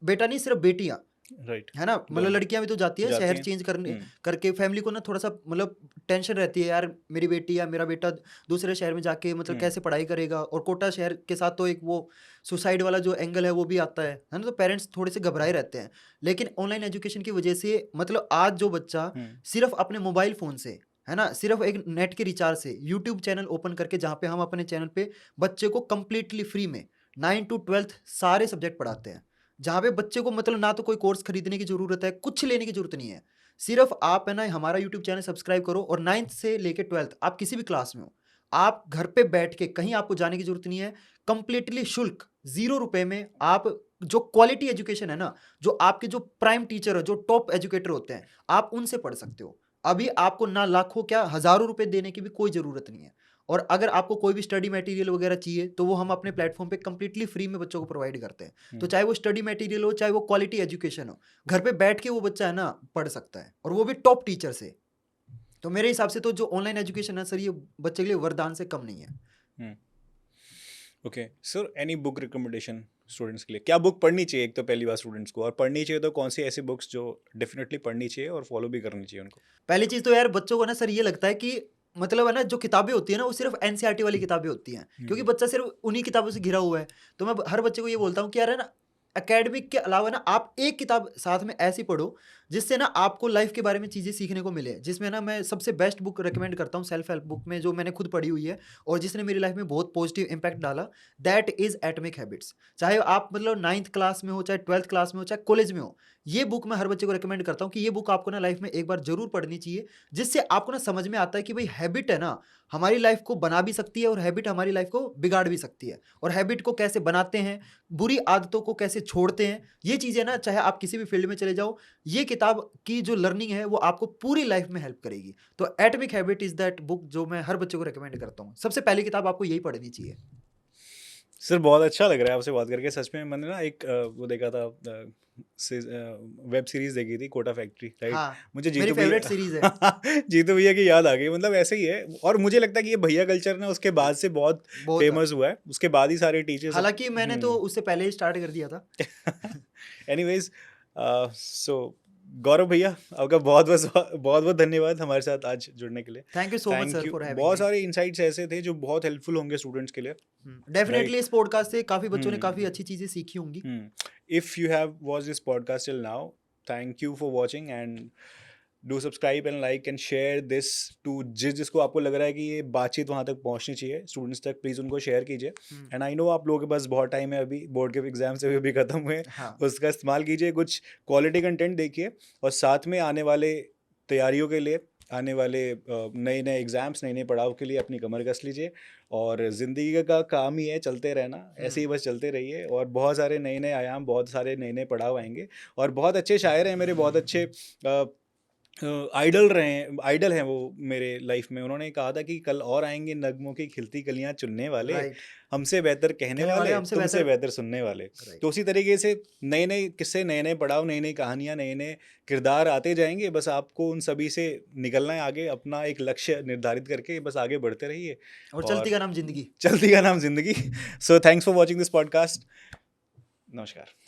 बेटा नहीं सिर्फ बेटियाँ, राइट। है ना, मतलब लड़कियां भी तो जाती है जाती शहर हैं। चेंज करने करके, फैमिली को ना थोड़ा सा मतलब टेंशन रहती है यार, मेरी बेटी या मेरा बेटा दूसरे शहर में जाके मतलब कैसे पढ़ाई करेगा, और कोटा शहर के साथ तो एक वो सुसाइड वाला जो एंगल है वो भी आता है ना, तो पेरेंट्स थोड़े से घबराए रहते हैं। लेकिन ऑनलाइन एजुकेशन की वजह से मतलब आज जो बच्चा सिर्फ अपने मोबाइल फोन से, है ना, सिर्फ एक नेट के रिचार्ज से यूट्यूब चैनल ओपन करके, जहाँ पे हम अपने चैनल पे बच्चे को कंप्लीटली फ्री में 9 to 12 सारे सब्जेक्ट पढ़ाते हैं, जहाँ पे बच्चे को मतलब ना तो कोई कोर्स खरीदने की जरूरत है, कुछ लेने की जरूरत नहीं है। सिर्फ आप है ना हमारा यूट्यूब चैनल सब्सक्राइब करो, और 9th से लेके 12th आप किसी भी क्लास में हो, आप घर पे बैठ के, कहीं आपको जाने की जरूरत नहीं है, कंप्लीटली शुल्क 0 रुपए में आप जो क्वालिटी एजुकेशन है ना, जो आपके जो प्राइम टीचर है, जो टॉप एजुकेटर होते हैं, आप उनसे पढ़ सकते हो। अभी आपको ना लाखों क्या हजारों रुपए देने की भी कोई जरूरत नहीं है। और अगर आपको कोई भी स्टडी मटेरियल वगैरह चाहिए तो वो हम अपने प्लेटफॉर्म पे कंप्लीटली फ्री में बच्चों को प्रोवाइड करते हैं। तो चाहे वो स्टडी मटेरियल हो, चाहे वो क्वालिटी एजुकेशन हो, घर पे बैठ के वो बच्चा है ना पढ़ सकता है, और वो भी टॉप टीचर से। तो मेरे हिसाब से तो जो ऑनलाइन एजुकेशन है सर, ये बच्चे के लिए वरदान से कम नहीं है। Okay sir, any book recommendation students के लिए? क्या बुक पढ़नी चाहिए एक तो पहली बार स्टूडेंट्स को, और पढ़नी चाहिए तो कौन सी ऐसी बुक्स जो डेफिनेटली पढ़नी चाहिए और फॉलो भी करनी चाहिए उनको? पहली चीज तो यार बच्चों को ना सर ये लगता है कि मतलब है ना, जो किताबें होती है ना वो सिर्फ एनसीईआरटी वाली किताबें होती हैं, क्योंकि बच्चा सिर्फ उन्हीं किताबों से घिरा हुआ है। तो मैं हर बच्चे को ये बोलता हूँ कि यार है ना, एकेडमिक के अलावा ना आप एक किताब साथ में ऐसी पढ़ो जिससे ना आपको लाइफ के बारे में चीज़ें सीखने को मिले। जिसमें ना मैं सबसे बेस्ट बुक रेकमेंड करता हूँ सेल्फ हेल्प बुक में, जो मैंने खुद पढ़ी हुई है और जिसने मेरी लाइफ में बहुत पॉजिटिव इम्पैक्ट डाला, दैट इज एटॉमिक हैबिट्स। चाहे आप मतलब 9th क्लास में हो, चाहे 12th क्लास में हो, चाहे कॉलेज में हो, ये बुक मैं हर बच्चे को रिकमेंड करता हूँ कि ये बुक आपको ना लाइफ में एक बार जरूर पढ़नी चाहिए, जिससे आपको ना समझ में आता है कि भाई हैबिट है ना हमारी लाइफ को बना भी सकती है, और हैबिट हमारी लाइफ को बिगाड़ भी सकती है, और हैबिट को कैसे बनाते हैं, बुरी आदतों को कैसे छोड़ते हैं, ये चीज़ें ना चाहे आप किसी भी फील्ड में चले जाओ, ये किताब की जो लर्निंग है वो आपको पूरी लाइफ में हेल्प करेगी। तो atomic habit is that book जो मैं हर बच्चे को रिकमेंड करता हूँ। सबसे पहली किताब आपको यही पढ़नी चाहिए। सर बहुत अच्छा लग रहा है आपसे बात करके, सच में। मैंने ना एक वो देखा था, वेब सीरीज देखी थी, कोटा फैक्ट्री, राइट? हाँ, मुझे मेरी जीतू फेवरेट सीरीज है। जीतू भैया की याद आ गई। मतलब ऐसे ही है, और मुझे लगता है कि ये भैया कल्चर ना उसके बाद से बहुत बहुत फेमस हुआ है, उसके बाद ही सारे टीचर्स। हालांकि मैंने तो उससे पहले ही स्टार्ट कर दिया था। एनीवेज, सो गौरव भैया, आपका बहुत बहुत धन्यवाद हमारे साथ आज जुड़ने के लिए। Thank you so much sir for having बहुत मी। सारे इनसाइट्स ऐसे थे जो बहुत हेल्पफुल होंगे स्टूडेंट्स के लिए। डेफिनेटली इस पॉडकास्ट से काफी बच्चों ने काफी अच्छी चीजें सीखी होंगी। If you have watched this podcast till now, thank you for watching, and do subscribe and like and share this to जिसको आपको लग रहा है कि ये बातचीत वहाँ तक पहुँचनी चाहिए स्टूडेंट्स तक, प्लीज़ उनको शेयर कीजिए। एंड आई नो आप लोगों के पास बहुत टाइम है, अभी बोर्ड के एग्जाम से भी खत्म हुए, हाँ। उसका इस्तेमाल कीजिए, कुछ क्वालिटी कंटेंट देखिए, और साथ में आने वाले तैयारियों के लिए, आने वाले नए नए एग्ज़ाम्स, नए नए पड़ाव के लिए अपनी कमर कस लीजिए। और ज़िंदगी का काम ही है चलते रहना, ऐसे ही बस चलते रहिए, और बहुत सारे नए नए आयाम, बहुत सारे नए नए पड़ाव आएंगे। और बहुत अच्छे शायर हैं मेरे, बहुत अच्छे आइडल हैं वो मेरे लाइफ में। उन्होंने कहा था कि कल और आएंगे नगमों की खिलती कलियां चुनने वाले, हमसे बेहतर कहने वाले, तुमसे बेहतर सुनने वाले। तो उसी तरीके से नए नए किस्से, नए नए पड़ाव, नई नई कहानियां, नए नए किरदार आते जाएंगे। बस आपको उन सभी से निकलना है आगे, अपना एक लक्ष्य निर्धारित करके बस आगे बढ़ते रहिए, और चलती का नाम जिंदगी। चलती का नाम जिंदगी। So thanks for watching this podcast. नमस्कार।